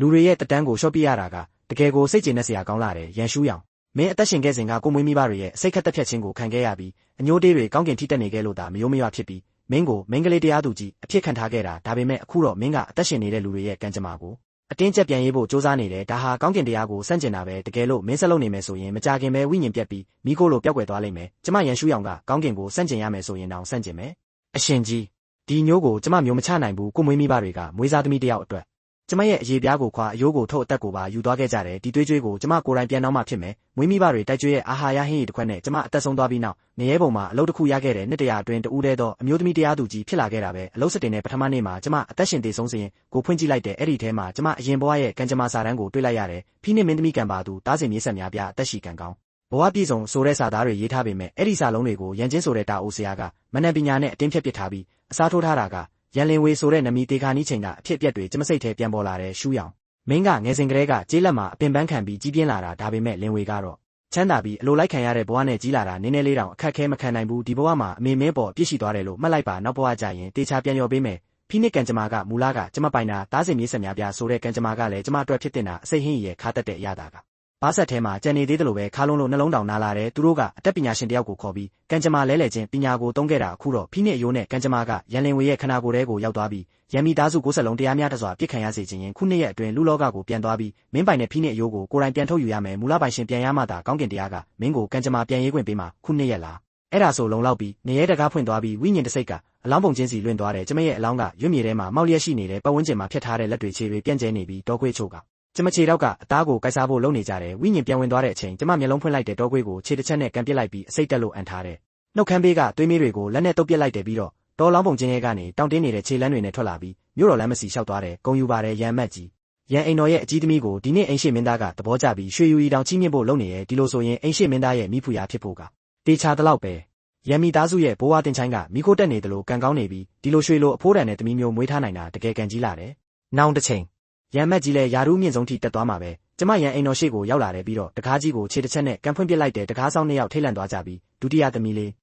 လူတွေရဲ့တက်တန်းကိုရှော့ပြရတာကတကယ်ကိုစိတ်ကျေနပ်စရာကောင်းလာတယ်ရန်ရှူးရောင်မင်းအသက်ရှင်ခဲ့စဉ်ကကိုမွေးမိဘတွေရဲ့စိတ်ခတ်တက်ဖြတ်ခြင်းကိုခံခဲ့ရပြီးအညိုးတေးတွေကောင်းကင်ထိတက်နေခဲ့လို့သာမယိုးမရွဖြစ်ပြီးမင်းကိုမင်းကလေးတရားသူကြီးအဖြစ်ခံထားခဲ့တာဒါပေမဲ့အခုတော့မင်းကအသက်ရှင်နေတဲ့လူတွေရဲ့ကံကြမ္မာကိုအတင်းကျပ်ပြန်ရေးဖို့စ조사နေတယ်ဒါဟာကောင်းကင်တရားကိုစန့်ကျင်တာပဲတကယ်လို့မင်းဆက်လုပ်နေမယ်ဆိုရင်မကြခင်ပဲဝိညာဉ်ပြက်ပြီးမိခိုးလိုပျောက်ကွယ်သွားလိမ့်မယ်ကျမရန်ရှူးရောင်ကကောင်းကင်ကိုစန့်ကျင်ရမယ်ဆိုရင်တောင်စန့်ကျင်မယ်အရှင်ကြီးဒီမျိုးကိုကျမမျိုးမချနိုင်ဘူးကိုမွေးမိဘတွေကမွေးစားသမီးတယောက်အတွက်ကျမရဲ့အရေးပြားကိုခွာအယိုးကိုထုတ်အသက်ကိုပါယူသွားခဲ့ကြတယ်ဒီသွေးကြွေးကိုကျမကိုယ်တိုင်ပြန်တော့မှဖြစ်မယ်မွေးမိဘတွေတိုက်ကျွေးရဲ့အာဟာရဟင်းရည်တစ်ခွက်နဲ့ကျမအသက်ဆုံးသွားပြီးနောက်နေရဲပုံမှာအလုပ်တစ်ခုရခဲ့တဲ့နှစ်တရာအတွင်းတူးတဲ့တော့အမျိုးသမီးတရားသူကြီးဖြစ်လာခဲ့တာပဲအလုပ်စတင်တဲ့ပထမနေ့မှာကျမအသက်ရှင်သေးဆုံးစဉ်ကိုဖွင့်ကြည့်လိုက်တဲ့အဲ့ဒီထဲမှာကျမအရင်ဘဝရဲ့ကံကြမ္မာစာတမ်းကိုတွေ့လိုက်ရတယ်ဖိနှိမင်းသမီးကံပါသူတားစင်မြေးဆက်များပြအသက်ရှိကံကောင်းဘဝပြည့်စုံဆိုတဲ့စာသားတွေရေးထားပေမဲ့အဲ့ဒီစာလုံးတွေကိုရန်ချင်းဆိုတဲ့တာအိုဆရာကမနက်ပညာနဲ့အတင်းဖြတ်ပစ်ထားပြီးအစားထိုးထားတာကရန်လင်ဝေဆိုတဲ့နမီတေခါနီးချိန်ကအဖြစ်အပျက်တွေကျမစိတ်ထဲပြန်ပေါ်လာတဲ့ရှူးရောင်မင်းကငယ်စဉ်ကလေးကကြေးလက်မှာအပင်ပန်းခံပြီးကြီးပြင်းလာတာဒါပေမဲ့လင်ဝေကတော့ချမ်းသာပြီးအလိုလိုက်ခံရတဲ့ဘဝနဲ့ကြီးလာတာနည်းနည်းလေးတောင်အခက်ခဲမခံနိုင်ဘူးဒီဘဝမှာအမေမင်းပေါ်အပြစ်ရှိသွားတယ်လို့မှတ်လိုက်ပါနောက်ဘဝကြရင်တေချာပြန်ရောပေးမယ်ဖိနစ်ကံကြမ္မာကမူလကကျမပိုင်တာတားစင်မြေးဆက်များပြဆိုတဲ့ကံကြမ္မာကလည်းကျမအတွက်ဖြစ်တင်တာအစိတ်ဟင်းရဲ့ခါတက်တဲ့အရာတာကဘာဆက်ထဲမှာကြံနေသေးတယ်လို့ပဲခါလုံးလို့နှလုံးတောင်နာလာတယ်သူတို့ကအတတ်ပညာရှင်တယောက်ကိုခေါ်ပြီးကံကြမ္မာလဲလှယ်ခြင်းပညာကိုသုံးခဲ့တာအခုတော့ဖိနစ်အယိုးနဲ့ကံကြမ္မာကရန်လင်ဝေရဲ့ခနာကိုယ်ထဲကိုရောက်သွားပြီးရန်မီသားစုကိုယ်ဆက်လုံးတရားများတစွာပြစ်ခံရစေခြင်းရင်ခုနှစ်ရက်အတွင်းလူလောကကိုပြန်သွားပြီးမင်းပိုင်တဲ့ဖိနစ်အယိုးကိုကိုယ်တိုင်ပြန်ထုတ်ယူရမယ်မူလပိုင်ရှင်ပြန်ရမှသာကောင်းကင်တရားကမင်းကိုကံကြမ္မာပြန်ရေးခွင့်ပေးမှာခုနှစ်ရက်လားအဲ့ဒါဆိုလုံလောက်ပြီးနေရဲတကားဖွင့်သွားပြီးဝိညာဉ်တစိတ်ကအလောင်းပုံချင်းစီလွင့်သွားတယ်ကျမရဲ့အလောင်းကရွတ်မြေထဲမှာမောက်လျက်ရှိနေတဲ့ပတ်ဝန်းကျင်မှာဖျက်ထားတဲ့လက်တွေခြေတွေပြန့်ကျဲနေပြီးတောခွေးချို့ကကျမခြေတော့ကအသားကိုကိုက်စားဖို့လုပ်နေကြတယ်ဝိညာဉ်ပြန်ဝင်သွားတဲ့အချိန်ကျမမျက်လုံးဖွင့်လိုက်တဲ့တောခွေးကိုခြေတစ်ချက်နဲ့ကန်ပစ်လိုက်ပြီးအစိတ်တက်လို့အန်ထားတယ်နှုတ်ခမ်းဘေးကသွေးမေးတွေကိုလက်နဲ့တုပ်ပစ်လိုက်တယ်ပြီးတော့တောလောင်းပုံချင်းရဲကနေတောင်းတင်းနေတဲ့ခြေလမ်းတွေနဲ့ထွက်လာပြီးမြို့တော်လမ်းမစီလျှောက်သွားတယ်ဂုံယူပါတယ်ရန်မက်ကြီးရန်အိမ်တော်ရဲ့အကြီးသမီးကိုဒီနေ့အိမ်ရှိမင်းသားကသဘောကျပြီးရွှေယူရီတောင်ချီးမြှင့်ဖို့လုပ်နေရဲ့ဒီလိုဆိုရင်အိမ်ရှိမင်းသားရဲ့မိဖူရာဖြစ်ဖို့ကတေချာတလောက်ပဲရန်မီသားစုရဲ့ဘိုးဝါတင်ချိုင်းကမိခိုးတက်နေတယ်လို့ကံကောင်းနေပြီးဒီလိုရွှေလိုအဖိုးတန်တဲ့သမီးမျိုးမွေးထားနိုင်တာတကယ်ကံကြီးလာတယ်နောင်တစ်ချိန်ရန်မက်ကြီးလည်းယာရုမြင့်ဆုံးထိတက်သွားမှာပဲကျမရန်အိမ်တော်ရှိကိုရောက်လာတယ်ပြီးတော့တကားကြီးကိုခြေတစ်ချက်နဲ့ကန်ဖွင့်ပစ်လိုက်တယ်တကားဆောင်နှစ်ယောက်ထိတ်လန့်သွားကြပြီးဒုတိယသမီးလေး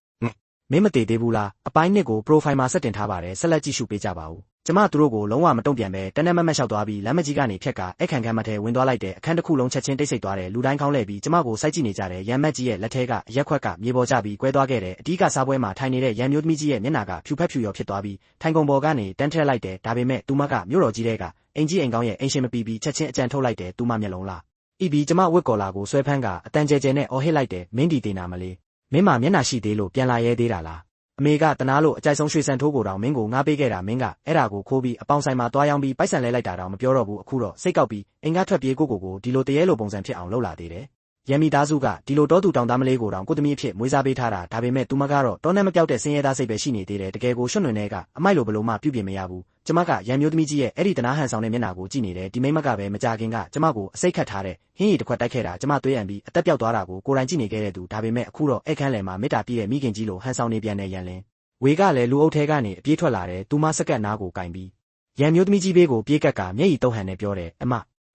မင်းမသေးသေးဘူးလားအပိုင်းနှစ်ကို profile မှာဆက်တင်ထားပါတယ်ဆက်လက်ကြည့်ရှုပေးကြပါဦးကျမသူတို့ကိုလုံးဝမတုံ့ပြန်ပဲတနက်မက်မက်လျှောက်သွားပြီးလမ်းမကြီးကနေဖြက်ကအခန့်ခန်းမထဲဝင်သွားလိုက်တဲ့အခန်းတစ်ခုလုံးချက်ချင်းတိတ်ဆိတ်သွားတယ်လူတိုင်းခေါင်းလှည့်ပြီးကျမကိုစိုက်ကြည့်နေကြတယ်ရန်မက်ကြီးရဲ့လက်ထဲကအရက်ခွက်ကမြေပေါ်ကျပြီးကွဲသွားခဲ့တယ်အဓိကစားပွဲမှာထိုင်နေတဲ့ရန်မျိုးသမီးကြီးရဲ့မျက်နှာကဖြူဖက်ဖြူရောဖြစ်သွားပြီးထိုင်ကုန်ပေါ်ကနေတန်းထက်လိုက်တယ်ဒါပေမဲ့သူမကမြို့တော်ကြီးတဲ့ကအင်ကြီးအိမ်ကောင်းရဲ့အိမ်ရှင်မပီပြီးချက်ချင်းအကြံထုတ်လိုက်တယ်သူမမျက်လုံးလားဤပြီးကျမဝစ်ကော်လာကိုဆွဲဖမ်းကအတန်ကျဲကျဲနဲ့အော်ဟစ်လိုက်တယ်မင်းဒီတေနာမလေးမင်းမမျက်နှာရှိသေးလို့ပြန်လာရဲသေးတာလားအမေကတနာလို့အကြိုက်ဆုံးရွှေစံထိုးကိုတောင်မင်းကိုငားပေးခဲ့တာမင်းကအဲ့ဒါကိုခိုးပြီးအပေါင်ဆိုင်မှာတွားရောက်ပြီးပိုက်ဆံလဲလိုက်တာတောင်မပြောတော့ဘူးအခုတော့စိတ်ကောက်ပြီးအိမ်ကထွက်ပြေးကိုဒီလိုတရေလိုပုံစံဖြစ်အောင်လုပ်လာသေးတယ်ရန်မီသားစုကဒီလိုတောသူတောင်သားမလေးကိုတောင်ကိုသမီးအဖြစ်မွေးစားပေးထားတာဒါပေမဲ့သူမကတော့တောနဲ့မပြောက်တဲ့ဆင်းရဲသားစိတ်ပဲရှိနေသေးတယ်တကယ်ကိုရွှွန့်နှွင်တဲ့ကအမိုက်လိုဘလို့မှပြုပြင်မရဘူးကျမကရန်မျိုးသမီးကြီးရဲ့အဲ့ဒီတနာဟန်ဆောင်တဲ့မျက်နှာကိုကြည့်နေတယ်ဒီမိမကပဲမကြခင်ကကျမကိုအစိတ်ခတ်ထားတဲ့ဟင်းရည်တစ်ခွက်တိုက်ခဲ့တာကျမသွေးအံပြီးအသက်ပြောက်သွားတာကိုကိုယ်တိုင်ကြည့်နေခဲ့တဲ့သူဒါပေမဲ့အခုတော့အဲ့ခန်းလယ်မှာမေတ္တာပြည့်တဲ့မိခင်ကြီးလိုဟန်ဆောင်နေပြန်တဲ့ရန်လင်းဝေကလည်းလူအုပ်ထဲကနေအပြေးထွက်လာတယ်သူမစက္ကန့်နားကိုကင်ပြီးရန်မျိုးသမီးကြီးဘေးကိုပြေးကက်ကမျက်ရည်တုံးဟန်နဲ့ပြောတယ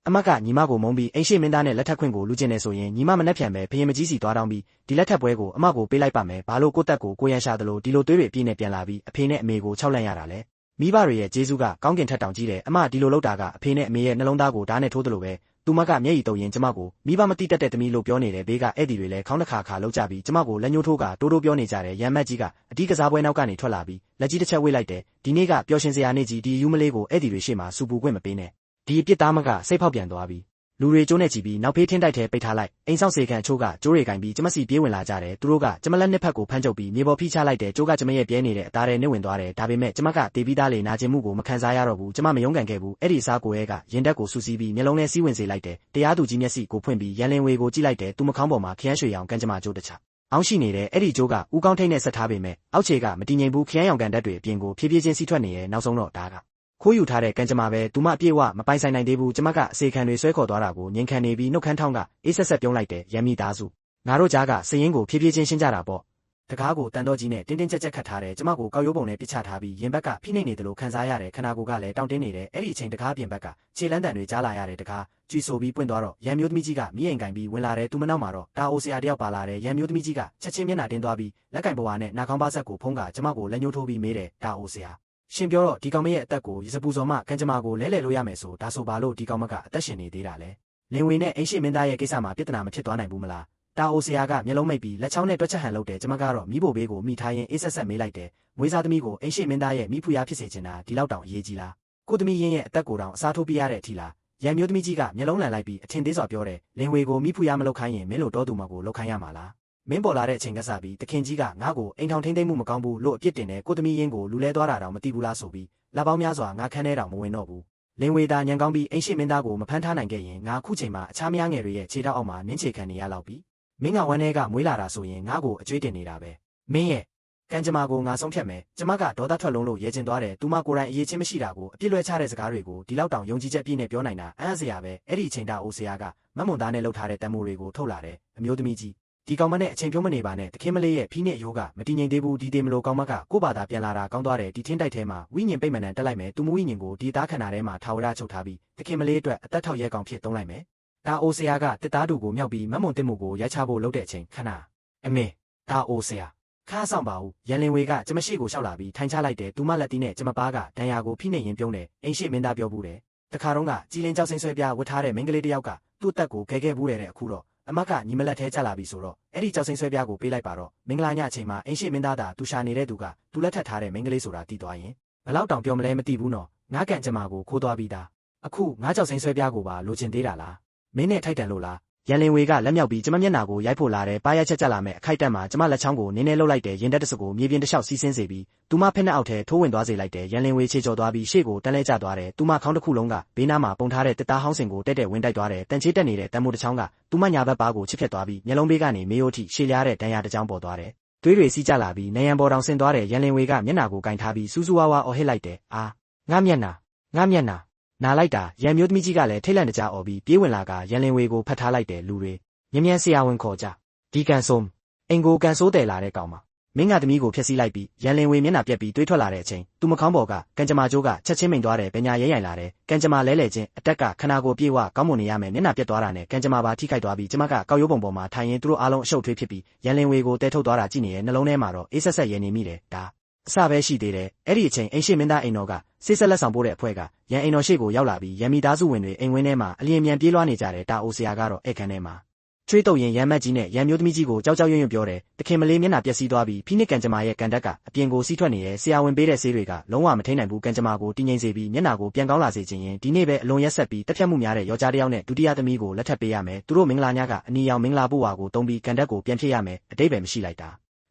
်အမကညီမကိုမုန်းပြီးအိမ်ရှိမင်းသားနဲ့လက်ထပ်ခွင့်ကိုလူကျင်နေဆိုရင်ညီမမနှက်ဖြန်ပဲဖရင်မကြီးစီသွားတောင်းပြီးဒီလက်ထပ်ပွဲကိုအမကိုပေးလိုက်ပါမယ်ဘာလို့ကိုတက်ကိုကိုရန်ရှာတယ်လို့ဒီလိုသွေးတွေအပြည့်နဲ့ပြန်လာပြီးအဖေနဲ့အမေကိုခြောက်လန့်ရတာလဲမိဘတွေရဲ့ကျေးဇူးကကောင်းကင်ထက်တောင်ကြီးတယ်အမဒီလိုလုပ်တာကအဖေနဲ့အမေရဲ့နှလုံးသားကိုဓာတ်နဲ့ထိုးတယ်လို့ပဲသူမကမျက်ရည်တုံရင်ကျမကိုမိဘမတိတတ်တဲ့သမီးလို့ပြောနေတယ်ဘေးကအဲ့ဒီတွေလည်းခေါင်းတစ်ခါခါလောက်ကြပြီးကျမကိုလက်ညှိုးထိုးကတိုးပြောနေကြတယ်ရန်မက်ကြီးကအဒီကစားပွဲနောက်ကနေထွက်လာပြီးလက်ကြီးတစ်ချက်ဝေးလိုက်တယ်ဒီနေ့ကပျော်ရှင်စရာနေ့ကြီးဒီယူမလေးကိုအဲ့ဒီတွေရှေ့မှာစူပူခွင့်မပေးနဲ့ဒီအပြစ်သားမကစိတ်ဖောက်ပြန်သွားပြီးလူတွေကျိုးနေကြည့်ပြီးနောက်ဖေးထင်းတိုက်ထဲပိတ်ထားလိုက်အိမ်ဆောင်စေခံအချို့ကကျိုးတွေကင်ပြီးကျမစီပြေးဝင်လာကြတယ်သူတို့ကကျမလက်နှစ်ဖက်ကိုဖမ်းချုပ်ပြီးမြေပေါ်ဖိချလိုက်တယ်ကျိုးကကျမရဲ့ပြဲနေတဲ့အသားထဲနှိမ့်ဝင်သွားတယ်ဒါပေမဲ့ကျမကတေးပြီးသားလေနာကျင်မှုကိုမခံစားရတော့ဘူးကျမမယုံကန်ခဲ့ဘူးအဲ့ဒီအစားကိုရဲကရင်တက်ကိုဆူဆီးပြီးမျက်လုံးနဲ့စီးဝင်စေလိုက်တယ်တရားသူကြီးမျက်စိကိုဖွင့်ပြီးရန်လင်းဝေကိုကြည့်လိုက်တယ်သူမခေါင်းပေါ်မှာခရမ်းရွှေရောင်ကန်ကျမကျိုးတစ်ချအောင်းရှိနေတယ်အဲ့ဒီကျိုးကဥကောင်းထိတ်နဲ့ဆက်ထားပေမဲ့အောက်ခြေကမတည်ငြိမ်ဘူးခရမ်းရောင်ကန်တက်တွေအပြင်ကိုဖြည်းဖြည်းချင်းစီးထွက်နေရဲ့နောက်ဆုံးတော့ဒါကခိုးယူထားတဲ့ကံကြမ္မာပဲသူမအပြည့်အဝမပိုင်ဆိုင်နိုင်သေးဘူးကျမကအစေခံတွေဆွဲခေါ်သွားတာကိုငင်ခံနေပြီးနှုတ်ခမ်းထောင်းကအေးဆက်ဆက်ပြုံးလိုက်တယ်ရန်မီသားစုငါတို့ကြားကစရင်ကိုဖြည်းဖြည်းချင်းရှင်းကြတာပေါ့တကားကိုတန်တော့ကြီးနဲ့တင်းတင်းကြပ်ကြပ်ခတ်ထားတယ်ကျမကိုကောက်ရိုးပုံနဲ့ပြစ်ချထားပြီးရင်ဘက်ကဖိနှိပ်နေတယ်လို့ခံစားရတယ်ခန္ဓာကိုယ်ကလည်းတောင့်တင်းနေတယ်အဲ့ဒီအချိန်တကားပြင်ဘက်ကခြေလန်းတန်တွေကြားလာရတယ်တကားကြွီဆိုပြီးပွင့်သွားတော့ရန်မျိုးသမီးကြီးကမိအိမ်ကင်ပြီးဝင်လာတယ်သူမနောက်မှာတော့တာအိုဆရာတယောက်ပါလာတယ်ရန်မျိုးသမီးကြီးကချက်ချင်းမျက်နှာတင်းသွားပြီးလက်ကင်ပေါ်ဝါနဲ့နှာခေါင်းပါဆက်ကိုဖုံးကကျမကိုလက်ညှိုးထိုးပြီးမေးတယ်တာအိုဆရာ ရှင်ပြောတော့ဒီကောင်မရဲ့အသက်ကိုရစပူစော်မှကန်ကြမာကိုလဲလှယ်လို့ရမယ်ဆိုဒါဆိုပါလို့ဒီကောင်မကအသက်ရှင်နေသေးတာလေလင်ဝေနဲ့အိမ်ရှိမင်းသားရဲ့ကိစ္စမှာပြဿနာမဖြစ်သွားနိုင်ဘူးမလားတာအိုဆရာကမျက်လုံးမိတ်ပြီးလက်ချောင်းနဲ့တွက်ချက်ဟန်လုပ်တယ်ကျမကတော့မိဖို့ဘေးကိုမိထားရင်အေးဆက်ဆက်မေးလိုက်တယ်မွေးစားသမီးကိုအိမ်ရှိမင်းသားရဲ့မိဖူရဖြစ်စေချင်တာဒီလောက်တောင်အရေးကြီးလားကိုသမီးရင်းရဲ့အသက်ကိုတောင်အစားထိုးပြရတဲ့အထိလားရန်မျိုးသမီးကြီးကမျက်လုံးလန်လိုက်ပြီးအထင်သေးစွာပြောတယ်လင်ဝေကိုမိဖူရမလုပ်ခိုင်းရင်မင်းတို့တော်သူမကိုလုပ်ခိုင်းရမှာလားမင်းပေါ်လာတဲ့အချိန်ကစားပြီးတခင်ကြီးကငါ့ကိုအိမ်ထောင်ထိမ့်သိမ့်မှုမကောင်းဘူးလို့အပြစ်တင်တယ်ကိုသမီးရင်းကိုလူလဲသွားတာတောင်မသိဘူးလားဆိုပြီးလက်ပေါင်းများစွာငါခန်းထဲတောင်မဝင်တော့ဘူးလင်ဝေသာညံကောင်းပြီးအိမ်ရှိမင်းသားကိုမဖမ်းထားနိုင်ခဲ့ရင်ငါခုချိန်မှာအခြားမယားငယ်တွေရဲ့ခြေထောက်အောက်မှာနင်းချေခံနေရလောက်ပြီမင်းကဝမ်းထဲကမွေးလာတာဆိုရင်ငါ့ကိုအကျွေးတင်နေတာပဲမင်းရဲ့ကံကြမ္မာကိုငါဆုံးဖြတ်မယ်ကျမကဒေါသထွက်လုံးလို့ရဲကျင်သွားတယ်သူမကိုယ်တိုင်အရေးချင်းမရှိတာကိုအပြစ်လွှဲချတဲ့စကားတွေကိုဒီလောက်တောင်ယုံကြည်ချက်ပြည့်နဲ့ပြောနိုင်တာအံ့စရာပဲအဲ့ဒီအချိန်တာအိုဆရာကမတ်မွန်သားနဲ့လှုပ်ထားတဲ့တံမိုးတွေကိုထုတ်လာတယ်အမျိုးသမီးကြီးဒီကောင်မနဲ့အချိန်ပြုံးမနေပါနဲ့တခင်မလေးရဲ့ဖိနဲ့ရိုးကမတည်ငြိမ်သေးဘူးဒီတေမလို့ကောင်မကကို့ဘာသာပြန်လာတာကောင်းသွားတယ်ဒီထင်းတိုက်ထဲမှာဝိညာဉ်ပိတ်မနန်တက်လိုက်မယ်သူမဝိညာဉ်ကိုဒီသားခန္ဓာထဲမှာထာဝရချုပ်ထားပြီးတခင်မလေးအတွက်အသက်ထောက်ရဲကောင်ဖြစ်သုံးလိုက်မယ်ဒါအိုဆရာကတစ်သားတူကိုမြောက်ပြီးမတ်မွန်တစ်မှုကိုရိုက်ချဖို့လုပ်တဲ့အချိန်ခဏအမေဒါအိုဆရာခါဆောင်ပါဦးရန်လင်ဝေကကျမရှိကိုရှောက်လာပြီးထိုင်ချလိုက်တယ်သူမလက်တီးနဲ့ကျမပါကဒဏ်ရာကိုဖိနှိပ်ရင်ပြုံးတယ်အိမ်ရှိမင်းသားပြောဘူးတယ်တခါတော့ကကြည်လင်ကြောက်စိမ့်ဆွဲပြဝတ်ထားတဲ့မိန်းကလေးတစ်ယောက်ကသူ့တက်ကိုခဲခဲ့ဘူးတဲ့အခုတော့အမကညီမလက်ထဲကျလာပြီဆိုတော့အဲ့ဒီကြောက်စိမ့်ဆွဲပြကိုပေးလိုက်ပါတော့မင်္ဂလာညအချိန်မှာအိမ်ရှိမင်းသားသာသူရှာနေတဲ့သူကသူလက်ထပ်ထားတဲ့မိန်းကလေးဆိုတာတီးသွားရင်ဘလောက်တောင်ပြောမလဲမသိဘူးနော်ငါးကန်ကြမ္မာကိုခိုးသွားပြီးသားအခုငါးကြောက်စိမ့်ဆွဲပြကိုပါလိုချင်သေးတာလားမင်းနဲ့ထိုက်တန်လို့လားရန်လင်ဝေကလက်မြောက်ပြီးကျမမျက်နှာကိုရိုက်ဖို့လာတယ်ပါရက်ချက်ကြလာမဲ့အခိုက်တက်မှာကျမလက်ချောင်းကိုနင်းနေလှုပ်လိုက်တယ်ရင်တက်တစကိုမြေပြင်တစ်လျှောက်စီးဆင်းစေပြီးသူမဖက်နှက်အောက်ထဲထိုးဝင်သွားစေလိုက်တယ်ရန်လင်ဝေခြေကျော်သွားပြီးရှေ့ကိုတန်းလဲကျသွားတယ်သူမခေါင်းတစ်ခုလုံးကဘေးနားမှာပုံထားတဲ့တစ်သားဟောင်းစင်ကိုတက်တက်ဝင်တိုက်သွားတယ်တန်ချေးတက်နေတဲ့တန်မိုးတစ်ချောင်းကသူမညာဘက်ပါးကိုချစ်ဖြတ်သွားပြီးမျက်လုံးဘေးကနေမေးရိုးထိရှည်လျားတဲ့ဒဏ်ရာတစ်ချောင်းပေါ်သွားတယ်သွေးတွေစီးကျလာပြီးနယံပေါ်တောင်ဆင်သွားတယ်ရန်လင်ဝေကမျက်နှာကိုကင်ထားပြီးစူးစူးဝါးဝါအော်ဟစ်လိုက်တယ်အာငါမျက်နှာနာလိုက်တာရန်မျိုးသမီးကြီးကလည်းထိတ်လန့်တကြားអော်ပြီးပြေးဝင်လာကရန်လင်ဝေကိုဖတ်ထားလိုက်တယ်လူတွေမြ мян ဆရာဝန်ခေါ်ကြဒီကန်ဆိုးအင်ကိုကန်ဆိုးတယ်လာတဲ့ကောင်မမင်းကသမီးကိုဖျက်ဆီးလိုက်ပြီးရန်လင်ဝေမျက်နှာပြက်ပြီးတွေးထွက်လာတဲ့အချိန်သူမခေါင်းပေါ်ကကန်ကြမာကျိုးကချက်ချင်းမိန်သွားတယ်ပညာရဲရိုင်လာတယ်ကန်ကြမာလဲလဲချင်းအတက်ကခနာကိုပြေးဝကောင်းမွန်နေရမယ်မျက်နှာပြက်သွားတာနဲ့ကန်ကြမာပါထိခိုက်သွားပြီးကျမကကောက်ရိုးပုံပေါ်မှာထိုင်ရင်သူတို့အားလုံးအရှုပ်ထွေးဖြစ်ပြီးရန်လင်ဝေကိုတဲထုတ်သွားတာကြည့်နေရဲ့နှလုံးထဲမှာတော့အေးဆက်ဆက်ရဲနေမိတယ်ဒါအစပဲရှိသေးတယ်အဲ့ဒီအချိန်အိမ်ရှိမင်းသားအိမ်တော်ကစိတ်ဆက်လက်ဆောင်ပို့တဲ့အဖွဲ့ကရန်အိမ်တော်ရှိကိုရောက်လာပြီးရန်မိသားစုဝင်တွေအိမ်ဝင်းထဲမှာအလျင်မြန်ပြေးလွှားနေကြတယ်တာအိုဆရာကတော့ဧကန်ထဲမှာချွေးတုပ်ရင်ရန်မက်ကြီးနဲ့ရန်မျိုးသမီးကြီးကိုကြောက်ကြောက်ရွံ့ရွံ့ပြောတယ်တခင်မလေးမျက်နှာပျက်စီးသွားပြီးဖိနစ်ကန်ကြမာရဲ့ကန်တက်ကအပြင်ကိုစီးထွက်နေတယ်ဆရာဝန်ပေးတဲ့ဆေးတွေကလုံးဝမထိန်နိုင်ဘူးကန်ကြမာကိုတင်းငိမ့်စေပြီးမျက်နှာကိုပြန်ကောင်းလာစေခြင်းရင်ဒီနေ့ပဲအလွန်ရက်ဆက်ပြီးတက်ဖြတ်မှုများတဲ့ယောက်ျားတစ်ယောက်နဲ့ဒုတိယသမီးကိုလက်ထပ်ပေးရမယ်သူတို့မင်္ဂလာညကအနီရောင်မင်္ဂလာဘုဝါကိုတုံးပြီးကန်တက်ကိုပြန်ဖြစ်ရမယ်အတိတ်ပဲမရှိလိုက်တ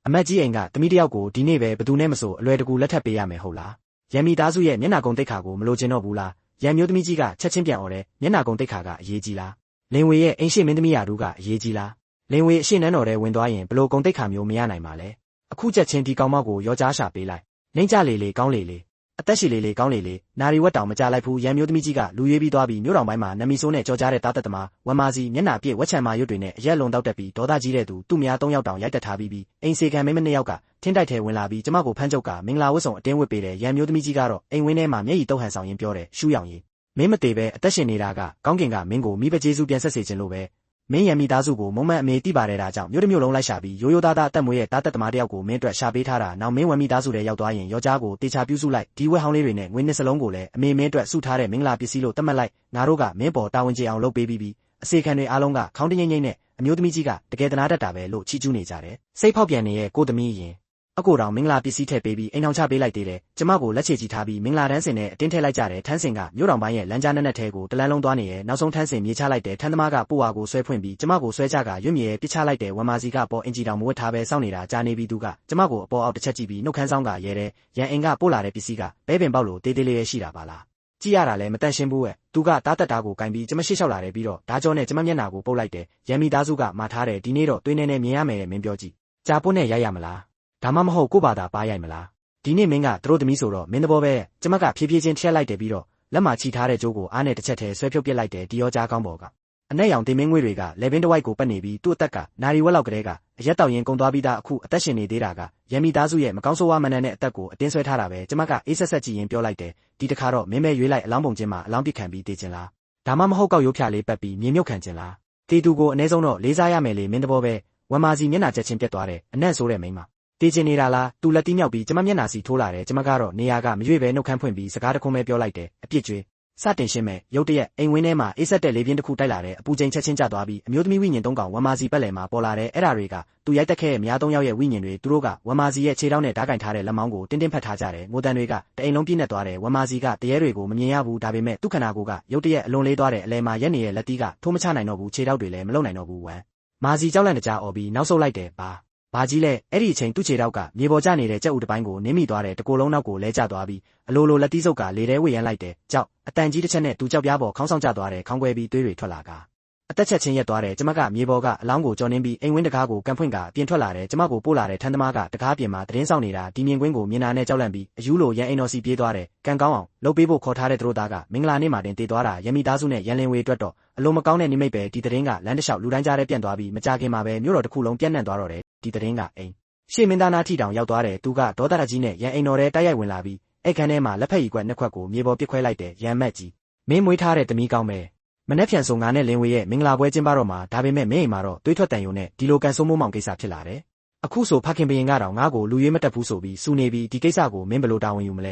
ာအမတ်ကြီးအိမ်ကသမီးတစ်ယောက်ကိုဒီနေ့ပဲဘသူနဲ့မဆိုအလွယ်တကူလက်ထပ်ပေးရမယ်ဟုတ်လားရန်မိသားစုရဲ့မျက်နှာကုန်တိတ်ခါကိုမလိုချင်တော့ဘူးလားရန်မျိုးသမီးကြီးကချက်ချင်းပြန်អော်တယ်မျက်နှာကုန်တိတ်ခါကအရေးကြီးလားလင်ဝေရဲ့အိမ်ရှိမင်းသမီးရာတို့ကအရေးကြီးလားလင်ဝေအရှိနန်းတော်ထဲဝင်သွားရင်ဘလို့ကုန်တိတ်ခါမျိုးမရနိုင်ပါလဲအခုချက်ချင်းဒီကောင်မကိုရောကြားရှာပေးလိုက်နှိမ့်ကြလေလေကောင်းလေလေအသက်ရှိလေလေကောင်းလေလေနာရီဝက်တောင်မကြလိုက်ဘူးရန်မျိုးသမီးကြီးကလူရွေးပြီးသွားပြီးမြို့တော်ပိုင်းမှာနမီဆိုးနဲ့ကြော်ကြားတဲ့သားသက်သမားဝမ်မာစီမျက်နှာပြည့်ဝက်ချံမာရွတ်တွေနဲ့အရက်လုံတောက်တက်ပြီးဒေါသကြီးတဲ့သူသူ့မယား၃ယောက်တောင်ရိုက်တက်ထားပြီးအိမ်စေခံမင်းမနှစ်ယောက်ကထင်းတိုက်ထဲဝင်လာပြီးကျမကိုဖမ်းချုပ်ကမင်္ဂလာဝတ်ဆောင်အတင်းဝတ်ပေးတယ်ရန်မျိုးသမီးကြီးကတော့အိမ်ဝင်းထဲမှာမျက်ရည်တုပ်ဟန်ဆောင်ရင်းပြောတယ်ရှူးရောင်ကြီးမင်းမသေးပဲအသက်ရှင်နေတာကကောင်းကင်ကမင်းကိုမိဘကျေးဇူးပြန်ဆက်စေခြင်းလို့ပဲမင်းရန်မိသားစုကိုမုံမှန်အမေတိပါတယ်ဒါကြောင့်မြို့တစ်မြို့လုံးလိုက်ရှာပြီးရိုးရိုးသားသားအသက်မွေးရဲ့သားသက်သမားတယောက်ကိုမင်းအတွက်ရှာပေးထားတာနောက်မင်းဝမ်မိသားစုတွေရောက်သွားရင်ယောက်ျားကိုတေချာပြုစုလိုက်ဒီဝက်ဟောင်းလေးတွေနဲ့ငွေနှစ်စလုံးကိုလည်းအမေမင်းအတွက်စုထားတဲ့မင်္ဂလာပစ္စည်းလို့သတ်မှတ်လိုက်ငါတို့ကမင်းပေါ်တာဝန်ကျေအောင်လုပ်ပေးပြီးအစေခံတွေအားလုံးကခေါင်းတငိမ့်ငိမ့်နဲ့အမျိုးသမီးကြီးကတကယ်တနာတတ်တာပဲလို့ချီးကျူးနေကြတယ်စိတ်ဖောက်ပြန်နေရဲ့ကိုသမီးရင်အကိုတော်မင်္ဂလာပစ္စည်းထည့်ပေးပြီးအိမ်အောင်ချပေးလိုက်သေးတယ်ကျမကိုလက်ချေကြီးထားပြီးမင်္ဂလာတန်းစင်နဲ့အတင်းထည့်လိုက်ကြတယ်ထန်းစင်ကမြို့တော်ပိုင်းရဲ့လမ်းကြားနက်နက်ထဲကိုတလန်းလုံးသွားနေရဲ့နောက်ဆုံးထန်းစင်မြေချလိုက်တယ်ထန်းသမားကပို့ဝါကိုဆွဲဖွင့်ပြီးကျမကိုဆွဲချကရွတ်မြေပစ်ချလိုက်တယ်ဝမ်မာစီကပေါ်အင်ဂျီတောင်မဝတ်ထားပဲစောင့်နေတာကြားနေပြီးသူကကျမကိုအပေါ်အောက်တစ်ချက်ကြည့်ပြီးနှုတ်ခမ်းဆောင်ကရဲတယ်ရန်အိမ်ကပို့လာတဲ့ပစ္စည်းကဘဲပင်ပေါက်လို့တေးသေးလေးရဲ့ရှိတာပါလားကြည့်ရတာလည်းမတန့်ရှင်းဘူးရဲ့သူကတားတက်တာကိုကင်ပြီးကျမရှိလျှောက်လာတယ်ပြီးတော့ဓာကြောနဲ့ကျမမျက်နှာကိုပုတ်လိုက်တယ်ရန်မိသားစုကမှာထားတယ်ဒီနေ့တော့သွေးနေနဲ့မြင်ရမယ်တဲ့မင်းပြောကြည့်ကြာပွတ်နဲ့ရိုက်ရမလားဒါမှမဟုတ်ကို့ဘာသာပါရိုက်မလားဒီနေ့မင်းကသူတို့သမီးဆိုတော့မင်းသဘောပဲကျမကဖြည်းဖြည်းချင်းထည့်လိုက်တယ်ပြီးတော့လက်မှာချီထားတဲ့ကြိုးကိုအားနဲ့တစ်ချက်ထဲဆွဲဖြုတ်ပစ်လိုက်တယ်ဒီရောကြားကောင်းပေါ်ကအနက်ရောင်တင်မင်းငွေတွေကလေပင်တဝိုက်ကိုပတ်နေပြီးသူ့အသက်ကနာရီဝက်လောက်ကလေးကအရက်တောက်ရင်ကုံသွားပြီးသားအခုအသက်ရှင်နေသေးတာကရန်မိသားစုရဲ့မကောင်းဆိုးဝါးမနန်တဲ့အသက်ကိုအတင်းဆွဲထားတာပဲကျမကအေးဆက်ဆက်ကြည့်ရင်ပြောလိုက်တယ်ဒီတခါတော့မင်းမဲရွေးလိုက်အလောင်းပုံချင်းမှာအလောင်းပစ်ခံပြီးတေးချင်လားဒါမှမဟုတ်ကောက်ရိုးဖြာလေးပတ်ပြီးမြေမြုပ်ခံချင်လားတေးသူကိုအနည်းဆုံးတော့လေးစားရမယ်လေမင်းသဘောပဲဝမ်မာစီမျက်နှာချက်ချင်းပြတ်သွားတယ်အနက်ဆိုးတဲ့မိန်းမ တေချင်နေတာလားသူလက်တီးမြောက်ပြီးကျမမျက်နှာစီထိုးလာတယ်ကျမကတော့နေရာကမရွေ့ပဲနှုတ်ခမ်းဖွင့်ပြီးစကားတခွန်းပဲပြောလိုက်တယ်အပြစ်ကြွေးစတင်ရှင်းမဲ့ရုတ်တရက်အိမ်ဝင်းထဲမှာအေးဆက်တဲ့လေပြင်းတစ်ခုတိုက်လာတဲ့အပူချိန်ချက်ချင်းကျသွားပြီးအမျိုးသမီးဝိညာဉ်သုံးကောင်ဝမ်မာစီပတ်လည်မှာပေါ်လာတဲ့အဲ့ဓာတွေကသူရိုက်တက်ခဲ့တဲ့မြားသုံးယောက်ရဲ့ဝိညာဉ်တွေသူတို့ကဝမ်မာစီရဲ့ခြေထောက်နဲ့ဓာတ်ကင်ထားတဲ့လက်မောင်းကိုတင်းတင်းဖတ်ထားကြတယ်ငိုတန်တွေကတအိမ်လုံးပြည့်နေသွားတယ်ဝမ်မာစီကတရေတွေကိုမမြင်ရဘူးဒါပေမဲ့သူ့ခန္ဓာကိုယ်ကရုတ်တရက်အလွန်လေးသွားတဲ့အလဲမှာရက်နေရဲ့လက်တီးကထိုးမချနိုင်တော့ဘူးခြေထောက်တွေလည်းမလုံနိုင်တော့ဘူးဝမ်မာစီကြောက်လန့်တကြားអော်ပြီးနောက်ဆုတ်လိုက်တယ်ဘာကြီးလဲအဲ့ဒီအချိန်သူ့ခြေထောက်ကမြေပေါ်ကျနေတဲ့ကြက်ဥတစ်ပိုင်းကိုနင်းမိသွားတယ်တကိုယ်လုံးနောက်ကိုလဲကျသွားပြီးအလိုလိုလက်တီးစုပ်ကလေထဲဝေရမ်းလိုက်တယ်ကြောက်အတန်ကြီးတစ်ချက်နဲ့သူကြောက်ပြားပေါ်ခေါင်းဆောင်ကျသွားတယ်ခေါင်းခွဲပြီးသွေးတွေထွက်လာကအသက်ချက်ချင်းရက်သွားတယ်ကျမကမြေပေါ်ကအလောင်းကိုကြော်နှင်းပြီးအိမ်ဝင်းတကားကိုကန်ဖွင့်ကအပြင်ထွက်လာတယ်ကျမကိုပို့လာတဲ့ထန်းသမားကတကားပြင်မှာသတင်းဆောင်နေတာဒီမြင်ကွင်းကိုမြင်တာနဲ့ကြောက်လန့်ပြီးအယူလိုရန်အိမ်တော်စီပြေးသွားတယ်ကန်ကောင်းအောင်လှုပ်ပေးဖို့ခေါ်ထားတဲ့သူတို့သားကမင်္ဂလာနေ့မှာတင်တည်သွားတာရမီသားစုနဲ့ရန်လင်းဝေအတွက်တော့အလိုမကောင်းတဲ့နိမိတ်ပဲဒီသတင်းကလမ်းတစ်လျှောက်လူတိုင်းကြားထဲပြန့်သွားပြီးမကြခင်မှာပဲမြို့တော်တစ်ခုလုံးပြန့်နှံ့သွားတော့တယ်ဒီသတင်းကအိမ်ရှေ့မင်းသားနာထီတောင်ရောက်သွားတယ်သူကဒေါသတကြီးနဲ့ရန်အိမ်တော်ထဲတိုက်ရိုက်ဝင်လာပြီးအဲ့ခန်းထဲမှာလက်ဖက်ရည်ကွက်နှစ်ခွက်ကိုမြေပေါ်ပစ်ခွဲလိုက်တယ်ရန်မက်ကြီးမင်းမွေးထားတဲ့သမီးကောင်းပဲမနှက်ဖြန်ဆိုငါနဲ့လင်းဝေရဲ့မင်္ဂလာပွဲကျင်းပတော့မှာဒါပေမဲ့မင်းအိမ်မှာတော့သွေးထွက်တန်ယုံနဲ့ဒီလိုကန်ဆိုးမိုးမောင်ကိစ္စဖြစ်လာတယ်အခုဆိုဖခင်ဘရင်ကတော့ငါ့ကိုလူရွေးမတက်ဘူးဆိုပြီးစူနေပြီးဒီကိစ္စကိုမင်းဘယ်လိုတာဝန်ယူမလဲ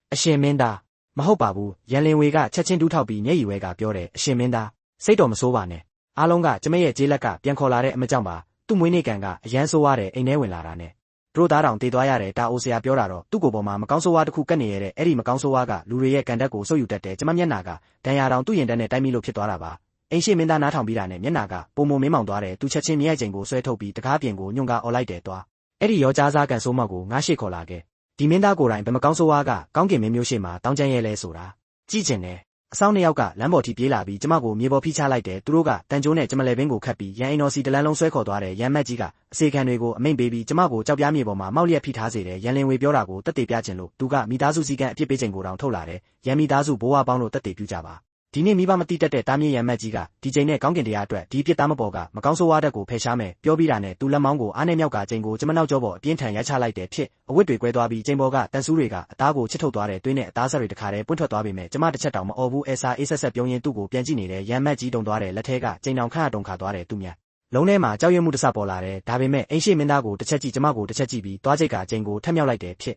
အရှင်မင်းသားမဟုတ်ပါဘူးရန်လင်းဝေကချက်ချင်းတူးထောက်ပြီးမျက်ရည်ဝဲကပြောတယ်အရှင်မင်းသားစိတ်တော်မဆိုးပါနဲ့အားလုံးကကျမရဲ့ကျေးလက်ကပြန်ခေါ်လာတဲ့အမကြောင့်ပါသူ့မွေးနေ့ကံကအရန်ဆိုးရတယ်အိမ်ထဲဝင်လာတာနဲ့တို့သားတောင်တည်သွားရတယ်တာအိုဆရာပြောတာတော့သူ့ကိုယ်ပေါ်မှာမကောင်းဆိုးဝါးတစ်ခုကပ်နေရတဲ့အဲ့ဒီမကောင်းဆိုးဝါးကလူတွေရဲ့ကံတက်ကိုဆုပ်ယူတတ်တယ်ကျမမျက်နှာကဒဏ်ရာတောင်သူ့ရင်တက်နဲ့တိုက်မိလို့ဖြစ်သွားတာပါအိမ်ရှိမင်းသားနားထောင်ပြီးတာနဲ့မျက်နှာကပုံမမင်းမောင်သွားတယ်သူချက်ချင်းမြေရိုက်ချိန်ကိုဆွဲထုတ်ပြီးတကားပြင်ကိုညွန့်ကာအော်လိုက်တယ်သွားအဲ့ဒီရောကြားစားကန်ဆိုးမောက်ကိုငါရှိခေါ်လာခဲ့ဒီမင်းသားကိုယ်တိုင်ဘယ်မကောင်းဆိုးဝါးကကောင်းကင်မင်းမျိုးရှိမှတောင်းကျမ်းရဲလဲဆိုတာကြည့်ကျင်တယ်အဆောင်နှစ်ယောက်ကလမ်းပေါ်ထိပြေးလာပြီးကျမကိုမြေပေါ်ဖိချလိုက်တယ်သူတို့ကတန်ကြိုးနဲ့ကျမလဲပင်ကိုခတ်ပြီးရန်အိမ်တော်စီတလန်းလုံးဆွဲခေါ်သွားတယ်ရန်မက်ကြီးကအစေခံတွေကိုအမိန့်ပေးပြီးကျမကိုကြောက်ပြားမြေပေါ်မှာမောက်လျက်ဖိထားစေတယ်ရန်လင်းဝေပြောတာကိုတက်တေပြခြင်းလို့သူကမိသားစုစည်းကမ်းအပြစ်ပေးခြင်းကိုတောင်ထုတ်လာတယ်ရန်မိသားစုဘိုးဝါပေါင်းတို့တက်တေပြကြပါဒီနေ့မိဘမတိတက်တဲ့တားမြင့်ရန်မက်ကြီးကဒီချိန်နဲ့ကောင်းကင်တရားအတွက်ဒီပြစ်သားမပေါ်ကမကောင်းဆိုးဝါးတဲ့ကိုဖယ်ရှားမယ်ပြောပြီးတာနဲ့သူလက်မောင်းကိုအားနဲ့မြောက်ကချိန်ကိုကျမနောက်ကျောပေါ်အပြင်းထန်ရိုက်ချလိုက်တယ်ဖြစ်အဝတ်တွေကွဲသွားပြီးချိန်ပေါ်ကတန်ဆူးတွေကအသားကိုချစ်ထုတ်သွားတဲ့သွေးနဲ့အသားဆက်တွေတခါတည်းပွင့်ထွက်သွားပေမဲ့ကျမတစ်ချက်တောင်မအော်ဘူးအဲဆာအေးဆက်ဆက်ပြုံးရင်သူ့ကိုပြန်ကြည့်နေတဲ့ရန်မက်ကြီးတုံသွားတယ်လက်ထဲကချိန်တောင်ခန့်တုံခါသွားတယ်သူမြတ်လုံးထဲမှာကြောက်ရွံ့မှုတဆပေါ်လာတယ်ဒါပေမဲ့အိမ်ရှိမင်းသားကိုတစ်ချက်ကြည့်ကျမကိုတစ်ချက်ကြည့်ပြီးသွားချိတ်ကချိန်ကိုထပ်မြောက်လိုက်တယ်ဖြ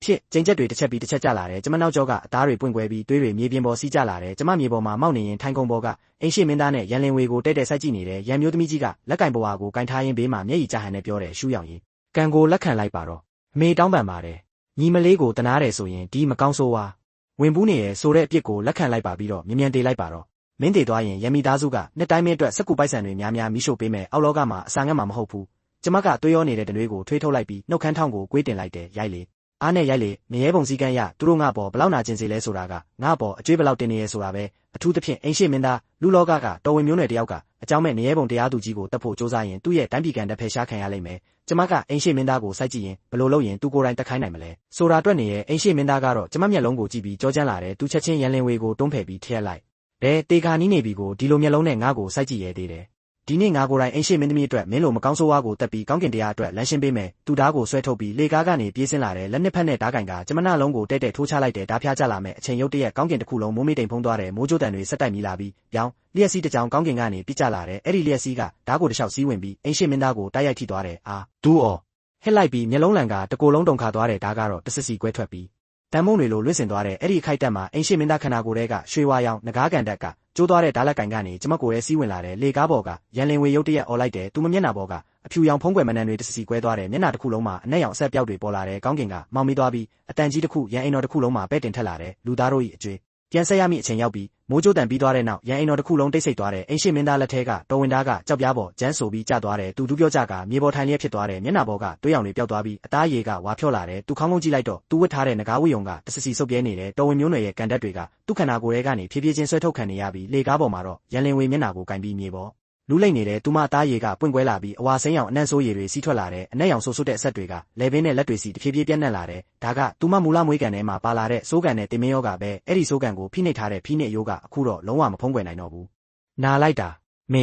စ်ချိန်ချက်တွေတစ်ချက်ပြီးတစ်ချက်ကျလာတယ်ကျမနောက်ကျောကအသားတွေပွင့်ကွဲပြီးသွေးတွေမြေပြင်ပေါ်စီးကျလာတယ်ကျမမြေပေါ်မှာမောက်နေရင်ထိုင်ကုန်ပေါ်ကအိမ်ရှိမင်းသားနဲ့ရန်လင်းဝေကိုတဲ့စိုက်ကြည့်နေတယ်ရန်မျိုးသမီးကြီးကလက်ကင်ဘွားကိုကင်ထားရင်းဘေးမှာမျက်ရည်ကျဟန်နဲ့ပြောတယ်ရှူးရောင်ရင်ကံကိုလက်ခံလိုက်ပါတော့အမေတောင်းပန်ပါတယ်ညီမလေးကိုတနာတယ်ဆိုရင်ဒီမကောင်းဆိုးဝါဝင်ဘူးနေရဆိုတဲ့အပြစ်ကိုလက်ခံလိုက်ပါပြီးတော့မြန်တေးလိုက်ပါတော့မင်းတေသွားရင်ရန်မိသားစုကနှစ်တိုင်းမင်းအတွက်စက်ကူပိုက်ဆံတွေများများမိရှို့ပေးမယ်အောက်လောကမှာအစာငတ်မှာမဟုတ်ဘူးကျမကသွေးရောနေတဲ့တရွေးကိုထွေးထုတ်လိုက်ပြီးနှုတ်ခမ်းထောင်းကိုကွေးတင်လိုက်တယ်ရိုက်လေအားနဲ့ရိုက်လေမရဲပုံစည်းကမ်းရသူတို့ငါ့ပေါ်ဘလောက်နာကျင်စေလဲဆိုတာကငါ့ပေါ်အကျွေးဘလောက်တင်နေရဲဆိုတာပဲအထူးသဖြင့်အိမ်ရှိမင်းသားလူလောကကတော်ဝင်မျိုးနွယ်တယောက်ကအကြောင်းမဲ့မရဲပုံတရားသူကြီးကိုတပ်ဖို့စ조사ရင်သူ့ရဲ့တိုင်းပြည်ကန်တက်ဖယ်ရှားခံရလိမ့်မယ်ကျမကအိမ်ရှိမင်းသားကိုစိုက်ကြည့်ရင်ဘလို့လုပ်ရင်သူကိုယ်တိုင်တက်ခိုင်းနိုင်မလဲဆိုတာအတွက်နေရဲ့အိမ်ရှိမင်းသားကတော့ကျမမျက်လုံးကိုကြည့်ပြီးကြောချမ်းလာတယ်သူချက်ချင်းရန်လင်းဝေကိုတွန်းဖယ်ပြီးထည့်လိုက်တယ်တေခါနီးနေပြီကိုဒီလိုမျက်လုံးနဲ့ငါ့ကိုစိုက်ကြည့်ရဲသေးတယ်ဒီနေ့ငါကိုယ်တိုင်အိမ်ရှိမင်းသမီးအတွက်မင်းလိုမကောင်းဆိုးဝါးကိုတက်ပြီးကောင်းကင်တရားအတွက်လမ်းရှင်းပေးမယ်သူသားကိုဆွဲထုတ်ပြီးလေကားကနေပြေးဆင်းလာတယ်လက်နှစ်ဖက်နဲ့ဓာတ်ကင်ကကျမနာလုံးကိုတဲ့ထိုးချလိုက်တယ်ဓာဖျားကျလာမယ်အချိန်ရုပ်တရက်ကောင်းကင်တစ်ခုလုံးမိုးမေးတိမ်ဖုံးသွားတယ်မိုးကြိုးတန်တွေဆက်တိုက်မိလာပြီးပြောင်းလျက်စီးတစ်ကြောင်ကောင်းကင်ကနေပြစ်ကျလာတယ်အဲ့ဒီလျက်စီးကဓာတ်ကိုတစ်လျှောက်စီးဝင်ပြီးအိမ်ရှိမင်းသားကိုတိုက်ရိုက်ထိသွားတယ်အာဒူးအော်ဟစ်လိုက်ပြီးမျက်လုံးလန်ကတကိုယ်လုံးတုန်ခါသွားတယ်ဓာတ်ကတော့တဆစ်စီကွဲထွက်ပြီးတန်မုံတွေလိုလွင့်စင်သွားတယ်အဲ့ဒီခိုက်တက်မှာအိမ်ရှိမင်းသားခန္ဓာကိုယ်ထဲကရွှေဝါရောင်ငကားကန်တက်ကကျိုးသွားတဲ့ဓာတ်လက်ကင်ကနေကျမကိုယ်ရဲ့စီးဝင်လာတယ်လေကားပေါ်ကရန်လင်းဝေရုတ်တရက်អော်လိုက်တယ်သူမမျက်နှာပေါ်ကအဖြူရောင်ဖုံးကွယ်မနှံတွေတစီကွဲသွားတယ်မျက်နှာတစ်ခုလုံးမှာအနက်ရောင်အဆက်ပြောက်တွေပေါ်လာတယ်ကောင်းကင်ကမောင်မေးသွားပြီးအတန်ကြီးတစ်ခုရန်အိမ်တော်တစ်ခုလုံးမှာပဲ့တင်ထက်လာတယ်လူသားတို့၏အကျွေးပြန်ဆက်ရမိအချိန်ရောက်ပြီးမိုးကြိုးတန်ပြီးသွားတဲ့နောက်ရန်အိမ်တော်တစ်ခုလုံးတိတ်ဆိတ်သွားတယ်အိမ်ရှိမင်းသားလက်ထဲကတော်ဝင်သားကကြောက်ပြားပေါ်ကျန်းဆိုပြီးကျသွားတယ်သူဒူးပြောကြကမြေပေါ်ထိုင်လျက်ဖြစ်သွားတယ်မျက်နှာပေါ်ကတွေးရောင်တွေပျောက်သွားပြီးအသားရည်ကဝါဖြော့လာတယ်သူခေါင်းလုံးကြည့်လိုက်တော့သူဝတ်ထားတဲ့ငကားဝိယုံကတဆစီဆုပ်ပြဲနေတယ်တော်ဝင်မျိုးနွယ်ရဲ့ကန်တက်တွေကသူ့ခန္ဓာကိုယ်ထဲကနေဖြည်းဖြည်းချင်းဆွဲထုတ်ခံနေရပြီးလေကားပေါ်မှာတော့ရန်လင်းဝေမျက်နှာကိုကင်ပြီးမြေပေါ်လူလိမ့်နေတဲ့သူမအသားရည်ကပွင့်ကွဲလာပြီးအဝါစိမ်းရောင်အနှံ့ဆိုးရည်တွေစီးထွက်လာတယ်အနက်ရောင်ဆိုးဆွတ်တဲ့အဆက်တွေကလေပင်နဲ့လက်တွေစီတဖြည်းဖြည်းပြန့်နှံ့လာတယ်ဒါကသူမမူလမွေးကန်ထဲမှာပါလာတဲ့စိုးကန်နဲ့တင်မင်းယောဂပဲအဲ့ဒီစိုးကန်ကိုဖိနှိပ်ထားတဲ့ဖိနှိပ်ယောဂအခုတော့လုံးဝမဖုံးကွယ်နိုင်တော့ဘူးနာလိုက်တာမ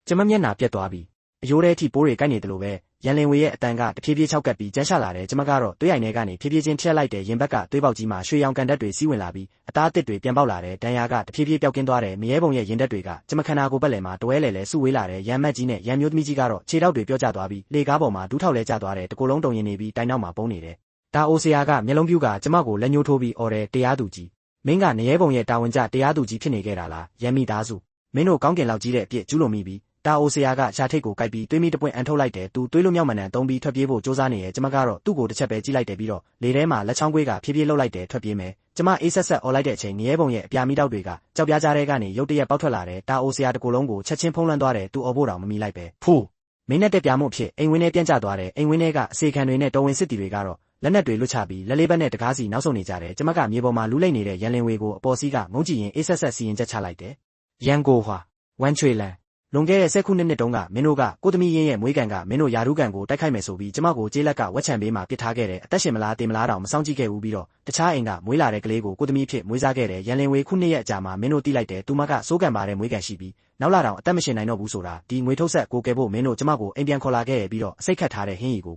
ေကျမမျက်နှာပြက်သွားပြီအယိုးထဲထိပိုးတွေကိုက်နေတယ်လို့ပဲ ရန်လင်ဝေရဲ့အတန်ကတဖြည်းဖြည်းချောက်ကပ်ပြီးကျန်းရှာလာတယ်ကျမကတော့သွေးအိုင်ထဲကနေဖြည်းဖြည်းချင်းထက်လိုက်တဲ့ရင်ဘက်ကသွေးပေါက်ကြီးမှာရွှေရောင်ကန်တက်တွေစီးဝင်လာပြီးအသားအသစ်တွေပြန်ပေါက်လာတယ်ဒဏ်ရာကတဖြည်းဖြည်းပျောက်ကင်းသွားတယ်မရဲပုံရဲ့ရင်တက်တွေကကျမခန္ဓာကိုယ်ပတ်လည်မှာတွဲလဲလဲစုဝေးလာတယ်ရန်မက်ကြီးနဲ့ရန်မျိုးသမီးကြီးကတော့ခြေထောက်တွေပြော့ကျသွားပြီးလေကားပေါ်မှာဒူးထောက်လဲကျသွားတယ်တကိုယ်လုံးတုံရင်နေပြီးတိုင်နောက်မှာပုံနေတယ်ဒါအိုဆီယာကမျက်လုံးပြူးကကျမကိုလက်ညှိုးထိုးပြီးအော်တယ်တရားသူကြီးမင်းကနေရဲပုံရဲ့တာဝန်ကျတရားသူကြီးဖြစ်နေခဲ့တာလားရန်မိသားစုမင်းတို့ကောင်းကင်လောက်ကြီးတဲ့အပြစ်ကျူးလွန်မိပြီးတာအိုဆီယာကရှာထိတ်ကိုကိုက်ပြီးသွေးမီတပွင့်အန်ထုတ်လိုက်တယ်သူသွေးလွမြောက်မှန်တန်သုံးပြီးထွက်ပြေးဖို့စ조사နေရဲ့ကျမကတော့သူ့ကိုတစ်ချက်ပဲကြည့်လိုက်တယ်ပြီးတော့လေထဲမှာလက်ချောင်းကွေးကဖြည်းဖြည်းလှုပ်လိုက်တယ်ထွက်ပြေးမယ်ကျမအေးဆက်ဆက်អော်လိုက်တဲ့အချိန်နေရဲပုံရဲ့အပြာမီတောက်တွေကကြောက်ပြားကြားထဲကနေရုတ်တရက်ပေါက်ထွက်လာတယ်တာအိုဆီယာတကူလုံးကိုချက်ချင်းဖုံးလွှမ်းသွားတယ်သူអော်ဖို့တောင်မမီလိုက်ပဲဖိုးမင်းနဲ့တက်ပြားမှုဖြစ်အိမ်ဝင်းထဲပြန့်ကျသွားတယ်အိမ်ဝင်းထဲကအစေခံတွေနဲ့တော်ဝင်စစ်တီတွေကတော့လက်နက်တွေလွတ်ချပြီးလက်လေးဘက်နဲ့တကားစီနောက်ဆုံးနေကြတယ်ကျမကမြေပေါ်မှာလူးလိမ့်နေတဲ့ရန်လင်ဝေကိုအပေါ်စီးကငုံကြည့်ရင်အေးဆက်ဆက်စီရင်ချက်ချလိုက်တယ်ရန်ကိုဟွာဝမ်ချွေလန်လွန်ခဲ့တဲ့10 ခုနှစ်တုန်းကမင်းတို့ကကိုသမီးရင်းရဲ့မွေးကန်ကမင်းတို့ယာရုကန်ကိုတိုက်ခိုက်မယ်ဆိုပြီးကျမကိုကျေးလက်ကဝက်ချံပေးမှာပစ်ထားခဲ့တယ်အသက်ရှင်မလားတေမလားတောင်မဆောင်ကြည့်ခဲ့ဘူးပြီးတော့တခြားအိမ်ကမွေးလာတဲ့ကလေးကိုကိုသမီးဖြစ်မွေးစားခဲ့တယ်ရန်လင်ဝေခုနှစ်ရက်အကြာမှာမင်းတို့တီးလိုက်တယ်သူမကစိုးကန်ပါတဲ့မွေးကန်ရှိပြီးနောက်လာတော့အသက်မရှင်နိုင်တော့ဘူးဆိုတာဒီငွေထုတ်ဆက်ကိုကယ်ဖို့မင်းတို့ကျမကိုအိမ်ပြန်ခေါ်လာခဲ့ရပြီးတော့အစိတ်ခတ်ထားတဲ့ဟင်းရီကိ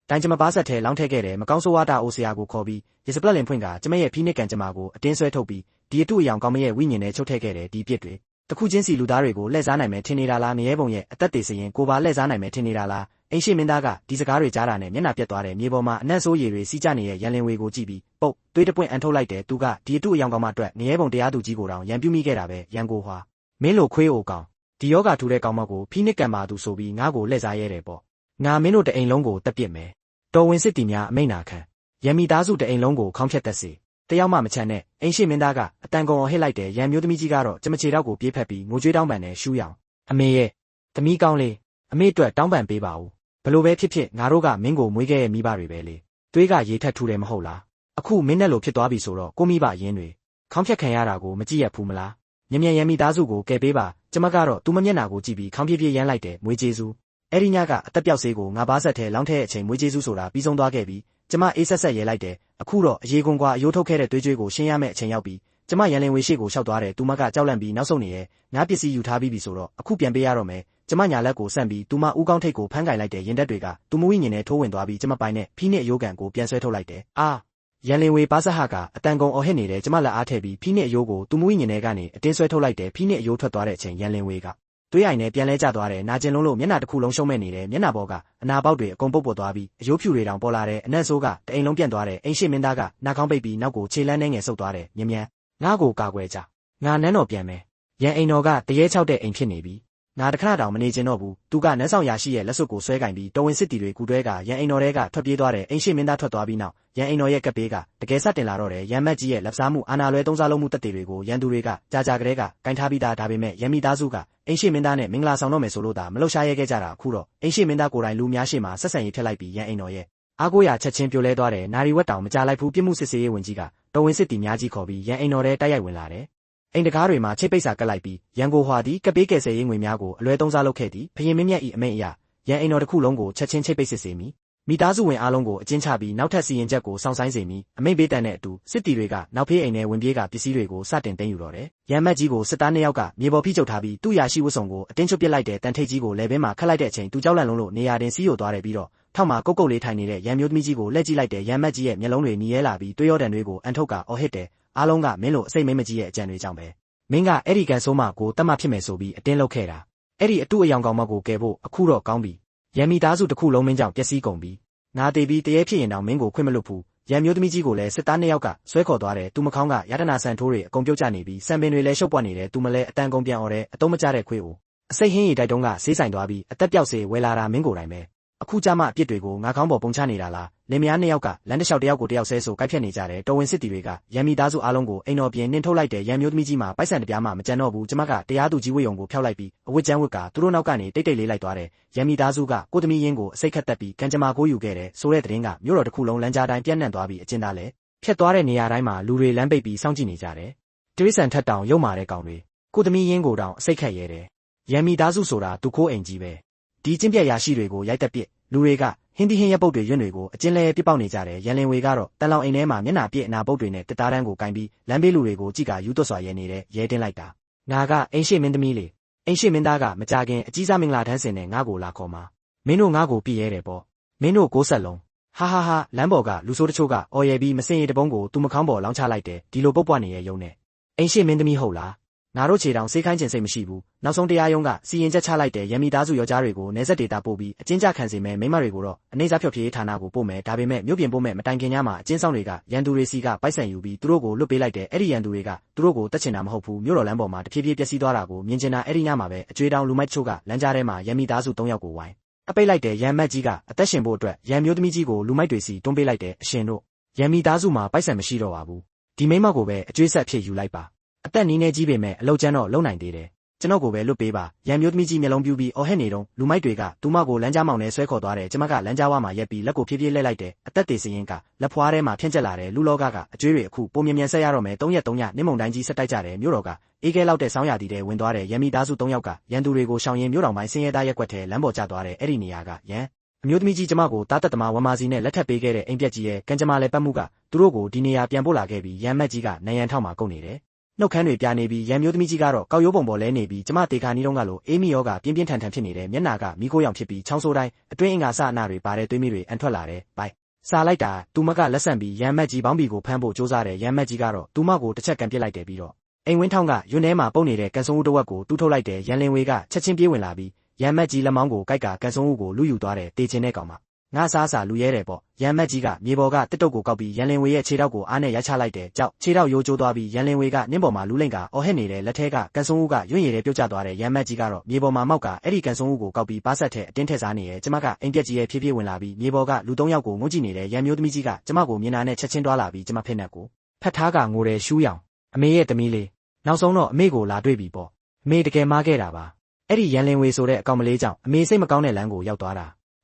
ုတိုင်းကျမပါဆက်ထဲလောင်းထည့်ခဲ့တယ်မကောင်းဆိုးဝါတာအိုဆီယာကိုခေါ်ပြီးရစပလက်လင်ဖွင့်ကကျမရဲ့ဖိနစ်ကန်ကျမကိုအတင်းဆွဲထုတ်ပြီးဒီအတုအယောင်ကောင်းမရဲ့ဝိညာဉ်နဲ့ချုပ်ထည့်ခဲ့တယ်ဒီပြစ်တွေတခုချင်းစီလူသားတွေကိုလှည့်စားနိုင်မယ်ထင်နေတာလားနေရဲပုံရဲ့အသက်တွေစရင်ကိုပါလှည့်စားနိုင်မယ်ထင်နေတာလားအိမ်ရှိမင်းသားကဒီစကားတွေကြားတာနဲ့မျက်နှာပြတ်သွားတယ်မြေပေါ်မှာအနက်ဆိုးရည်တွေစီးကျနေတဲ့ရန်လင်ဝေကိုကြည့်ပြီးပုတ်သွေးတပွင့်အန်ထုတ်လိုက်တယ်သူကဒီအတုအယောင်ကောင်းမှအတွက်နေရဲပုံတရားသူကြီးကိုတောင်ရန်ပြူးမိခဲ့တာပဲရန်ကိုဟွာမင်းလိုခွေးအိုကောင်ဒီယောဂထူတဲ့ကောင်မကိုဖိနစ်ကန်ပါသူဆိုပြီးငါ့ကိုလှည့်စားရဲတယ်ပေါ့ငါမင်းတို့တအိမ်လုံးကိုတက်ပစ်မယ်တော်ဝင်စစ်တီများအမိန့်နာခံရန်မိသားစုတအိမ်လုံးကိုခေါင်းဖြတ်တက်စေတယောက်မှမချမ်းနဲ့အိမ်ရှိမင်းသားကအတန်ကုန်ဟစ်လိုက်တယ်ရန်မျိုးသမီးကြီးကတော့ကျမချေတော့ကိုပြေးဖက်ပြီးငိုကြွေးတောင်းပန်တယ်ရှူးရောင်အမေရဲ့သမီးကောင်းလေးအမေအတွက်တောင်းပန်ပေးပါဦးဘလို့ပဲဖြစ်ဖြစ်ငါတို့ကမင်းကိုမွေးခဲ့ရဲ့မိဘတွေပဲလေသွေးကရေထက်ထူတယ်မဟုတ်လားအခုမင်းနဲ့လိုဖြစ်သွားပြီဆိုတော့ကိုမိဘရင်းတွေခေါင်းဖြတ်ခံရတာကိုမကြည့်ရဘူးမလားမြ မြန်ရန်မိသားစုကိုကယ်ပေးပါကျမကတော့သူမမျက်နှာကိုကြည့်ပြီးခေါင်းပြေးပြေးရမ်းလိုက်တယ်မွေးကျေးဇူးအဲ့ဒီညကအသက်ပြောက်ဆေးကိုငါပါဆက်ထဲလောင်းထဲအချိန်မွေးကျေးဇူးဆိုတာပြီးဆုံးသွားခဲ့ပြီးကျမအေးဆက်ဆက်ရဲလိုက်တယ်အခုတော့အရေးကွန်ကွာအယိုးထုတ်ခဲ့တဲ့သွေးကြွေးကိုရှင်းရမယ့်အချိန်ရောက်ပြီးကျမရန်လင်ဝေရှိကိုရှောက်သွားတယ်သူမကကြောက်လန့်ပြီးနောက်ဆုံးနေရဲ့ငါပစ္စည်းယူထားပြီးပြီဆိုတော့အခုပြန်ပေးရတော့မယ်ကျမညာလက်ကိုဆန့်ပြီးသူမဦးကောင်းထိတ်ကိုဖမ်းကင်လိုက်တဲ့ရင်တက်တွေကသူမဝိညာဉ်နဲ့ထိုးဝင်သွားပြီးကျမပိုင်နဲ့ဖိနစ်အယိုးကန်ကိုပြန်ဆွဲထုတ်လိုက်တယ်အာရန်လင်ဝေပါဆက်ဟကအတန်ကုန်အော်ဟစ်နေတယ်ကျမလက်အားထည့်ပြီးဖိနစ်အယိုးကိုသူမဝိညာဉ်ထဲကနေအတင်းဆွဲထုတ်လိုက်တယ်ဖိနစ်အယိုးထွက်သွားတဲ့အချိန်ရန်လင်ဝေကသွေးအိုင်နဲ့ပြန်လဲကျသွားတယ်နာကျင်လုံးလို့မျက်နှာတစ်ခုလုံးရှုံးမဲ့နေတယ်မျက်နှာပေါ်ကအနာပေါက်တွေအကုန်ပုတ်ပေါ်သွားပြီးအယိုးဖြူတွေတောင်ပေါ်လာတယ်အနက်ဆိုးကတအိမ်လုံးပြန့်သွားတယ်အိမ်ရှိမင်းသားကနှာခေါင်းပိတ်ပြီးနောက်ကိုခြေလန်းနှဲငယ်ဆုပ်သွားတယ်မြ мян ငါ့ကိုကာကွယ်ကြငါနန်းတော်ပြန်မယ်ရန်အိမ်တော်ကတရေချောက်တဲ့အိမ်ဖြစ်နေပြီငါတခဏတောင်မနေချင်တော့ဘူးသူကနန်းဆောင်ရာရှိရဲ့လက်စွပ်ကိုဆွဲကင်ပြီးတော်ဝင်စစ်တီတွေကူတွဲကရန်အိမ်တော်ထဲကထွက်ပြေးသွားတယ်အိမ်ရှိမင်းသားထွက်သွားပြီးနောက်ရန်အိမ်တော်ရဲ့ကပ်ပေးကတကယ်ဆက်တင်လာတော့တယ်ရန်မက်ကြီးရဲ့လက်စားမှုအာနာလွဲသုံးစားလုံးမှုတက်တွေကိုရန်သူတွေကကြာကြာကလေးကကင်ထားပြီးသားဒါပေမဲ့ရန်မိသားစုကအိမ်ရှိမင်းသားနဲ့မင်္ဂလာဆောင်တော့မယ်ဆိုလို့သာမလှုပ်ရှားရဲခဲ့ကြတာအခုတော့အိမ်ရှိမင်းသားကိုယ်တိုင်လူများရှိမှဆက်ဆံရေးဖျက်လိုက်ပြီးရန်အိမ်တော်ရဲ့အားကိုးရာချက်ချင်းပြိုလဲသွားတယ်နာရီဝက်တောင်မကြလိုက်ဘူးပြစ်မှုစစ်ဆေးရေးဝင်ကြီးကတော်ဝင်စစ်တီများကြီးခေါ်ပြီးရန်အိမ်တော်ထဲတိုက်ရိုက်ဝင်လာတယ်အိမ်တကားတွေမှာချိတ်ပိတ်စာကပ်လိုက်ပြီးရန်ကိုဟွာသည်ကပေးကယ်ဆယ်ရေးငွေများကိုအလွဲသုံးစားလုပ်ခဲ့သည်ဖရင်မင်းမြတ်၏အမိန့်အရရန်အိမ်တော်တစ်ခုလုံးကိုချက်ချင်းချိတ်ပိတ်စစ်ဆေးမိမိသားစုဝင်အားလုံးကိုအကျဉ်းချပြီးနောက်ထပ်စီရင်ချက်ကိုစောင့်ဆိုင်းစေမိအမိန့်ပေးတန်တဲ့အတူစစ်တီတွေကနောက်ဖေးအိမ်ထဲဝင်ပြေးကပစ္စည်းတွေကိုစတင်သိမ်းယူတော့တယ်ရန်မက်ကြီးကိုစစ်သားနှစ်ယောက်ကမြေပေါ်ဖိချုပ်ထားပြီးသူ့ရာရှိဝတ်စုံကိုအတင်းချုပ်ပစ်လိုက်တဲ့တန်ထိတ်ကြီးကိုလယ်ဘင်းမှာခတ်လိုက်တဲ့အချိန်သူကြောက်လန့်လုံးလို့နေရာတင်စီးရိုသွားတယ်ပြီးတော့ထောက်မှာကုတ်ကုတ်လေးထိုင်နေတဲ့ရန်မျိုးသမီးကြီးကိုလက်ကြည့်လိုက်တဲ့ရန်မက်ကြီးရဲ့မျက်လုံးတွေနီးရဲလာပြီးတွေးရောတန်တွေကိုအန်ထုတ်ကအော်ဟစ်တယ်အားလုံးကမင်းလိုအစိမ့်မိမကြီးရဲ့အကြံတွေကြောင့်ပဲမင်းကအဲ့ဒီကန်ဆိုးမကိုတတ်မှဖြစ်မယ်ဆိုပြီးအတင်းလုပ်ခဲ့တာအဲ့ဒီအတုအယောင်ကောင်မကိုကယ်ဖို့အခုတော့ကောင်းပြီရန်မိသားစုတစ်ခုလုံးမင်းကြောင့်ပျက်စီးကုန်ပြီငါသေးပြီးတရေဖြစ်ရင်တောင်မင်းကိုခွင့်မလွတ်ဘူးရန်မျိုးသမီးကြီးကိုလည်းစစ်သားနှစ်ယောက်ကဆွဲခေါ်သွားတယ်သူမခေါင်းကရတနာဆန်ထိုးတွေအကုန်ပြုတ်ကျနေပြီးစံပင်တွေလည်းရှုပ်ပွက်နေတယ်သူမလည်းအတန်ကုန်ပြန်អော်တယ်အတုံးမကျတဲ့ခွေးကိုအစိတ်ဟင်းရီတိုက်တုံးကဆေးဆိုင်သွားပြီးအသက်ပြောက်စေဝယ်လာတာမင်းကိုယ်တိုင်ပဲအခုကြမှာအပြစ်တွေကိုငါခေါင်းပေါ်ပုံချနေတာလားလင်မယားနှစ်ယောက်ကလမ်းတစ်လျှောက်တယောက်ကိုတယောက်ဆဲဆိုကိုက်ဖြတ်နေကြတယ်တော်ဝင်စစ်တီတွေကရန်မိသားစုအားလုံးကိုအိမ်တော်ပြင်နှင်ထုတ်လိုက်တဲ့ရန်မျိုးသမီးကြီးမှာပိုက်ဆံတပြားမှမကြံတော့ဘူးကျမကတရားသူကြီးဝေယုံကိုဖျောက်လိုက်ပြီးအဝတ်ကျန်းဝတ်ကသူတို့နောက်ကနေတိတ်တိတ်လေးလိုက်သွားတယ်ရန်မိသားစုကကိုသမီးရင်းကိုအစိတ်ခတ်တက်ပြီးကံကြမ္မာကိုယူခဲ့တယ်ဆိုတဲ့သတင်းကမြို့တော်တစ်ခုလုံးလမ်းကြားတိုင်းပြန့်နှံ့သွားပြီးအကျဉ်းသားလဲဖြတ်သွားတဲ့နေရာတိုင်းမှာလူတွေလမ်းပိတ်ပြီးစောင့်ကြည့်နေကြတယ်တိရစ္ဆာန်ထက်တောင်ရုံမာတဲ့ကောင်တွေကိုသမီးရင်းကိုတောင်အစိတ်ခတ်ရဲတယ်ရန်မိသားစုဆိုတာသူခိုးအိမ်ကြီးပဲဒီကျင့်ပြက်ရာရှိတွေကိုရိုက်တက်ပစ်လူတွေကဟင်းဒီဟင်းရပုတ်တွေရွံ့တွေကိုအကျဉ်းလဲပြပောက်နေကြတယ်ရန်လင်ဝေကတော့တန်လောင်အိမ်ထဲမှာမျက်နှာပြည့်အနာပုတ်တွေနဲ့တစ်သားတန်းကိုကင်ပြီးလမ်းဘေးလူတွေကိုကြည့်ကယူသွတ်စွာရဲနေတယ်ရဲတင်းလိုက်တာငါကအိမ်ရှိမင်းသမီးလေအိမ်ရှိမင်းသားကမကြခင်အကြီးစားမင်္ဂလာထမ်းစင်နဲ့ငါ့ကိုလာခေါ်မှာ မင်းတို့ငါ့ကိုပြည့်ရဲတယ်ပေါ့မင်းတို့ကိုးဆက်လုံးဟာဟာဟာလမ်းပေါ်ကလူဆိုးတချို့ကအော်ရဲပြီးမစင်ရတပုံးကိုသူမခေါင်းပေါ်လောင်းချလိုက်တယ်ဒီလိုပုတ်ပွားနေရဲ့ယုံနဲ့အိမ်ရှိမင်းသမီးဟုတ်လားငါတို့ခြေတောင်စေးခိုင်းခြင်းစိတ်မရှိဘူးနောက်ဆုံးတရားရုံးကစီရင်ချက်ချလိုက်တဲ့ရန်မီသားစုယောက်ျားတွေကိုနေဆက်ဒေတာပို့ပြီးအကျဉ်းချခံစေမယ်မိန်းမတွေကိုတော့အနေစားဖြော့ဖြေးဌာနကိုပို့မယ်ဒါပေမဲ့မြို့ပြင်ပို့မဲ့မတိုင်ခင်ညမှာအကျဉ်းဆောင်တွေကရန်သူတွေစီကပိုက်ဆံယူပြီးသူတို့ကိုလွတ်ပေးလိုက်တဲ့အဲ့ဒီရန်သူတွေကသူတို့ကိုတက်ချင်တာမဟုတ်ဘူးမြို့တော်လမ်းပေါ်မှာတဖြည်းဖြည်းပျက်စီးသွားတာကိုမြင်ချင်တာအဲ့ဒီညမှာပဲအကျွေးတောင်လူမိုက်ချို့ကလမ်းကြားထဲမှာရန်မီသားစု၃ယောက်ကိုဝိုင်းအပိတ်လိုက်တဲ့ရန်မက်ကြီးကအသက်ရှင်ဖို့အတွက်ရန်မျိုးသမီးကြီးကိုလူမိုက်တွေစီတွန်းပေးလိုက်တဲ့အရှင်တို့ရန်မီသားစုမှာပိုက်ဆံမရှိတော့ပါဘူးဒီမိန်းမကိုပဲအကျွေးဆက်ဖြစ်ယူလိုက်ပါအသက်နီးနေကြီးပေမဲ့အလောက်ကျန်းတော့လုံနိုင်သေးတယ်ကျွန်တော်ကိုပဲလွတ်ပေးပါရန်မျိုးသမီးကြီးမျက်လုံးပြူပြီးအော်ဟစ်နေတော့လူမိုက်တွေကသူမကိုလမ်းကြားမောင်နဲ့ဆွဲခေါ်သွားတယ်ကျမကလမ်းကြားဝါမှာရက်ပြီးလက်ကိုဖြည်းဖြည်းလှည့်လိုက်တယ်အသက်သေးစရင်ကလက်ဖွားထဲမှာဖြန့်ကျက်လာတယ်လူလောကကအကျွေးတွေအခုပုံမြင်မြန်ဆက်ရတော့မယ်3ရက်3ညနင်းမုံတိုင်းကြီးဆက်တိုက်ကြတယ်မြို့တော်ကအေးခဲလောက်တဲ့ဆောင်းရာသီထဲဝင်သွားတယ်ရန်မီသားစု3ယောက်ကရန်သူတွေကိုရှောင်ရင်မြို့တော်ပိုင်းဆင်းရဲသားရက်ွက်ထဲလမ်းပေါ်ကျသွားတယ်အဲ့ဒီနေရာကရန်အမျိုးသမီးကြီးကျမကိုတားတက်သမားဝမ်မာစီနဲ့လက်ထပ်ပေးခဲ့တဲ့အိမ်ပြက်ကြီးရဲ့ကံကြမ္မာလည်းပတ်မှုကသူတို့ကိုဒီနေရာပြန်ပို့လာခဲ့ပြီးရန်မက်ကြီးကနယံထောက်မှာကုန်နေတယ်နှုတ်ခမ်းတွေပြာနေပြီးရန်မျိုးသမီးကြီးကတော့ကောက်ရိုးပုံပေါ်လဲနေပြီးကျမတေခါနီးတော့ကလို့အေးမီယောကပြင်းပြင်းထန်ထန်ဖြစ်နေတယ်မျက်နာကမီးခိုးရောင်ဖြစ်ပြီးချောင်းဆိုးတိုင်းအတွင်းအင်္ဂါစအနာတွေပါတဲ့သွေးမီးတွေအန်ထွက်လာတယ်ပိုက်စားလိုက်တာသူမကလက်ဆန့်ပြီးရန်မက်ကြီးဘောင်းဘီကိုဖမ်းဖို့ကြိုးစားတယ်ရန်မက်ကြီးကတော့သူမကိုတစ်ချက်ကန်ပစ်လိုက်တယ်ပြီးတော့အိမ်ဝင်းထောင်းကရွန်းထဲမှာပုတ်နေတဲ့ကန်စုံဦးတစ်ဝက်ကိုတူးထုတ်လိုက်တယ်ရန်လင်ဝေကချက်ချင်းပြေးဝင်လာပြီးရန်မက်ကြီးလက်မောင်းကိုကိုက်ကကန်စုံဦးကိုလူယူသွားတယ်တေချင်တဲ့ကောင်မငါစားစာလူရဲတယ်ပေါ့ရန်မက်ကြီးကမြေပေါ်ကတစ်တုပ်ကိုကောက်ပြီးရန်လင်ဝေရဲ့ခြေထောက်ကိုအားနဲ့ရိုက်ချလိုက်တယ်ကြောက်ခြေထောက်ရိုးကျိုးသွားပြီးရန်လင်ဝေကနင်းပေါ်မှာလူလိမ့်ကအော်ဟစ်နေတဲ့လက်ထဲကကန်စုံဦးကရွံ့ရည်တဲ့ပြုတ်ကျသွားတယ်ရန်မက်ကြီးကတော့မြေပေါ်မှာမောက်ကအဲ့ဒီကန်စုံဦးကိုကောက်ပြီးပါဆက်ထဲအတင်းထက်စားနေရဲ့ကျမကအိမ်ပြက်ကြီးရဲ့ဖြည်းဖြည်းဝင်လာပြီးမြေပေါ်ကလူ၃ယောက်ကိုငုံကြည့်နေတဲ့ရန်မျိုးသမီးကြီးကကျမကိုမြင်တာနဲ့ချက်ချင်းတွာလာပြီးကျမဖက်နဲ့ကိုဖက်ထားကငိုတယ်ရှူးရောင်အမေရဲ့သမီးလေးနောက်ဆုံးတော့အမေကိုလာတွေ့ပြီပေါ့အမေတကယ်မားခဲ့တာပါအဲ့ဒီရန်လင်ဝေဆိုတဲ့အကောင်မလေးကြောင့်အမေစိတ်မကောင်းတဲ့လမ်းကိုရောက်သွားတ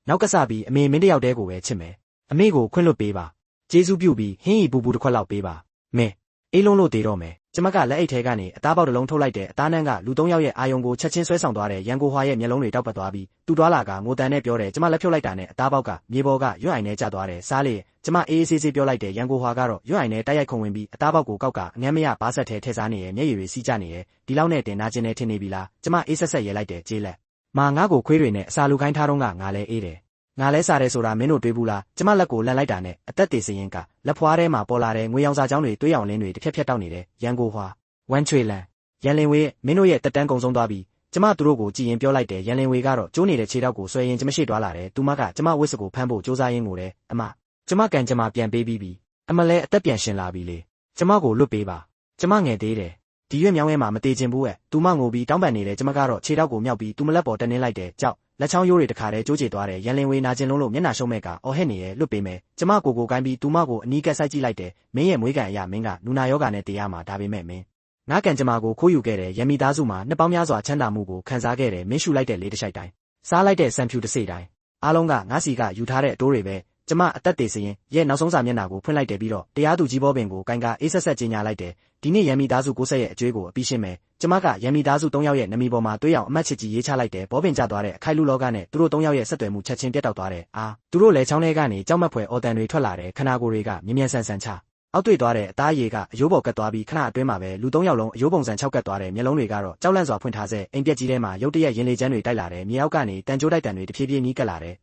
ာနောက်ကစပြီးအမေမင်းတယောက်တည်းကိုပဲချစ်မယ်အမေကိုခွင့်လွတ်ပေးပါကျေးဇူးပြုပြီးဟင်းရီပူပူတစ်ခွက်လောက်ပေးပါမင်းအေးလုံးလို့တည်တော့မယ်ကျမကလက်အိတ်ထဲကနေအသားပေါက်တစ်လုံးထုတ်လိုက်တဲ့အသားနှမ်းကလူ၃ယောက်ရဲ့အာယုံကိုချက်ချင်းဆွဲဆောင်သွားတဲ့ရန်ကိုဟွာရဲ့မျက်လုံးတွေတောက်ပတ်သွားပြီးသူ့တွာလာကငိုတန်နဲ့ပြောတယ်ကျမလက်ဖြုတ်လိုက်တာနဲ့အသားပေါက်ကမြေပေါ်ကရွံ့အိုင်နဲ့ကျသွားတယ်စားလေကျမအေးအေးဆေးဆေးပြောလိုက်တယ်ရန်ကိုဟွာကတော့ရွံ့အိုင်နဲ့တိုက်ရိုက်ခုံဝင်ပြီးအသားပေါက်ကိုကောက်ကအငမ်းမရပါဆက်ထဲထည့်စားနေရဲ့မျက်ရည်တွေစီးကျနေရဲ့ဒီလောက်နဲ့တင်နာကျင်နေထင်နေပြီလားကျမအေးဆက်ဆက်ရဲလိုက်တယ်ကြေးလက်မာငါ့ကိုခွေးတွေနဲ့အစာလူခိုင်းထားတော့ငါလဲအေးတယ်ငါလဲစားတယ်ဆိုတာမင်းတို့တွေးဘူးလားကျမလက်ကိုလန်လိုက်တာနဲ့အသက်သေးစရင်ကလက်ဖွားထဲမှာပေါ်လာတဲ့ငွေရောင်စာချောင်းတွေတွေးရောင်လင်းတွေတစ်ဖြက်ဖြက်တောက်နေတယ်ရန်ကိုဟွာဝမ်ချွေလန်ရန်လင်ဝေမင်းတို့ရဲ့တက်တန်းကုံဆုံးသွားပြီကျမသူတို့ကိုကြည်ရင်ပြောလိုက်တယ်ရန်လင်ဝေကတော့ကျိုးနေတဲ့ခြေထောက်ကိုဆွဲရင်ကျမရှိတွားလာတယ်သူမကကျမဝစ်စကိုဖမ်းဖို့စူးစမ်းရင်းကိုတယ်အမကျမကန်ကျမပြန်ပေးပြီးပြီအမလဲအသက်ပြန်ရှင်လာပြီလေကျမကိုလွတ်ပေးပါကျမငယ်သေးတယ်ဒီရွက်မြောင်းရဲမှာမသေးချင်ဘူးသူမငိုပြီးတောင်းပန်နေတယ်ကျမကတော့ခြေထောက်ကိုမြောက်ပြီးသူမလက်ပေါ်တက်နှင်းလိုက်တယ်ကြောက်လက်ချောင်းရိုးတွေတခါတည်းကျိုးကျသွားတယ်ရန်လင်ဝေနာကျင်လုံးလို့မျက်နှာရှုံးမဲ့ကအော်ဟစ်နေရဲ့လွတ်ပေးမယ်ကျမကိုကိုင်းပြီးသူမကိုအနီးကပ်ဆိုင်ကြည့်လိုက်တယ်မင်းရဲ့မွေးကန်အရာမင်းကနူနာယောဂါနဲ့တရားမှာဒါပေမဲ့မင်းငါကန်ကျမကိုခိုးယူခဲ့တယ်ရန်မီသားစုမှာနှစ်ပေါင်းများစွာချမ်းသာမှုကိုခံစားခဲ့တယ်မင်းရှူလိုက်တဲ့လေးတစ်ချိုက်တိုင်းစားလိုက်တဲ့ဆန်ဖြူတစ်စိတိုင်းအားလုံးကငါစီကယူထားတဲ့အတိုးတွေပဲကျမအသက်သေးစရင်ရဲ့နောက်ဆုံးစာမျက်နှာကိုဖွင့်လိုက်တယ်ပြီးတော့တရားသူကြီးဘောပင်ကိုကိုင်းကအေးဆက်ဆက်ကြီးညာလိုက်တယ်ဒီနေ့ရန်မီသားစုကိုဆက်ရဲ့အကျွေးကိုအပြီးရှင်းမယ်ကျမကရန်မီသားစု၃ယောက်ရဲ့နမီပေါ်မှာတွေးအောင်အမတ်ချစ်ကြီးရေးချလိုက်တယ်ဘောပင်ကျသွားတဲ့အခိုက်လူလောကနဲ့သူတို့၃ယောက်ရဲ့ဆက်သွယ်မှုချက်ချင်းပြတ်တောက်သွားတယ်သူတို့လည်းချောင်းထဲကနေကြောက်မက်ဖွယ်အော်တန်တွေထွက်လာတယ်ခနာကိုယ်တွေကမြ мян ဆန်ဆန်ချအောက်တွေ့သွားတဲ့အသားရည်ကအယိုးပေါ်ကတ်သွားပြီးခဏအတွင်းမှာပဲလူ၃ယောက်လုံးအယိုးပုံစံ၆ကတ်သွားတယ်မျက်လုံးတွေကတော့ကြောက်လန့်စွာဖွင့်ထားစေအိမ်ပြက်ကြီးထဲမှာရုတ်တရက်ရင်လေချမ်းတွေတိုက်လာတယ်မြေအောက်ကနေတန်ကြိုးတိုက်တန်တွေတဖြည်းဖြည်းနီးကပ်လာတယ်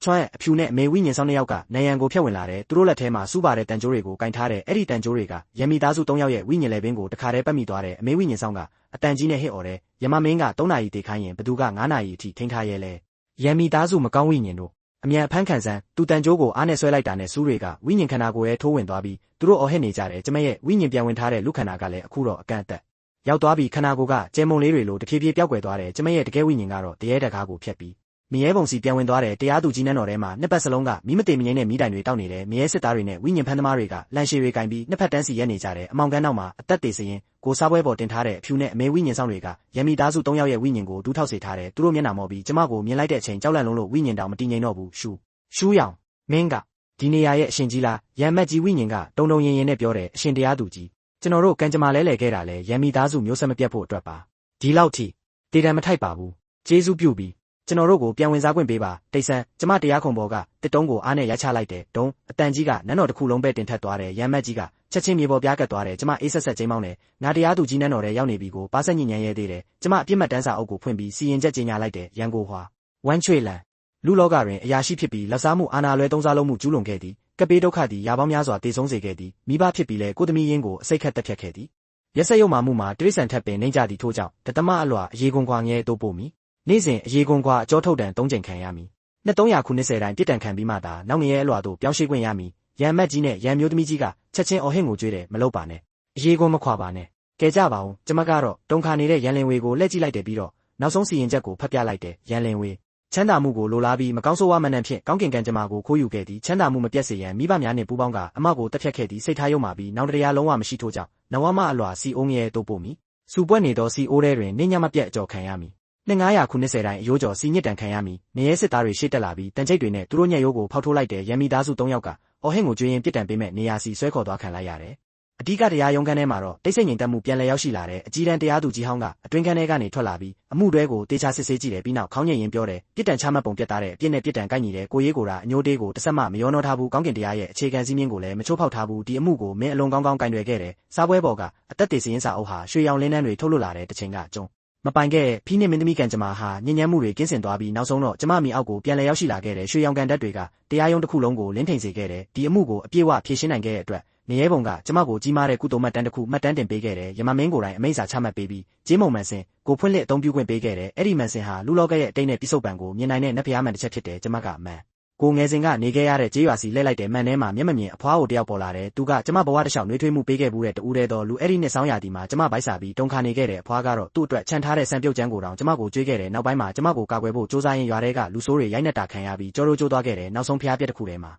ချွမ်းအဖြူနဲ့အမေဝိညာဉ်ဆောင်၂ယောက်ကနယံကိုဖျက်ဝင်လာတယ်သူတို့လက်ထဲမှာစူးပါတဲ့တန်ကြိုးတွေကိုကင်ထားတယ်အဲ့ဒီတန်ကြိုးတွေကရန်မီသားစု၃ယောက်ရဲ့ဝိညာဉ်လေပင်ကိုတခါတည်းပတ်မိသွားတယ်အမေဝိညာဉ်ဆောင်ကအတန်ကြီးနဲ့ဟစ်အော်တယ်ယမမင်းက3နာရီတေခိုင်းရင်ဘသူက9နာရီအထိထိန်းထားရဲလဲရန်မီသားစုမကောင်းဝိညာဉ်တို့အမြန်အဖမ်းခံစမ်းသူတန်ကြိုးကိုအားနဲ့ဆွဲလိုက်တာနဲ့စူးတွေကဝိညာဉ်ခန္ဓာကိုယ်ရဲ့ထိုးဝင်သွားပြီးသူတို့အော်ဟစ်နေကြတယ်ကျမရဲ့ဝိညာဉ်ပြန်ဝင်ထားတဲ့လူခန္ဓာကလည်းအခုတော့အကန့်အသတ်ရောက်သွားပြီးခန္ဓာကိုယ်ကကျဲမုံလေးတွေလိုတဖြည်းဖြည်းပျောက်ကွယ်သွားတယ်ကျမရဲ့တကယ်ဝိညာဉ်ကတော့တရေတကားကိုဖျက်ပြီးမရဲပုံစီပြန်ဝင်သွားတယ်တရားသူကြီးနန်းတော်ထဲမှာနှစ်ပတ်စလုံးကမိမတေမငိမ့်တဲ့မိတိုင်တွေတောက်နေတယ်မရဲစစ်သားတွေနဲ့ဝိညာဉ်ဖမ်းသမားတွေကလန်ရှည်တွေကင်ပြီးနှစ်ဖက်တန်းစီရက်နေကြတယ်အမောင်ကန်းနောက်မှာအသက်သေးစရင်ကိုစားပွဲပေါ်တင်ထားတဲ့အဖြူနဲ့အမေဝိညာဉ်ဆောင်တွေကရန်မီသားစု၃ယောက်ရဲ့ဝိညာဉ်ကိုဒူးထောက်စေထားတယ်သူတို့မျက်နှာမော်ပြီးကျမကိုမြင်လိုက်တဲ့အချိန်ကြောက်လန့်လုံးလို့ဝိညာဉ်တောင်မတည်ငြိမ်တော့ဘူးရှူးရောင်မင်းကဒီနေရာရဲ့အရှင်ကြီးလားရန်မက်ကြီးဝိညာဉ်ကတုံတုံရင်ရင်နဲ့ပြောတယ်အရှင်တရားသူကြီးကျွန်တော်တို့ကံကြမ္မာလဲခဲ့တာလဲရန်မီသားစုမျိုးဆက်မပြတ်ဖို့အတွက်ပါဒီလောက်ထိတေတံမထိုက်ပါဘူးကျေးဇူးပြုပြီးကျွန်တော်တို့ကိုပြန်ဝင်စားခွင့်ပေးပါတိတ်ဆန်းကျမတရားခုံပေါ်ကတစ်တုံးကိုအားနဲ့ရိုက်ချလိုက်တယ်ဒုံအတန်ကြီးကနန်းတော်တစ်ခုလုံးပဲတင်ထက်သွားတယ်ရန်မက်ကြီးကချက်ချင်းမြေပေါ်ပြားကတ်သွားတယ်ကျမအေးဆက်ဆက်ချင်းမောင်းတယ်ငါတရားသူကြီးနန်းတော်ထဲရောက်နေပြီကိုပါဆက်ညဉ့်ညံရဲသေးတယ်ကျမအပြစ်မှတ်တန်းစာအုပ်ကိုဖွင့်ပြီးစီရင်ချက်ကြေညာလိုက်တယ်ရန်ကိုဟွာဝမ်ချွေလန် လူလောကတွင်အရာရှိဖြစ်ပြီးလက်စားမှုအာဏာလွဲသုံးစားလုံးမှုကျူးလွန်ခဲ့သည်ကပေးဒုက္ခသည်ရာပေါင်းများစွာတေဆုံးစေခဲ့သည်မိဘဖြစ်ပြီးလဲကိုသမီးရင်းကိုအစိတ်ခတ်တက်ဖြတ်ခဲ့သည်ရက်စက်ရုံမှမှုမှာတိရစ္ဆာန်ထက်ပင်နှိမ့်ကြသည်ထို့ကြောင့်တသမအလွှာအရေကွန်ခွာငဲတိုးပို့မည်နေ့စဉ်အရေကွန်ခွာအကြောထုတ်တန်3ကြိမ်ခံရမည်နှစ်300ခုနှစ်10တိုင်းပြစ်ဒဏ်ခံပြီးမှသာနောက်ငရဲအလွှာသို့ပြောင်းရွှေ့ခွင့်ရမည်ရန်မက်ကြီးနဲ့ရန်မျိုးသမီးကြီးကချက်ချင်းအော်ဟစ်ငိုကြွေးတယ်မလုပ်ပါနဲ့အရေကွန်မခွာပါနဲ့ကဲကြပါဦးကျမကတော့တုံခါနေတဲ့ရန်လင်ဝေကိုလှည့်ကြည့်လိုက်တယ်ပြီးတော့နောက်ဆုံးစီရင်ချက်ကိုဖတ်ပြလိုက်တယ်ရန်လင်ဝေချမ်းသာမှုကိုလိုလားပြီးမကောင်းဆိုးဝါးမှန်နှံဖြင့်ကောင်းကင်ကံကြမ္မာကိုခိုးယူခဲ့သည်ချမ်းသာမှုမပြတ်စေရန်မိဘများနှင့်ပူးပေါင်းကအမောက်ကိုတက်ဖြတ်ခဲ့သည်စိတ်ထားယုံမာပြီးနောက်တရားလုံးဝမရှိထို့ကြောင့်နဝမအလွှာစီအိုးငရဲတိုးပို့မည်စူပွက်နေသောစီအိုးထဲတွင်နေညမပြတ်အကြော်ခံရမည်နှစ်900ခုနှစ်10တိုင်းအယိုးကျော်စီညစ်တန်ခံရမည်နေရဲစစ်သားတွေရှေ့တက်လာပြီးတန်ချိတ်တွေနဲ့သူတို့ညက်ရိုးကိုဖောက်ထိုးလိုက်တဲ့ရန်မီသားစု3ယောက်ကအော်ဟင်ကိုကျွေးရင်ပြစ်ဒဏ်ပေးမဲ့နေရာစီဆွဲခေါ်သွားခံလိုက်ရတယ်အဓိကတရားရုံးခန်းထဲမှာတော့တိတ်ဆိတ်ငြိမ်သက်မှုပြန်လည်ရောက်ရှိလာတဲ့အကြီးတန်းတရားသူကြီးဟောင်းကအတွင်းခန်းထဲကနေထွက်လာပြီးအမှုတွဲကိုတေချာစစ်ဆေးကြည့်တယ်ပြီးနောက်ခေါင်းငိတ်ရင်းပြောတယ်ပြစ်ဒဏ်ချမှတ်ပုံပြတ်သားတဲ့အပြစ်နဲ့ပြစ်ဒဏ်ကိုက်ညီတဲ့ကိုရေးကိုရာအညိုးတေးကိုတစ်ဆက်မှမရောနှောထားဘူးကောင်းကင်တရားရဲ့အခြေခံစည်းမျဉ်းကိုလည်းမချိုးဖောက်ထားဘူးဒီအမှုကိုမင်းအလွန်ကောင်းကောင်းကင်တွယ်ခဲ့တယ်စားပွဲပေါ်ကအသက်သေစရင်စာအုပ်ဟာရွှေရောင်လင်းနှန်းတွေထုတ်လွှတ်လာတဲ့တစ်ချိန်ကကျုံမပိုင်ခဲ့တဲ့ဖိနှင့်မင်းသမီးကံကြမ္မာဟာညဉ့်ညမ်းမှုတွေကင်းစင်သွားပြီးနောက်ဆုံးတော့ကျမမိအောက်ကိုပြန်လည်ရောက်ရှိလာခဲ့တဲ့ရွှေရောင်ကန်ဓာတ်တွေကတရားရုံးတစ်ခုလုံးကိုလင်းထိန်စေခဲ့တယ်ဒီအမှုကိုအပြည့်အဝဖြေရှင်းနိုင်ခဲ့တဲ့အတွက်နေရဲဘုံကကျမကိုကြီးမားတဲ့ကုသိုလ်မှတ်တမ်းတစ်ခုမှတ်တမ်းတင်ပေးခဲ့တယ်ယမမင်းကိုယ်တိုင်အမိန့်စာချမှတ်ပေးပြီးဂျင်းမုံမန်စင်ကိုဖွင့်လှစ်အသုံးပြုခွင့်ပေးခဲ့တယ်အဲ့ဒီမန်စင်ဟာလူလောကရဲ့အတိတ်နဲ့ပြစ္ဆုတ်ပံကိုမြင်နိုင်တဲ့နတ်ဖျားမှန်တစ်ချက်ဖြစ်တယ်ကျမကအမှန်ကိုငယ်စဉ်ကနေခဲ့ရတဲ့ကြေးရွာစီလှည့်လိုက်တဲ့မှန်ထဲမှာမျက်မမြင်အဖွားကိုတယောက်ပေါ်လာတယ်သူကကျမဘဝတစ်လျှောက်နှွေးထွေးမှုပေးခဲ့ဘူးတဲ့တူတဲ့တော်လူအဲ့ဒီနှစ်ဆောင်းရာသီမှာကျမဗိုက်စာပြီးတုံခါနေခဲ့တဲ့အဖွားကတော့သူ့အတွက်ခြံထားတဲ့ဆံပြုတ်ကျန်းကိုတောင်ကျမကိုကြွေးခဲ့တယ်နောက်ပိုင်းမှာကျမကိုကာကွယ်ဖို့စူးစမ်းရင်းရွာထဲကလူဆိုးတွေရိုက်နှက်တာခံရပြီးကြောကျိုးသွားခဲ့တယ်နောက်ဆုံးဖျားပြက်တစ်ခုထဲမှ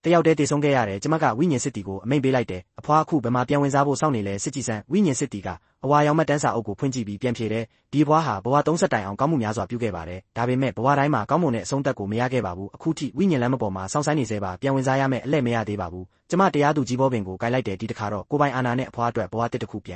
ာတယောက်တည်းတည်ဆုံးခဲ့ရတယ်ကျမကဝိညာဉ်စစ်တီကိုအမိန့်ပေးလိုက်တယ်အဖွားအခုဘယ်မှာပြန်ဝင်စားဖို့စောင့်နေလဲစစ်ကြည်စံဝိညာဉ်စစ်တီကအဝါရောင်မှတ်တမ်းစာအုပ်ကိုဖွင့်ကြည့်ပြီးပြန်ဖြေတယ်ဒီဘွားဟာဘဝ30တိုင်အောင်ကောင်းမှုများစွာပြုခဲ့ပါတယ်ဒါပေမဲ့ဘဝတိုင်းမှာကောင်းမွန်တဲ့အဆုံးသက်ကိုမရခဲ့ပါဘူးအခုထိဝိညာဉ်လမ်းမပေါ်မှာစောင့်ဆိုင်နေစေပါပြန်ဝင်စားရမယ့်အလှည့်မရသေးပါဘူးကျမတရားသူကြီးဘောပင်ကိုကိုင်လိုက်တယ်ဒီတစ်ခါတော့ကိုပိုင်အာဏာနဲ့အဖွားအတွက်ဘဝတစ်ခုပြ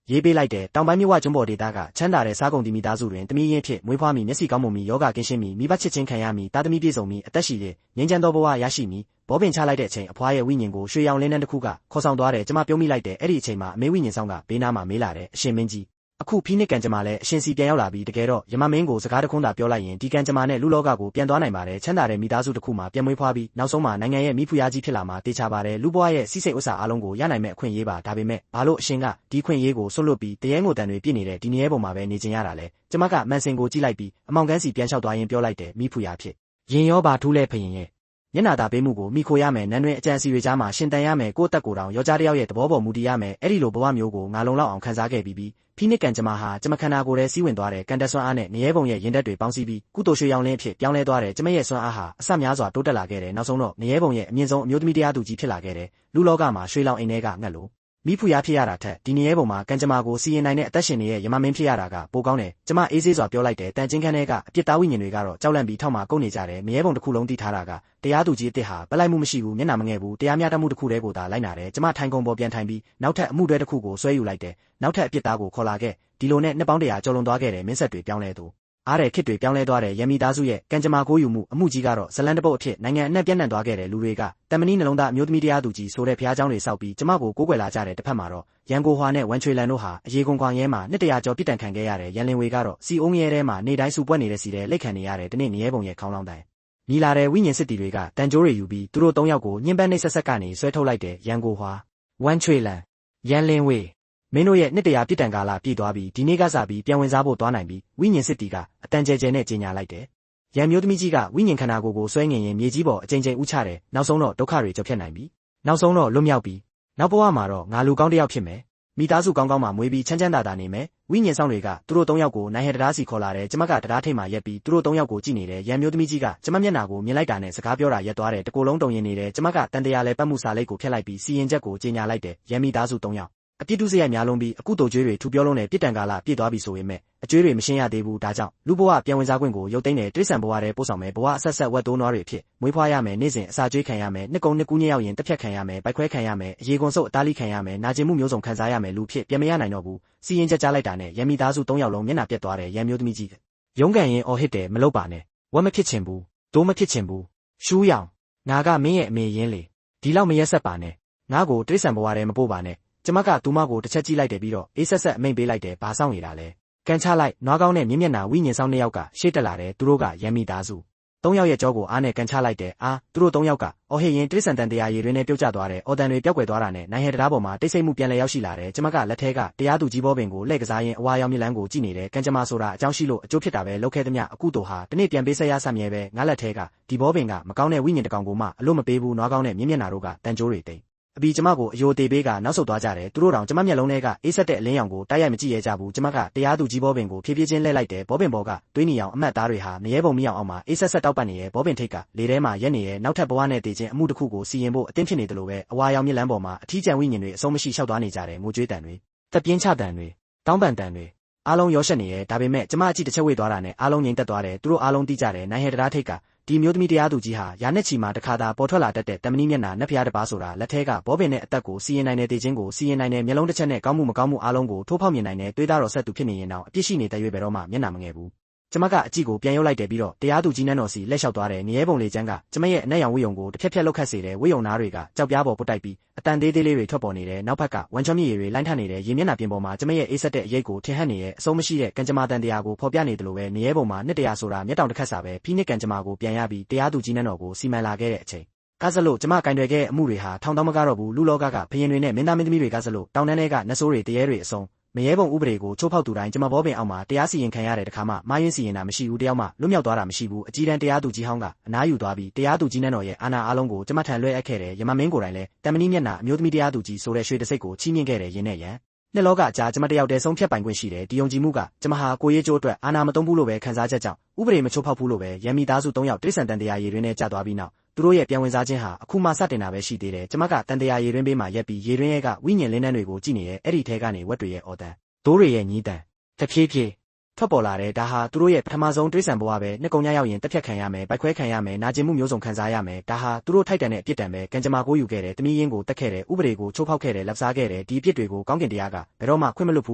န်ရေးပေးလိုက်တယ်တောင်ပိုင်းမြို့ဝကျွန်းပေါ်ဒေသကချမ်းသာတဲ့စားကုန်တီမိသားစုတွင်တမီးရင်းဖြစ်မွေးဖွားမိမျက်စိကောင်းမွန်မိယောဂကင်းရှင်းမိမိဘချစ်ချင်းခံရမိသားသမီးပြည့်စုံမိအသက်ရှိတဲ့ငြိမ်းချမ်းသောဘဝရရှိမိဘောပင်ချလိုက်တဲ့အချိန်အဖွားရဲ့ဝိညာဉ်ကိုရွှေရောင်လင်းနှန်းတစ်ခုကခေါ်ဆောင်သွားတယ်ကျမပြုံးမိလိုက်တယ်အဲ့ဒီအချိန်မှာအမေဝိညာဉ်ဆောင်ကဘေးနားမှာမေးလာတယ်အရှင်မင်းကြီးအခုဖိနစ်ကံကြမ္မာလည်းအရှင်စီပြန်ရောက်လာပြီးတကယ်တော့ယမမင်းကိုစကားတခွန်းသာပြောလိုက်ရင်ဒီကံကြမ္မာနဲ့လူလောကကိုပြန်သွားနိုင်ပါတယ်ချမ်းသာတဲ့မိသားစုတစ်ခုမှာပြန်မွေးဖွားပြီးနောက်ဆုံးမှာနိုင်ငံရဲ့မိဖုရားကြီးဖြစ်လာမှာတေချာပါတယ်လူဘဝရဲ့စီးစိမ်ဥစ္စာအလုံးကိုရနိုင်မဲ့အခွင့်အရေးပါဒါပေမဲ့ဘာလို့အရှင်ကဒီခွင့်ရေးကိုဆွတ်လွတ်ပြီးတရေငိုတန်တွေပြည့်နေတဲ့ဒီနေရဲပုံမှာပဲနေကျင်ရတာလဲကျမကမန်စင်ကိုကြည့်လိုက်ပြီးအမောင်ကန်းစီပြန်လျှောက်သွားရင်ပြောလိုက်တယ်မိဖုရားဖြစ်ရင်ရောဘာထူးလဲဖရင်ရဲ့မျက်နာတာပေးမှုကိုမိခိုရမယ်နန်းတွင်အကြံစီတွေကြားမှာရှင်တန်ရမယ်ကိုယ့်တက်ကိုယ်တောင်ယောက်ျားတစ်ယောက်ရဲ့သဘောပေါ်မူတည်ရမယ်အဲ့ဒီလိုဘဝမျိုးကိုငါလုံလောက်အောင်ခံစားခဲ့ပြီးဖိနစ်ကံကြမ္မာဟာကျမခန္ဓာကိုယ်ထဲစီးဝင်သွားတဲ့ကန်တဆွမ်းအားနဲ့နေရဲဘုံရဲ့ရင်တက်တွေပေါင်းစည်းပြီးကုသိုလ်ရွှေရောင်လင်းအဖြစ်ပြောင်းလဲသွားတယ်ကျမရဲ့ဆွမ်းအားဟာအဆများစွာတိုးတက်လာခဲ့တယ်နောက်ဆုံးတော့နေရဲဘုံရဲ့အမြင့်ဆုံးအမျိုးသမီးတရားသူကြီးဖြစ်လာခဲ့တယ်လူလောကမှာရွှေလောင်အိမ်ထဲကငှက်လို့မိဖုရားဖြစ်ရတာထက်ဒီနေရဲဘုံမှာကံကြမ္မာကိုစီရင်နိုင်တဲ့အသက်ရှင်ရဲ့ယမမင်းဖြစ်ရတာကပိုကောင်းတယ်ကျမအေးဆေးစွာပြောလိုက်တယ်တန်ချင်းခန်းထဲကအပြစ်သားဝိညာဉ်တွေကတော့ကြောက်လန့်ပြီးထောက်မှာကုန်နေကြတယ်နေရဲဘုံတစ်ခုလုံးတီးထားတာကတရားသူကြီးအစ်စ်ဟာပလိုက်မှုမရှိဘူးမျက်နှာမငယ်ဘူးတရားမျှတမှုတစ်ခုတည်းကိုသာလိုက်နာတယ်ကျမထိုင်ကုန်ပေါ်ပြန်ထိုင်ပြီးနောက်ထပ်အမှုတွဲတစ်ခုကိုဆွဲယူလိုက်တယ်နောက်ထပ်အပြစ်သားကိုခေါ်လာခဲ့ဒီလိုနဲ့နှစ်ပေါင်း100ကျော်လွန်သွားခဲ့တယ်မင်းဆက်တွေပြောင်းလဲသူအားတဲ့ခစ်တွေပြောင်းလဲသွားတဲ့ရမီသားစုရဲ့ကံကြမ္မာကိုယူမှုအမှုကြီးကတော့ဇလန်တပုတ်အဖြစ်နိုင်ငံအနှံ့ပြန့်နှံ့သွားခဲ့တဲ့လူတွေကတမနီနှလုံးသားအမျိုးသမီးတရားသူကြီးဆိုတဲ့ဖျားเจ้าတွေစောက်ပြီးကျမကိုကိုးကွယ်လာကြတဲ့တစ်ဖက်မှာတော့ရန်ကိုဟွာနဲ့ဝန်ချွေလန်တို့ဟာအရေကွန်ခွာရဲမှာနှစ်100ကျော်ပြစ်ဒဏ်ခံခဲ့ရတဲ့ရန်လင်ဝေကတော့စီအုံးရဲထဲမှာနေတိုင်းစုပွက်နေတဲ့စီတဲ့လက်ခံနေရတဲ့တနေ့နေရဲဘုံရဲ့ခေါင်းလောင်းတိုင်းညီလာတဲ့ဝိညာဉ်စစ်တီတွေကတန်ကြိုးတွေယူပြီးသူတို့3ယောက်ကိုညှဉ်းပန်းနှိပ်ဆက်ကနေဆွဲထုတ်လိုက်တဲ့ရန်ကိုဟွာဝန်ချွေလန်ရန်လင်ဝေမင်းတို့ရဲ့နှစ်100ပြစ်ဒဏ်ကာလပြည့်သွားပြီးဒီနေ့ကစပြီးပြန်ဝင်စားဖို့သွားနိုင်ပြီးဝိညာဉ်စစ်တီကအတန်ကျဲကျဲနဲ့ကြေညာလိုက်တယ်။ရန်မျိုးသမီးကြီးကဝိညာဉ်ခန္ဓာကိုယ်ကိုဆွဲငင်ရင်မြေကြီးပေါ်အကြိမ်ကြိမ်ဥချတယ်နောက်ဆုံးတော့ဒုက္ခတွေကြော်ဖြတ်နိုင်ပြီနောက်ဆုံးတော့လွတ်မြောက်ပြီးနောက်ဘဝမှာတော့ငါလူကောင်းတစ်ယောက်ဖြစ်မယ်မိသားစုကောင်းကောင်းမှမွေးပြီးချမ်းချမ်းသာသာနေမယ်ဝိညာဉ်ဆောင်တွေကသူတို့3ယောက်ကိုနိုင်ဟဲတရားစီခေါ်လာတယ်ကျမကတရားထိတ်မှရက်ပြီးသူတို့3ယောက်ကိုကြည့်နေတယ်ရန်မျိုးသမီးကြီးကကျမမျက်နှာကိုမြင်လိုက်တာနဲ့စကားပြောတာရက်သွားတယ်တကိုယ်လုံးတုံရင်နေတယ်ကျမကတန်တရားလဲပတ်မှုစာလိပ်ကိုဖျက်လိုက်ပြီးစီရင်ချက်ကိုကြေညာလိုက်တယ်ရန်မိသားစု3ယောက်အပြစ်ဒုစရိုက်များလုံးပြီးအကုသိုလ်ကျွေးတွေထူပြောလုံးနဲ့ပြစ်ဒဏ်ကာလပြည့်သွားပြီဆိုရင်မဲ့အကျွေးတွေမရှင်းရသေးဘူးဒါကြောင့်လူဘဝပြန်ဝင်စားခွင့်ကိုရုပ်သိမ်းတယ်တိရစ္ဆာန်ဘဝထဲပို့ဆောင်မယ်ဘဝအဆက်ဆက်ဝက်သိုးနွားတွေဖြစ်မွေးဖွားရမယ်နေ့စဉ်အစာကျွေးခံရမယ်နှစ်ကုန်းနှစ်ကူးညက်ရောက်ရင်တစ်ဖြတ်ခံရမယ်ဗိုက်ခွဲခံရမယ်အရေကွန်ဆုပ်အသားလိခံရမယ်နာကျင်မှုမျိုးစုံခံစားရမယ်လူဖြစ်ပြန်မရနိုင်တော့ဘူးစီရင်ချက်ကြားလိုက်တာနဲ့ရန်မိသားစု3ယောက်လုံးမျက်နှာပြက်သွားတယ်ရန်မျိုးသမီးကြီးရုံးကန်ရင်အော်ဟစ်တယ်မလုပ်ပါနဲ့ဝက်မဖြစ်ချင်ဘူးဒိုးမဖြစ်ချင်ဘူးရှူးရောင်ငါကမင်းရဲ့အမေရင်းလေဒီလောက်မရက်ဆက်ပါနဲ့ငါ့ကိုတိရစ္ဆာန်ဘဝထဲမပို့ပါနဲ့ကျမကသူမကိုတစ်ချက်ကြည့်လိုက်တယ်ပြီးတော့အေးဆက်ဆက်အမိန့်ပေးလိုက်တယ်ဘာဆောင်နေတာလဲကန်ချလိုက်နွားကောင်းနဲ့မြင့်မျက်နှာဝိညာဉ်ဆောင်2ယောက်ကရှေ့တက်လာတယ်သူတို့ကရန်မိသားစု 3 ယောက်ရဲ့ကြောကိုအားနဲ့ကန်ချလိုက်တယ်သူတို့3ယောက်ကအော်ဟေရင်တိရစ္ဆာန်တန်တရားရည်တွင်နဲ့ပြုတ်ကျသွားတယ်အော်တန်တွေပျောက်ကွယ်သွားတာနဲ့နိုင်ဟဲတရားပေါ်မှာတိတ်ဆိတ်မှုပြန်လည်ရောက်ရှိလာတယ်ကျမကလက်ထဲကတရားသူကြီးဘောပင်ကိုလှည့်ကစားရင်းအဝါရောင်မြလန်းကိုကြည့်နေတယ်ကန်ကျမဆိုတာအကြောင်းရှိလို့အကျိုးဖြစ်တာပဲလောက်ခဲ့သမျှအခုတို့ဟာတနေ့ပြန်ပေးဆက်ရဆမြဲပဲငါလက်ထဲကဒီဘောပင်ကမကောင်းတဲ့ဝိညာဉ်တကောင်ကိုမှအလို့မပေးဘူးနွားကောင်းတဲ့မြင့်မျက်နာတို့ကတန်ကြိုးတွေတိတ်အပြီးကျမကိုအယိုသေးပေးကနောက်ဆုတ်သွားကြတယ်သူတို့တောင်ကျမမျက်လုံးထဲကအေးဆက်တဲ့အလင်းရောင်ကိုတိုက်ရိုက်မကြည့်ရကြဘူးကျမကတရားသူကြီးဘောပင်ကိုဖြည်းဖြည်းချင်းလှည့်လိုက်တယ်ဘောပင်ဘောကတွေးနေအောင်အမတ်သားတွေဟာမရဲပုံမရအောင်မှာအေးဆက်ဆက်တောက်ပတ်နေရဲ့ဘောပင်ထိတ်ကလေထဲမှာရက်နေရဲ့နောက်ထပ်ဘဝနဲ့တည်ခြင်းအမှုတစ်ခုကိုစီရင်ဖို့အသင်းဖြစ်နေတယ်လို့ပဲအဝါရောင်မြလန်းပေါ်မှာအထီးကျန်ဝိညာဉ်တွေအဆုံးမရှိလျှောက်သွားနေကြတယ်ငိုကြွေးတန်တွေသက်ပြင်းချတန်တွေတောင်းပန်တန်တွေအားလုံးရောရှက်နေရဲ့ဒါပေမဲ့ကျမအကြည့်တစ်ချက်ဝေ့သွားတာနဲ့အားလုံးငြိမ်သက်သွားတယ်သူတို့အားလုံးသိကြတယ်နိုင်ဟဲတရားထိတ်ကဒီမျိုးသမီးတရားသူကြီးဟာရာနဲ့ချီမှတစ်ခါသာပေါ်ထွက်လာတတ်တဲ့တမဏိမျက်နှာနတ်ဖျားတစ်ပါးဆိုတာလက်ထဲကဘောပင်နဲ့အသက်ကိုစီရင်နိုင်တဲ့တည်ခြင်းကိုစီရင်နိုင်တဲ့မျက်လုံးတစ်ချက်နဲ့ကောင်းမှုမကောင်းမှုအားလုံးကိုထိုးဖောက်မြင်နိုင်တဲ့တွေးသားတော်ဆက်သူဖြစ်နေရင်တော့အပြစ်ရှိနေတဲ့ရွေးဘယ်တော့မှမျက်နှာမငယ်ဘူးကျမကအကြည့်ကိုပြန်ရုပ်လိုက်တယ်ပြီးတော့တရားသူကြီးနန်းတော်စီလက်လျှောက်သွားတယ်ငရဲပုံလေးချမ်းကကျမရဲ့အနက်ရောင်ဝိယုံကိုတစ်ဖြက်ဖြက်လောက်ခတ်စေတယ်ဝိယုံသားတွေကကြောက်ပြားပေါ်ပုတ်တိုက်ပြီးအတန်သေးသေးလေးတွေထွက်ပေါ်နေတယ်နောက်ဘက်ကဝမ်းချွမ်းမြေရည်တွေလိုင်းထနေတယ်ရေမျက်နှာပြင်ပေါ်မှာကျမရဲ့အေးဆက်တဲ့အရိပ်ကိုထင်ဟပ်နေရဲ့အဆုံးမရှိတဲ့ကံကြမ္မာတန်တရားကိုဖော်ပြနေတယ်လို့ပဲငရဲပုံမှာနှစ်တရားဆိုတာမျက်တောင်တစ်ခတ်စာပဲဖိနစ်ကံကြမ္မာကိုပြန်ရပြီးတရားသူကြီးနန်းတော်ကိုစီမံလာခဲ့တဲ့အချိန်ကစလို့ကျမကင်တွေခဲ့အမှုတွေဟာထောင်တောင်မကတော့ဘူးလူလောကကဖရင်တွေနဲ့မင်းသားမင်းသမီးတွေကစလို့တောင်တန်းတွေကနတ်ဆိုးတွေတရေတွေအစုံမရဲပုံဥပဒေကိုချိုးဖောက်သူတိုင်းကျမဘောပင်အောင်မှာတရားစီရင်ခံရတဲ့တခါမှမာယွင်းစီရင်တာမရှိဘူးတယောက်မှလွတ်မြောက်သွားတာမရှိဘူးအကြီးတန်းတရားသူကြီးဟောင်းကအနားယူသွားပြီးတရားသူကြီးနန်းတော်ရဲ့အာဏာအလုံးကိုကျမထံလွှဲအပ်ခဲ့တယ်ယမမင်းကိုယ်တိုင်လည်းတမဏိမျက်နှာအမျိုးသမီးတရားသူကြီးဆိုတဲ့ရွှေတစိတ်ကိုချီးမြှင့်ခဲ့တယ်ယင်းနဲ့ရန်နှစ်လောကအကြားကျမတယောက်တည်းဆုံးဖြတ်ပိုင်ခွင့်ရှိတယ်ဒီယုံကြည်မှုကကျမဟာကိုရေးကျိုးအတွက်အာဏာမသုံးဘူးလို့ပဲခံစားချက်ကြောင့်ဥပဒေမချိုးဖောက်ဘူးလို့ပဲရန်မိသားစု3ယောက်တိရစ္ဆာန်တန်တရားရည်တွင်နဲ့ကြာသွားပြီးနောက်သူတို့ရဲ့ပြန်ဝင်စားခြင်းဟာအခုမှစတင်တာပဲရှိသေးတယ်ကျမကတန်တရားရည်တွင်ဘေးမှာရက်ပြီးရည်တွင်ရဲ့ကဝိညာဉ်လင်းနှန်းတွေကိုကြည့်နေတဲ့အဲ့ဒီထဲကနေဝက်တွေရဲ့အော်တန်ဒိုးတွေရဲ့ညီးတန်တဖြည်းဖြည်းထွက်ပေါ်လာတဲ့ဒါဟာသူတို့ရဲ့ပထမဆုံးတိရစ္ဆာန်ဘဝပဲနှစ်ကုံညရောက်ရင်တက်ဖြတ်ခံရမယ်ဗိုက်ခွဲခံရမယ်နာကျင်မှုမျိုးစုံခံစားရမယ်ဒါဟာသူတို့ထိုက်တန်တဲ့အပြစ်ဒဏ်ပဲကံကြမ္မာကိုယူခဲ့တယ်တမီးရင်းကိုတက်ခဲ့တယ်ဥပဒေကိုချိုးဖောက်ခဲ့တယ်လက်စားခဲ့တယ်ဒီအပြစ်တွေကိုကောင်းကင်တရားကဘယ်တော့မှခွင့်မလွတ်ဘူ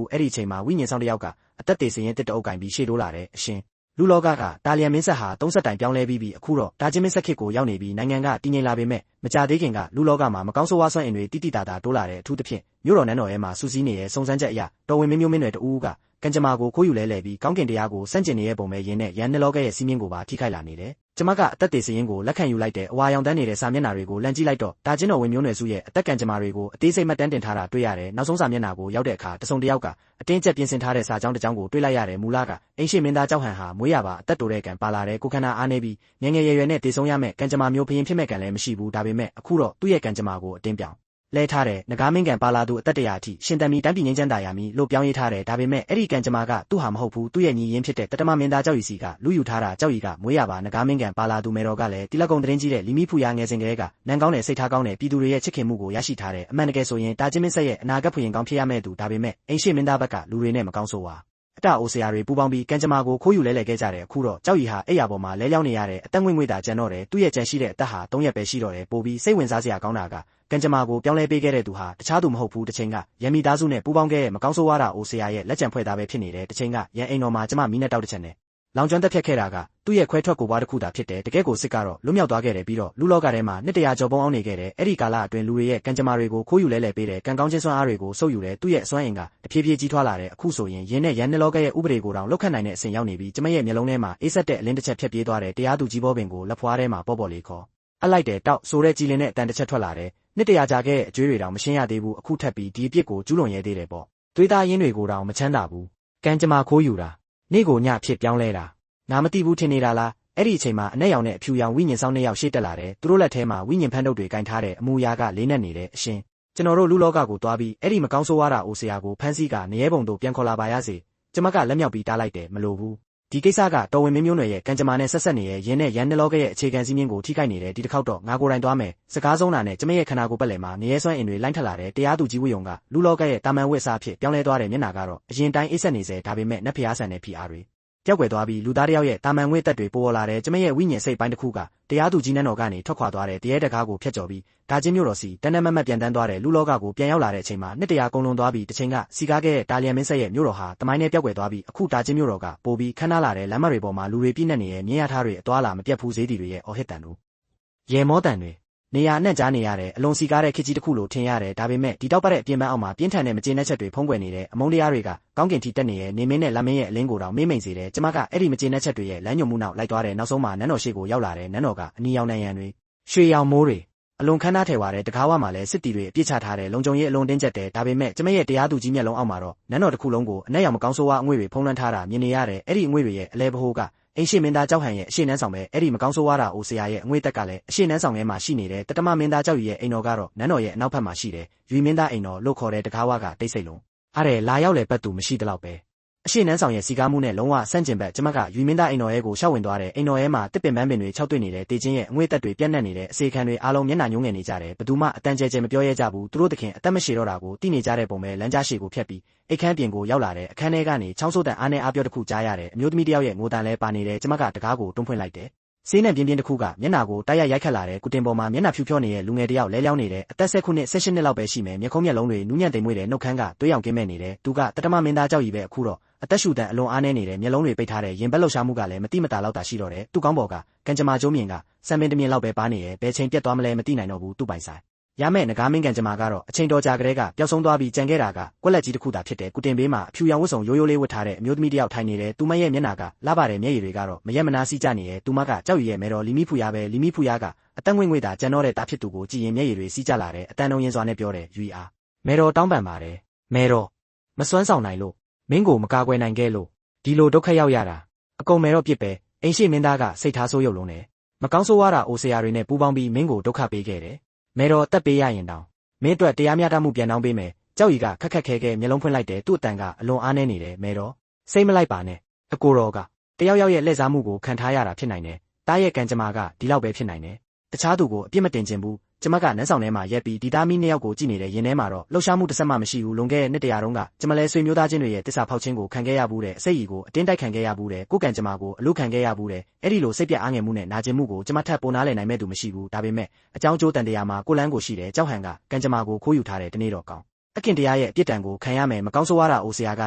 းအဲ့ဒီအချိန်မှာဝိညာဉ်ဆောင်တစ်ယောက်ကအသက်သေစရင်တစ်တအုပ်ကင်ပြီးရှေ့တိုးလာတယ်အရှင်လူလောကတာလျံမင်းဆက်ဟာ30တိုင်ပြောင်းလဲပြီးအခုတော့တာချင်းမင်းဆက်ခေတ်ကိုရောက်နေပြီးနိုင်ငံကတည်ငြိမ်လာပေမဲ့မကြသေးခင်ကလူလောကမှာမကောင်းဆိုးဝါးစွမ်းအင်တွေတိတိတာတာတိုးလာတဲ့အထူးသဖြင့်မြို့တော်နန်းတော်ရဲ့မှာစူးစီးနေတဲ့စုံစမ်းချက်အရတော်ဝင်မင်းမျိုးမင်းတွေတူကကံကြမ္မာကိုခိုးယူလဲပြီးကောင်းကင်တရားကိုစန့်ကျင်နေတဲ့ပုံပဲရင်းနဲ့ရန်နှစ်လောကရဲ့စီးမြင့်ကိုပါထိခိုက်လာနေတယ်ကျမကအသက်သေစရင်ကိုလက်ခံယူလိုက်တဲ့အဝါရောင်တန်းနေတဲ့စာမျက်နှာတွေကိုလန့်ကြည့်လိုက်တော့တာချင်းတော်ဝင်မျိုးနွယ်စုရဲ့အသက်ကံကြမ္မာတွေကိုအသေးစိတ်မှတ်တမ်းတင်ထားတာတွေ့ရတယ်နောက်ဆုံးစာမျက်နှာကိုရောက်တဲ့အခါတစုံတစ်ယောက်ကအတင်းကျပ်ပြင်ဆင်ထားတဲ့စာကြောင်းတစ်ကြောင်းကိုတွေ့လိုက်ရတယ်မူလကအင်းရှိမင်းသားကြောက်ဟန်ဟာမွေးရပါအသက်တိုတဲ့ကံပါလာတဲ့ကိုခန္ဓာအားနေပြီးငယ်ငယ်ရွယ်ရွယ်နဲ့တည်ဆုံးရမယ့်ကံကြမ္မာမျိုးဖရင်ဖြစ်မဲ့ကံလည်းမရှိဘူးဒါပေမဲ့အခုတော့သူ့ရဲ့ကံကြမ္မာကိုအတင်းပြောင်းလဲထားတယ်ငကားမင်းကံပါလာသူအသက်တရာအထိရှင်တန်မီတန်းပြည်ငင်းချမ်းသာရမီလို့ပြောင်းရေးထားတယ်ဒါပေမဲ့အဲ့ဒီကံကြမ္မာကသူ့ဟာမဟုတ်ဘူးသူ့ရဲ့ညီရင်းဖြစ်တဲ့တတမမင်းသားကြောက်ရီစီကလူယူထားတာကြောက်ရီကမွေးရပါငကားမင်းကံပါလာသူမေတော်ကလည်းတိလကုံတရင်ကြီးတဲ့လီမီဖူယာငယ်စဉ်ကလေးကနန်းကောင်းတဲ့စိတ်ထားကောင်းတဲ့ပြည်သူတွေရဲ့ချစ်ခင်မှုကိုရရှိထားတယ်အမှန်တကယ်ဆိုရင်တာချင်းမင်းဆက်ရဲ့အနာဂတ်ဖွရင်ကောင်းဖြစ်ရမယ့်သူဒါပေမဲ့အင်းရှိမင်းသားဘက်ကလူတွေနဲ့မကောင်းဆိုဝါအတအိုဆရာတွေပူပေါင်းပြီးကံကြမ္မာကိုခိုးယူလဲခဲ့ကြတယ်အခုတော့ကြောက်ရီဟာအဲ့ရပေါ်မှာလဲလျောင်းနေရတဲ့အသက်ငွေ့ငွေ့တာကြံတော့တယ်သူ့ရဲ့ကြံရှိတဲ့အသက်ဟာ3ရက်ပဲရှိတော့တယ်ပိုပြီးစိတ်ဝင်စားစရာကောင်းတာကကံကြမ္မာကိုပြောင်းလဲပေးခဲ့တဲ့သူဟာတခြားသူမဟုတ်ဘူးတစ်ချိန်ကရန်မိသားစုနဲ့ပူပေါင်းခဲ့တဲ့မကောင်းဆိုးဝါးတာအိုဆရာရဲ့လက်ကျန်ဖွဲ့သားပဲဖြစ်နေတယ်တစ်ချိန်ကရန်အိမ်တော်မှာကျမမီးနဲ့တောက်တစ်ချက်နဲ့လောင်ကျွမ်းတက်ဖြတ်ခဲ့တာကသူ့ရဲ့ခွဲထွက်ကိုပွားတစ်ခုသာဖြစ်တယ်တကယ်ကိုစစ်ကတော့လွတ်မြောက်သွားခဲ့တယ်ပြီးတော့လူလောကထဲမှာနှစ်တရာကျော်ပုံအောင်နေခဲ့တယ်အဲ့ဒီကာလအတွင်းလူတွေရဲ့ကံကြမ္မာတွေကိုခိုးယူလဲပေးတယ်ကံကောင်းခြင်းစွမ်းအားတွေကိုစုပ်ယူတယ်သူ့ရဲ့အစွမ်းအင်ကတဖြည်းဖြည်းကြီးထွားလာတယ်အခုဆိုရင်ရင်းနဲ့ရန်နှစ်လောကရဲ့ဥပဒေကိုတောင်လောက်ခတ်နိုင်တဲ့အဆင့်ရောက်နေပြီးကျမရဲ့မျက်လုံးထဲမှာအေးဆက်တဲ့အလင်းတစ်ချက်ဖြတ်ပြေးသွားတယ်တရားသူကြီးဘောပင်ကိုလက်ဖွားထဲမှာပေါ့လေးခေါ်အလိုက်တယ်တောက်ဆိုတဲ့ကြည်လင်တဲ့အတန်တစ်ချက်ထွက်လာတယ်နှစ်တရာကြာခဲ့တဲ့အကျွေးတွေတောင်မရှင်းရသေးဘူးအခုထပ်ပြီးဒီအပြစ်ကိုကျူးလွန်ရဲသေးတယ်ပေါ့သွေးသားရင်းတွေကိုတောင်မချမ်းသာဘူးကံကြမ္မာခိုးယူတာနေ့ကိုညဖြစ်ပြောင်းလဲတာငါမသိဘူးထင်နေတာလားအဲ့ဒီအချိန်မှာအနက်ရောင်နဲ့အဖြူရောင်ဝိညာဉ်ဆောင်2ယောက်ရှေ့တက်လာတယ်သူတို့လက်ထဲမှာဝိညာဉ်ဖန်းတုပ်တွေကင်ထားတဲ့အမူအရာကလေးနဲ့နေတယ်အရှင်ကျွန်တော်တို့လူလောကကိုတွားပြီးအဲ့ဒီမကောင်းဆိုးဝါးတာအိုဆရာကိုဖမ်းဆီးကနေရဲပုံတို့ပြန်ခေါ်လာပါရစေကျမကလက်မြောက်ပြီးတားလိုက်တယ်မလိုဘူးဒီကိစ္စကတော်ဝင်မင်းမျိုးနွယ်ရဲ့ကံကြမ္မာနဲ့ဆက်ဆက်နေရဲ့ရင်းနဲ့ရန်နှစ်လောကရဲ့အခြေခံစည်းမျဉ်းကိုထိခိုက်နေတယ်ဒီတစ်ခေါက်တော့ငါကိုယ်တိုင်တွားမယ်စကားဆုံးတာနဲ့ကျမရဲ့ခန္ဓာကိုယ်ပတ်လည်မှာနေရဲစွမ်းအင်တွေလိုင်းထက်လာတယ်တရားသူကြီးဝိယုံကလူလောကရဲ့တာမန်ဝိစားဖြစ်ပြောင်းလဲသွားတဲ့မျက်နှာကတော့အရင်တိုင်းအေးဆက်နေစေဒါပေမဲ့နတ်ဖျားဆန်တဲ့ဖိအားတွေပျောက်ကွယ်သွားပြီးလူသားတယောက်ရဲ့တာမန်ငွေ့သက်တွေပေါ်လာတယ်ကျမရဲ့ဝိညာဉ်စိတ်ပိုင်းတစ်ခုကတရားသူကြီးနန်းတော်ကနေထွက်ခွာသွားတယ်တရေတကားကိုဖျက်ကျော်ပြီးဒါချင်းမျိုးတော်စီတန်းတန်းမတ်မတ်ပြန်တန်းသွားတယ်လူလောကကိုပြန်ရောက်လာတဲ့အချိန်မှာနှစ်တရာကုံလုံးသွားပြီးတစ်ချိန်ကစီကားခဲ့တဲ့တာလျံမင်းဆက်ရဲ့မျိုးတော်ဟာတမိုင်းနဲ့ပျောက်ကွယ်သွားပြီးအခုဒါချင်းမျိုးတော်ကပိုပြီးခမ်းနားလာတဲ့လမ်းမတွေပေါ်မှာလူတွေပြည့်နေနေရဲ့မြင်းရထားတွေအသွားလာမပြတ်ဘူးဈေးတီတွေရဲ့အော်ဟစ်တန်တို့ရေမောတန်တွေ နေရာအနှံ့ကြားနေရတယ်အလွန်စီကားတဲ့ခေတ်ကြီးတစ်ခုလိုထင်ရတယ်ဒါပေမဲ့ဒီတောက်ပတ်တဲ့အပြင်ပန်းအောက်မှာပြင်းထန်တဲ့မကျေနပ်ချက်တွေဖုံးကွယ်နေတဲ့အမုန်းတရားတွေကကောင်းကင်ထိတက်နေရဲ့နေမင်းနဲ့လမင်းရဲ့အလင်းကိုတောင်မေ့မိန်စေတယ်ကျမကအဲ့ဒီမကျေနပ်ချက်တွေရဲ့လမ်းညွှန်မှုနောက်လိုက်သွားတယ်နောက်ဆုံးမှာနန်းတော်ရှိကိုရောက်လာတယ်နန်းတော်ကအနီရောင်နံရံတွေရွှေရောင်မိုးတွေအလွန်ခမ်းနားထည်ဝါတဲ့တကားဝမှာလည်းစစ်တီတွေအပြစ်ချထားတဲ့လုံခြုံရေးအလွန်တင်းကျပ်တယ်ဒါပေမဲ့ကျမရဲ့တရားသူကြီးမျက်လုံးအောက်မှာတော့နန်းတော်တစ်ခုလုံးကိုအနက်ရောင်မကောင်းဆိုးဝါးအငွေ့တွေဖုံးလွှမ်းထားတာမြင်နေရတယ်အဲ့ဒီအငွေ့တွေရဲ့အလဲဘိုးကအိမ်ရှိမင်းသားကြောက်ဟန်ရဲ့အရှိနှန်းဆောင်ပဲအဲ့ဒီမကောင်းဆိုးဝါးတာအိုဆရာရဲ့အငွေ့တက်ကလည်းအရှိနှန်းဆောင်ထဲမှာရှိနေတဲ့တတမမင်းသားကြောက်ရဲ့အိမ်တော်ကတော့နန်းတော်ရဲ့အနောက်ဘက်မှာရှိတယ်ရွေမင်းသားအိမ်တော်လို့ခေါ်တဲ့တကားဝကတိတ်ဆိတ်လုံးအားတယ်လာရောက်လေပတ်သူမရှိတလောက်ပဲအရှိနှန်းဆောင်ရဲ့စီကားမှုနဲ့လုံးဝဆန့်ကျင်ဘက်ကျမကရွေမင်းသားအိမ်တော်ရဲ့ကိုရှောက်ဝင်သွားတယ်အိမ်တော်ရဲ့မှာတစ်ပင်ပန်းပင်တွေခြောက်တွေ့နေတဲ့တေချင်းရဲ့အငွေ့တက်တွေပြန့်နှံ့နေတဲ့အစေခံတွေအားလုံးမျက်နှာညှိုးငယ်နေကြတယ်ဘသူမှအတန်ကျဲကျဲမပြောရဲကြဘူးသူတို့တခင်အသက်မရှိတော့တာကိုသိနေကြတဲ့ပုံပဲလမ်းကြားရှည်ကိုဖြတ်ပြီးအိတ်ခမ်းပြင်ကိုရောက်လာတဲ့အခန်းထဲကနေချောင်းဆိုးတန်အားနဲ့အားပြောတစ်ခုကြားရတယ်အမျိုးသမီးတစ်ယောက်ရဲ့ငိုတန်လဲပါနေတယ်ကျမကတကားကိုတွန်းဖွင့်လိုက်တယ်ဆေးနဲ့ပြင်းပြင်းတစ်ခုကမျက်နှာကိုတိုက်ရိုက်ခတ်လာတဲ့ကုတင်ပေါ်မှာမျက်နှာဖြူဖြောနေတဲ့လူငယ်တစ်ယောက်လဲလျောင်းနေတဲ့အသက်16နှစ်18နှစ်လောက်ပဲရှိမယ်မျက်ခုံးမျက်လုံးတွေနူးညံ့တိမ်မွေ့တဲ့နှုတ်ခမ်းကသွေးရောင်ကင်းမဲ့နေတယ်သူကတတမမင်းသားကြောက်ကြီးပဲအခုတော့အသက်ရှူတန်အလွန်အားနည်းနေတဲ့မျက်လုံးတွေပိတ်ထားတဲ့ရင်ဘက်လှုပ်ရှားမှုကလည်းမတိမတာလောက်တာရှိတော့တယ်သူ့ကောင်းပေါ်ကကံကြမ္မာကျိုးမြင်ကစံပင်တမြင်လောက်ပဲပါနေရဲ့ဘယ်ချိန်ပြတ်သွားမလဲမသိနိုင်တော့ဘူးသူ့ပိုင်ဆိုင်ရမယ့်ငကားမင်းကံကြမ္မာကတော့အချိန်တော်ကြာကလေးကပျောက်ဆုံးသွားပြီးကြံခဲ့တာကကွက်လက်ကြီးတစ်ခုသာဖြစ်တယ်ကုတင်ဘေးမှာအဖြူရောင်ဝတ်စုံရိုးရိုးလေးဝတ်ထားတဲ့အမျိုးသမီးတစ်ယောက်ထိုင်နေတယ်သူမရဲ့မျက်နှာကလှပတဲ့မျက်ရည်တွေကတော့မရက်မနာစီးကြနေရဲ့သူမကကြောက်ရွံ့ရဲ့မဲတော်လီမီဖူရပဲလီမီဖူရကအတန်းငွေ့ငွေ့သာကြံတော့တဲ့တာဖြစ်သူကိုကြည်ရင်မျက်ရည်တွေစီးကြလာတယ်အတန်းတုံးရင်စွာနဲ့ပြောတယ်ယူအားမဲတော်တောင်းပန်ပါတယ်မဲတော်မစွမ်းဆောင်နိုင်လို့မင်းကိုမကာကွယ်နိုင်ခဲ့လို့ဒီလိုဒုက္ခရောက်ရတာအကုန်မဲတော့ပြစ်ပဲအိမ်ရှိမင်းသားကစိတ်ထားဆိုးရုပ်လုံးနဲ့မကောင်းဆိုးဝါးတာအိုဆရာတွေနဲ့ပူးပေါင်းပြီးမင်းကိုဒုက္ခပေးခဲ့တယ်မဲတော်အသက်ပေးရရင်တောင်မင်းအတွက်တရားမျှတမှုပြန်နှောင်းပေးမယ်ကြောက်ရီကခက်ခက်ခဲခဲမျက်လုံးဖွင့်လိုက်တယ်သူ့အတန်ကအလွန်အားနည်းနေတယ်မဲတော်စိတ်မလိုက်ပါနဲ့အကိုတော်ကတယောက်ယောက်ရဲ့လှည့်စားမှုကိုခံထားရတာဖြစ်နိုင်တယ်တားရဲ့ကံကြမ္မာကဒီလောက်ပဲဖြစ်နိုင်တယ်တခြားသူကိုအပြစ်မတင်ခြင်းဘူးကျမကနန်းဆောင်ထဲမှာရက်ပြီးဒီသားမီးနှစ်ယောက်ကိုကြည့်နေတဲ့ရင်ထဲမှာတော့လှုပ်ရှားမှုတစ်စက်မှမရှိဘူးလွန်ခဲ့တဲ့နှစ်တရာတုန်းကကျမလဲဆွေမျိုးသားချင်းတွေရဲ့တစ္ဆာဖောက်ခြင်းကိုခံခဲ့ရဘူးတဲ့အစိတ်ရီကိုအတင်းတိုက်ခံခဲ့ရဘူးတဲ့ကိုကံကြမ္မာကိုအလုခံခဲ့ရဘူးတဲ့အဲ့ဒီလိုစိတ်ပြတ်အားငယ်မှုနဲ့နာကျင်မှုကိုကျမထပ်ပိုနားလည်နိုင်မဲ့သူမရှိဘူးဒါပေမဲ့အကြောင်းကျိုးတန်တရားမှာကိုလန်းကိုရှိတယ်ကြောက်ဟန်ကကံကြမ္မာကိုခိုးယူထားတဲ့တနေ့တော့ကောင်းအကင်တရားရဲ့အပြစ်ဒဏ်ကိုခံရမယ်မကောင်းဆိုးဝါးတာအိုဆရာက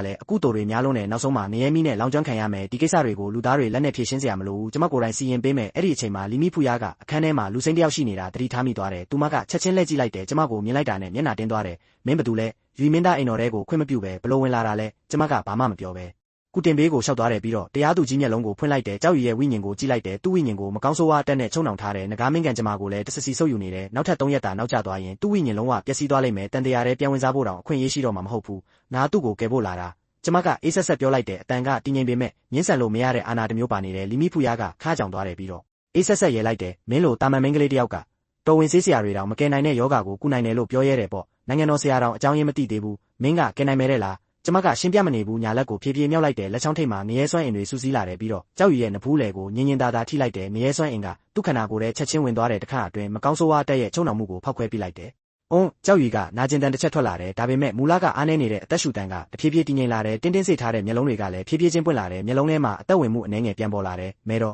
လည်းအကုသိုလ်တွေများလုံးနဲ့နောက်ဆုံးမှာနေရဲမီးနဲ့လောင်ကျွမ်းခံရမယ်ဒီကိစ္စတွေကိုလူသားတွေလက်နဲ့ဖြေရှင်းစရာမလိုဘူးကျမကိုယ်တိုင်စီရင်ပေးမယ်အဲ့ဒီအချိန်မှာလီမီဖူရကအခန်းထဲမှာလူစိမ်းတယောက်ရှိနေတာတတိထားမိသွားတယ်သူမကချက်ချင်းလှည့်ကြည့်လိုက်တယ်ကျမကိုမြင်လိုက်တာနဲ့မျက်နှာတင်းသွားတယ်မင်းဘသူလဲယူမင်းသားအိမ်တော်ထဲကိုခွင့်မပြုပဲဘလို့ဝင်လာတာလဲကျမကဘာမှမပြောပဲကုတင်ဘေးကိုရှောက်သွားတယ်ပြီးတော့တရားသူကြီးမျက်လုံးကိုဖွင့်လိုက်တယ်ကြောက်ရည်ရဲ့ဝိညာဉ်ကိုကြည့်လိုက်တယ်သူ့ဝိညာဉ်ကိုမကောင်းဆိုးဝါးတက်နဲ့ချုံနှောင်ထားတယ်ငကားမင်းကံကြမ္မာကိုလည်းတဆစီဆုပ်ယူနေတယ်နောက်ထပ်3ရက်တာနောက်ကျသွားရင်သူ့ဝိညာဉ်လုံးဝပျက်စီးသွားလိမ့်မယ်တန်တရားထဲပြန်ဝင်စားဖို့တောင်အခွင့်အရေးရှိတော့မှာမဟုတ်ဘူးငါသူ့ကိုကယ်ဖို့လာတာကျမကအေးဆက်ဆက်ပြောလိုက်တယ်အတန်ကတည်ငြိမ်ပေမဲ့မြင်းဆန်လို့မရတဲ့အာနာတစ်မျိုးပါနေတယ်လီမီဖူရကခါကြောင်သွားတယ်ပြီးတော့အေးဆက်ဆက်ရဲလိုက်တယ်မင်းလိုတာမန်မင်းကလေးတယောက်ကတော်ဝင်ဆေးဆရာတွေတောင်မကယ်နိုင်တဲ့ယောဂါကိုကုနိုင်တယ်လို့ပြောရဲတယ်ပေါ့နိုင်ငံတော်ဆရာတောင်အကြောင်းရင်းမသိသေးဘူးမင်းကကယ်နိုင်မယ်တဲ့လားကျမကရှင်းပြမနေဘူးညာလက်ကိုဖြည်းဖြည်းမြောက်လိုက်တယ်လက်ချောင်းထိပ်မှာငရဲစွမ်းအင်တွေစူးစီးလာတယ်ပြီးတော့ကြောက်ရည်ရဲ့နဖူးလေကိုညင်ညင်သာသာထိလိုက်တယ်ငရဲစွမ်းအင်ကသူ့ခန္ဓာကိုယ်ထဲချက်ချင်းဝင်သွားတဲ့တခါအတွင်းမကောင်းဆိုးဝါးတက်ရဲ့ချုံနှောင်မှုကိုဖောက်ခွဲပြလိုက်တယ်။ကြောက်ရည်ကနာကျင်တန်တစ်ချက်ထွက်လာတယ်ဒါပေမဲ့မူလကအားနေနေတဲ့အသက်ရှူတန်ကတဖြည်းဖြည်းတည်ငြိမ်လာတယ်တင်းတင်းစိတ်ထားတဲ့မျက်လုံးတွေကလည်းဖြည်းဖြည်းချင်းပွင့်လာတယ်မျက်လုံးထဲမှာအသက်ဝင်မှုအနှဲငယ်ပြန်ပေါ်လာတယ်မဲတော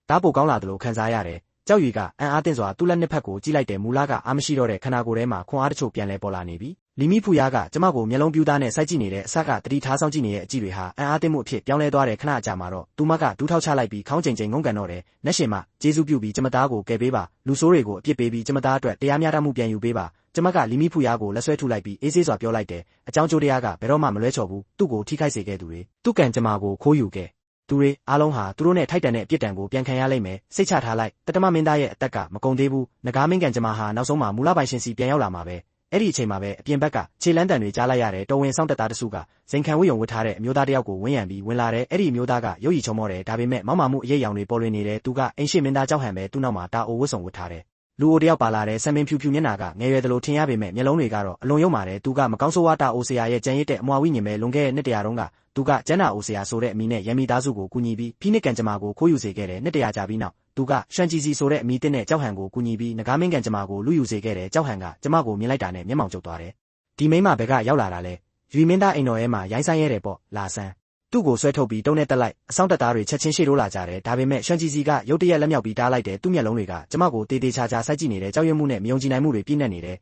့ဒါပိုကောင်းလာတယ်လို့ခံစားရတယ်ကြောက်ရည်ကအံ့အားသင့်စွာသူ့လက်နှစ်ဖက်ကိုကြည့်လိုက်တယ်မူလကအားမရှိတော့တဲ့ခန္ဓာကိုယ်ထဲမှာခွန်အားတချို့ပြန်လဲပေါ်လာနေပြီလီမီဖူရကကျမကိုမျက်လုံးပြူးသားနဲ့စိုက်ကြည့်နေတဲ့အဆကတတိထားဆောင်ကြည့်နေတဲ့အကြည့်တွေဟာအံ့အားသင့်မှုအဖြစ်ပြောင်းလဲသွားတယ်ခဏအကြာမှာတော့သူမကဒူးထောက်ချလိုက်ပြီးခေါင်းချိန်ချိန်ငုံကန်တော့တယ်နက်ရှင်မကျေးဇူးပြုပြီးကျမသားကိုကယ်ပေးပါလူဆိုးတွေကိုအပြစ်ပေးပြီးကျမသားအတွက်တရားမျှတမှုပြန်ယူပေးပါကျမကလီမီဖူရကိုလက်ဆွဲထုလိုက်ပြီးအေးဆေးစွာပြောလိုက်တယ်အကြောင်းကျိုးတရားကဘယ်တော့မှမလွဲချော်ဘူးသူ့ကိုထိခိုက်စေခဲ့သူတွေသူ့ကံကြမ္မာကိုခိုးယူခဲ့သူတွေအားလုံးဟာသူတို့နဲ့ထိုက်တန်တဲ့အပြစ်ဒဏ်ကိုပြန်ခံရလိမ့်မယ်စိတ်ချထားလိုက်တတမမင်းသားရဲ့အသက်ကမကုန်သေးဘူးငကားမင်းကံကြမ္မာဟာနောက်ဆုံးမှာမူလပိုင်ရှင်စီပြန်ရောက်လာမှာပဲအဲ့ဒီအချိန်မှာပဲအပြင်ဘက်ကခြေလန်းတန်တွေကြားလိုက်ရတယ်တော်ဝင်ဆောင်တက်သားတစုကဇင်ခံဝိယုံဝတ်ထားတဲ့အမျိုးသားတယောက်ကိုဝန်းရံပြီးဝင်လာတယ်အဲ့ဒီအမျိုးသားကရုပ်ရည်ချုံမောတယ်ဒါပေမဲ့မောက်မာမှုအရေးရောင်တွေပေါ်လွင်နေတယ်သူကအိမ်ရှိမင်းသားကြောက်ဟန်ပဲသူ့နောက်မှာတာအိုဝတ်စုံဝတ်ထားတယ်လူအိုတယောက်ပါလာတဲ့ဆံမင်းဖြူဖြူမျက်နှာကငယ်ရွယ်တယ်လို့ထင်ရပေမဲ့မျက်လုံးတွေကတော့အလွန်ယုံမာတယ်သူကမကောင်းဆိုးဝါးတာအိုဆရာရဲ့ကြံရစ်တဲ့အမွာဝိညာဉ်ပဲလွန်ခဲ့တဲ့နှစ်တရာတုန်းကသူကကျန်းနာအိုဆရာဆိုတဲ့အမည်နဲ့ရန်မီသားစုကိုကူညီပြီးဖိနစ်ကံကြမ္မာကိုခိုးယူစေခဲ့တယ်နှစ်တရာကြာပြီးနောက်သူကရှန်ဂျီစီဆိုတဲ့အမည်တစ်နဲ့ကြောက်ဟန်ကိုကူညီပြီးငကားမင်းကံကြမ္မာကိုလူယူစေခဲ့တယ်ကြောက်ဟန်ကကျမကိုမြင်လိုက်တာနဲ့မျက်မှောင်ကျုပ်သွားတယ်ဒီမိန်းမဘက်ကရောက်လာတာလဲယူမင်းသားအိမ်တော်ထဲမှာရိုင်းဆိုင်ရဲတယ်ပေါ့လာဆန်းသူ့ကိုဆွဲထုတ်ပြီးတုံးနဲ့တက်လိုက်အဆောင်တက်သားတွေချက်ချင်းရှေ့တိုးလာကြတယ်ဒါပေမဲ့ရှန်ဂျီစီကရုတ်တရက်လက်မြောက်ပြီးတားလိုက်တယ်သူ့မျက်လုံးတွေကကျမကိုတေးသေးချာချာစိုက်ကြည့်နေတယ်ကြောက်ရွံ့မှုနဲ့မယုံကြည်နိုင်မှုတွေပြည့်နေတယ်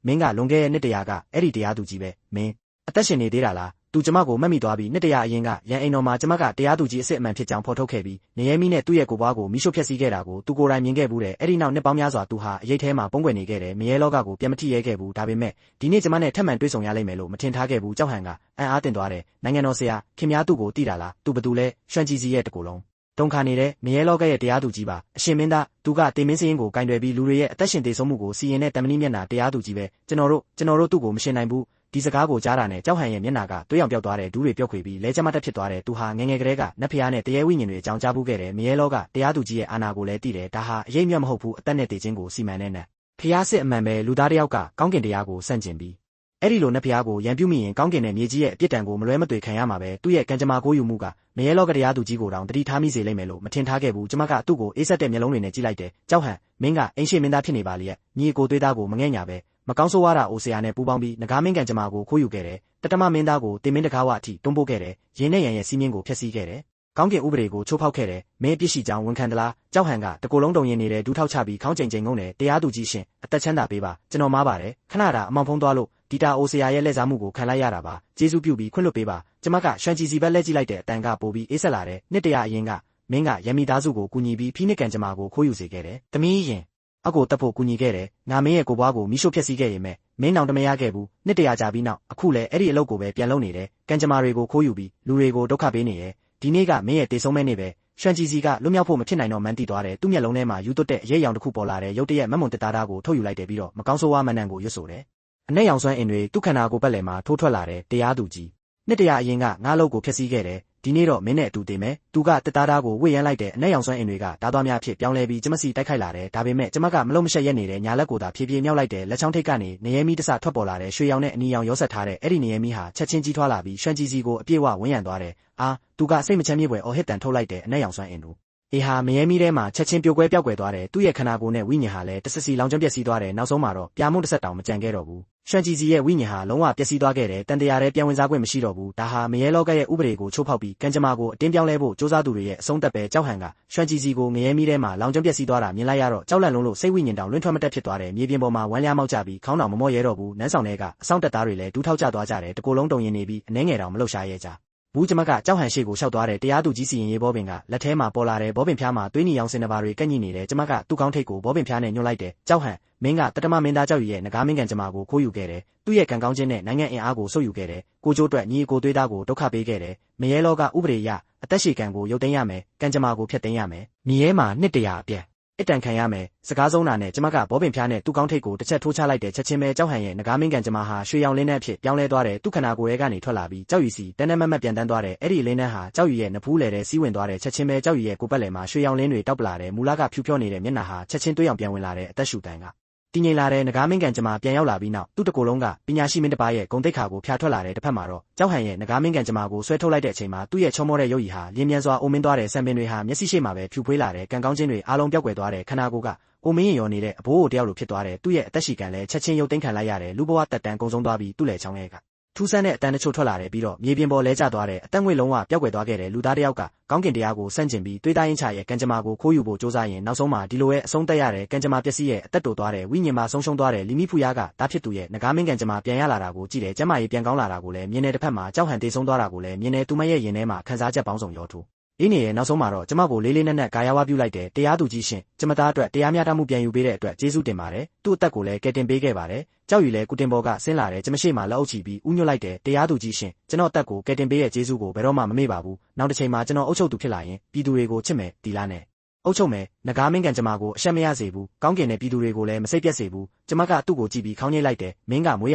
မင်းကလွန်ခဲ့တဲ့နှစ်တရာကအဲ့ဒီတရားသူကြီးပဲမင်းအသက်ရှင်နေသေးတာလား သူကျမကိုမှတ်မိသွားပြီးနှစ်တရာအရင်ကရန်အိမ်တော်မှာကျမကတရားသူကြီးအစ်စ်အမှန်ဖြစ်ကြောင်းဖော်ထုတ်ခဲ့ပြီးနေရဲမီနဲ့သူ့ရဲ့ကိုယ်ပွားကိုမိရှို့ဖျက်ဆီးခဲ့တာကိုသူကိုယ်တိုင်မြင်ခဲ့ဘူးတဲ့အဲ့ဒီနောက်နှစ်ပေါင်းများစွာသူဟာအရေးထဲမှာပုန်းကွယ်နေခဲ့တယ်မရဲလောကကိုပြန်မထိရဲခဲ့ဘူးဒါပေမဲ့ဒီနေ့ကျမနဲ့ထပ်မံတွေ့ဆုံရလိမ့်မယ်လို့မထင်ထားခဲ့ဘူးကြောက်ဟန်ကအံ့အားသင့်သွားတယ်နိုင်ငံတော်ဆရာခင်ဗျားသူ့ကိုသိတာလားသူဘသူလဲရွှန်ကြည်စီရဲ့တကူလုံးတုံခါနေတဲ့မရဲလောကရဲ့တရားသူကြီးပါအရှင်မင်းသားသူကတေမင်းစရင်ကိုကင်တွယ်ပြီးလူတွေရဲ့အသက်ရှင်သေဆုံးမှုကိုစီရင်တဲ့တမဏိမျက်နှာတရားသူကြီးပဲကျွန်တော်တို့သူ့ကိုမရှင်နိုင်ဘူးဒီစကားကိုကြားတာနဲ့ကြောက်ဟန်ရဲ့မျက်နှာကတွေးအောင်ပြောက်သွားတယ်ဒူးတွေပြောက်ခွေပြီးလဲကျမတက်ဖြစ်သွားတယ်သူဟာငငယ်ကလေးကနတ်ဖျားနဲ့တရားဝိညာဉ်တွေအကြောင်းကြားဘူးခဲ့တယ်မရဲလောကတရားသူကြီးရဲ့အာဏာကိုလည်းသိတယ်ဒါဟာအရေးမြတ်မဟုတ်ဘူးအသက်နဲ့တည်ခြင်းကိုစီမံတဲ့နဲ့ဖျားစစ်အမှန်ပဲလူသားတယောက်ကကောင်းကင်တရားကိုစန့်ကျင်ပြီးအဲ့ဒီလိုနတ်ဖျားကိုရန်ပြုမိရင်ကောင်းကင်နဲ့မြေကြီးရဲ့အပြစ်ဒဏ်ကိုမလွဲမသွေခံရမှာပဲသူ့ရဲ့ကံကြမ္မာကိုယူမှုကမရဲလောကတရားသူကြီးကိုတောင်တတိထားမိစေလိမ့်မယ်လို့မထင်ထားခဲ့ဘူးကျမကသူ့ကိုအေးဆက်တဲ့မျက်လုံးတွေနဲ့ကြည့်လိုက်တယ်ကြောက်ဟန်မင်းကအိမ်ရှိမင်းသားဖြစ်နေပါလေညီကိုသွေးသားကိုမငဲ့ညာပဲမကောင်းဆိုးဝါးတာအိုဆရာနဲ့ပူပေါင်းပြီးငကားမင်းကံကြမ္မာကိုခိုးယူခဲ့တယ်တတမမင်းသားကိုတင်မင်းတကားဝအထိတွန်းပို့ခဲ့တယ်ရင်းနဲ့ရန်ရဲ့စီးမြင့်ကိုဖျက်ဆီးခဲ့တယ်ကောင်းကင်ဥပဒေကိုချိုးဖောက်ခဲ့တယ်မင်းအပြစ်ရှိကြောင်းဝန်ခံသလားကြောက်ဟန်ကတကိုယ်လုံးတုံရင်နေတဲ့ဒူးထောက်ချပြီးခေါင်းကျိန်ကျိန်ငုံတယ်တရားသူကြီးရှင်အသက်ချမ်းသာပေးပါကျွန်တော်မားပါတယ်ခဏတာအမောင်ဖုံးသွားလို့ဒီတာအိုဆရာရဲ့လက်စားမှုကိုခံလိုက်ရတာပါကျေးဇူးပြုပြီးခွင့်လွှတ်ပေးပါကျမကရွှန်ကြည်စီဘက်လက်ကြည့်လိုက်တဲ့အတန်ကပိုပြီးအေးဆက်လာတယ်နှစ်တရာအရင်ကမင်းကရမီသားစုကိုကူညီပြီးဖိနစ်ကံကြမ္မာကိုခိုးယူစေခဲ့တယ်သမီးရင်အကိုတပ်ဖို့ကူညီခဲ့တယ်ငါမင်းရဲ့ကိုယ်ပွားကိုမိရှို့ဖျက်ဆီးခဲ့ရင်မဲ့မင်းနောင်တမရခဲ့ဘူးနှစ်တရာကြာပြီးနောက်အခုလဲအဲ့ဒီအလုပ်ကိုပဲပြန်လုပ်နေတယ်ကံကြမ္မာတွေကိုခိုးယူပြီးလူတွေကိုဒုက္ခပေးနေရဲ့ဒီနေ့ကမင်းရဲ့တေဆုံးမဲ့နေ့ပဲရွှန်ကြည်စီကလွတ်မြောက်ဖို့မဖြစ်နိုင်တော့မှန်းသိသွားတယ်သူ့မျက်လုံးထဲမှာယူသွတ်တဲ့အရေးအယောင်တစ်ခုပေါ်လာတယ်ရုတ်တရက်မက်မွန်တက်သားကိုထုတ်ယူလိုက်တယ်ပြီးတော့မကောင်းဆိုးဝါးမနှံကိုရွတ်ဆိုတယ်အ내ရောင်စွမ်းအင်တွေသူ့ခန္ဓာကိုယ်ပတ်လည်မှာထိုးထွက်လာတယ်တရားသူကြီးနှစ်တရာအရင်ကငါးလုံးကိုဖျက်ဆီးခဲ့တယ်ဒီနေ့တော့မင်းနဲ့အတူတည်မယ်သူကတက်သားကိုဝေ့ရမ်းလိုက်တဲ့အ내ရောင်စွမ်းအင်တွေကဓာသွားများဖြစ်ပြောင်းလဲပြီးကျမစီတိုက်ခိုက်လာတယ်ဒါပေမဲ့ကျမကမလုံးမရှက်ရက်နေတဲ့ညာလက်ကိုသာဖြည်းဖြည်းမြောက်လိုက်တယ်လက်ချောင်းထိပ်ကနေနေရဲမီတစထွက်ပေါ်လာတဲ့ရွှေရောင်နဲ့အနီရောင်ရောဆက်ထားတဲ့အဲ့ဒီနေရဲမီဟာချက်ချင်းကြီးထွားလာပြီးရွှန်ကြည်စီကိုအပြည့်ဝဝန်းရံသွားတယ်အာသူကစိတ်မချမ်းမြေ့ဖွယ်အော်ဟစ်တန်ထုတ်လိုက်တဲ့အ내ရောင်စွမ်းအင်တို့အေဟာမရဲမီထဲမှာချက်ချင်းပြိုကွဲပြောက်ကွယ်သွားတယ်သူ့ရဲ့ခန္ဓာကိုယ်နဲ့ဝိညာဉ်ဟာလည်းတဆစီလောင်ကျွမ်းပျက်စီးသွားတယ်နောက်ဆုံးမှာတော့ပြာမုန်းတစ်ဆက်တောင်မကြံခဲ့တော့ဘူးရွှန်ကြည်စီရဲ့ဝိညာဉ်ဟာလုံးဝပျက်စီးသွားခဲ့တယ်တန်တရားထဲပြန်ဝင်စားခွင့်မရှိတော့ဘူးဒါဟာမရဲလောကရဲ့ဥပဒေကိုချိုးဖောက်ပြီးကံကြမ္မာကိုအတင်းပြောင်းလဲဖို့စ조사သူတွေရဲ့အဆုံးသက်ပဲကြောက်ဟန်ကရွှန်ကြည်စီကိုမရဲမီထဲမှာလောင်ကျွမ်းပျက်စီးသွားတာမြင်လိုက်ရတော့ကြောက်လန့်လုံးလို့စိတ်ဝိညာဉ်တောင်လွင့်ထွက်မတက်ဖြစ်သွားတယ်မြေပြင်ပေါ်မှာဝမ်းလျားမောက်ကြပြီးခေါင်းတောင်မမော့ရဲတော့ဘူးနန်းဆောင်ထဲကအဆောင်တက်သားတွေလည်းဒူးထောက်ကျသွားကြတယ်တကိုယ်လုံးတုံရင်နေပြီးအနှဲငယ်တောင်မလှုပ်ရှားရဲကြဘူးကျမကကြောက်ဟန်ရှိကိုရှောက်သွားတယ်တရားသူကြီးစီရင်ရေးဘောပင်ကလက်ထဲမှာပေါ်လာတယ်ဘောပင်ဖျားမှာသွေးနီရောင်စင်နှပါတွေကန့်ညိနေတယ်ကျမကသူ့ကောင်းထိပ်ကိုဘောပင်ဖျားနဲ့ညှို့လိုက်တယ်ကြောက်ဟန်မင်းကတတမမင်းသားကြောက်ရဲ့ငကားမင်းကံကြမ္မာကိုခိုးယူခဲ့တယ်သူ့ရဲ့ကံကောင်းခြင်းနဲ့နိုင်ငံအင်အားကိုဆုပ်ယူခဲ့တယ်ကိုကျိုးအတွက်ညီအကိုသွေးသားကိုဒုက္ခပေးခဲ့တယ်မရဲလောကဥပဒေအရအသက်ရှည်ကံကိုရုပ်သိမ်းရမယ်ကံကြမ္မာကိုဖျက်သိမ်းရမယ်မြေရဲမှာနှစ်တရာအပြည့်အတန်ခံရမယ်စကားဆုံးတာနဲ့ကျမကဘောပင်ဖျားနဲ့သူ့ကောင်းထိပ်ကိုတစ်ချက်ထိုးချလိုက်တဲ့ချက်ချင်းပဲကြောက်ဟန်ရဲ့ငကားမင်းကံကြမ္မာဟာရွှေရောင်လင်းနှန်းအဖြစ်ပြောင်းလဲသွားတယ်သူ့ခန္ဓာကိုယ်ရဲ့ကနေထွက်လာပြီးကြောက်ယူစီတန်းတန်းမတ်မတ်ပြန်တန်းသွားတယ်အဲ့ဒီလင်းနှန်းဟာကြောက်ယူရဲ့နဖူးလေတဲ့စီးဝင်သွားတယ်ချက်ချင်းပဲကြောက်ယူရဲ့ကိုယ်ပတ်လည်မှာရွှေရောင်လင်းတွေတောက်ပလာတယ်မူလကဖြူဖြောနေတဲ့မျက်နှာဟာချက်ချင်းတွေးအောင်ပြန်ဝင်လာတဲ့အသက်ရှူတန်ကတည်ငြိမ်လာတဲ့ငကားမင်းကံကြမ္မာပြန်ရောက်လာပြီးနောက်သူ့တကိုယ်လုံးကပညာရှိမင်းတစ်ပါးရဲ့ဂုဏ်သိက္ခာကိုဖျားထွက်လာတဲ့တစ်ဖက်မှာတော့ကြောက်ဟန်ရဲ့ငကားမင်းကံကြမ္မာကိုဆွဲထုတ်လိုက်တဲ့အချိန်မှာသူ့ရဲ့ချောမောတဲ့ရုပ်ရည်ဟာလင်းမြန်စွာအိုမင်းသွားတဲ့ဆံပင်တွေဟာမျက်စိရှိမှပဲဖြူဖွေးလာတဲ့ကံကောင်းခြင်းတွေအားလုံးပြောက်ကွယ်သွားတဲ့ခန္ဓာကိုယ်ကအိုမင်းရင်ရောနေတဲ့အဘိုးအိုတယောက်လိုဖြစ်သွားတယ်သူ့ရဲ့အသက်ရှည်ကံလည်းချက်ချင်းရုပ်သိမ်းခံလိုက်ရတယ်လူဘဝတက်တန်ကုံဆုံးသွားပြီးသူ့လေချောင်းရဲ့ကထူးဆန်းတဲ့အတန်တချို့ထွက်လာတယ်ပြီးတော့မြေပြင်ပေါ်လဲကျသွားတယ်အသက်ငွေလုံးဝပျောက်ကွယ်သွားခဲ့တယ်လူသားတယောက်ကကောင်းကင်တရားကိုစန့်ကျင်ပြီးတွေးသားရင်းချရဲ့ကံကြမ္မာကိုခိုးယူဖို့စ조사ရင်နောက်ဆုံးမှာဒီလိုရဲ့အဆုံးသက်ရတယ်ကံကြမ္မာပျက်စီးရဲ့အသက်တိုသွားတယ်ဝိညာဉ်မှာဆုံးရှုံးသွားတယ်လီမိဖူယားကတားဖြစ်သူရဲ့ငကားမင်းကံကြမ္မာပြန်ရလာတာကိုကြည့်တယ်ကျမကြီးပြန်ကောင်းလာတာကိုလည်းမြင်တဲ့တစ်ဖက်မှာကြောက်ဟန်တေဆုံးသွားတာကိုလည်းမြင်တယ်သူမရဲ့ရင်ထဲမှာခံစားချက်ပေါင်းစုံရောထိုးအင်းနေရဲ့နောက်ဆုံးမှာတော့ကျမကိုလေးလေးနက်နက်ဂါယဝပြုလိုက်တယ်တရားသူကြီးရှင်ကျမသားအတွက်တရားမျှတမှုပြန်ယူပေးတဲ့အတွက်ကျေးဇူးတင်ပါတယ်သူ့အသက်ကိုလည်းကယ်တင်ပေးခဲ့ပါတယ်ကြောက်ယူလဲကုတင်ဘော်ကဆင်းလာတယ်ကျမရှိမှလက်အုပ်ချပြီးဥညွတ်လိုက်တယ်တရားသူကြီးရှင်ကျွန်တော်အသက်ကိုကယ်တင်ပေးတဲ့ကျေးဇူးကိုဘယ်တော့မှမမေ့ပါဘူးနောက်တစ်ချိန်မှာကျွန်တော်အုပ်ချုပ်သူဖြစ်လာရင်ပြည်သူတွေကိုချစ်မယ်တီလာနဲ့အုပ်ချုပ်မယ်ငကားမင်းကံကြမ္မာကိုအရှက်မရစေဘူးကောင်းကင်နဲ့ပြည်သူတွေကိုလည်းမစိတ်ပြတ်စေဘူးကျမကသူ့ကိုကြည့်ပြီးခေါင်းညှိလိုက်တယ်မင်းကမွေး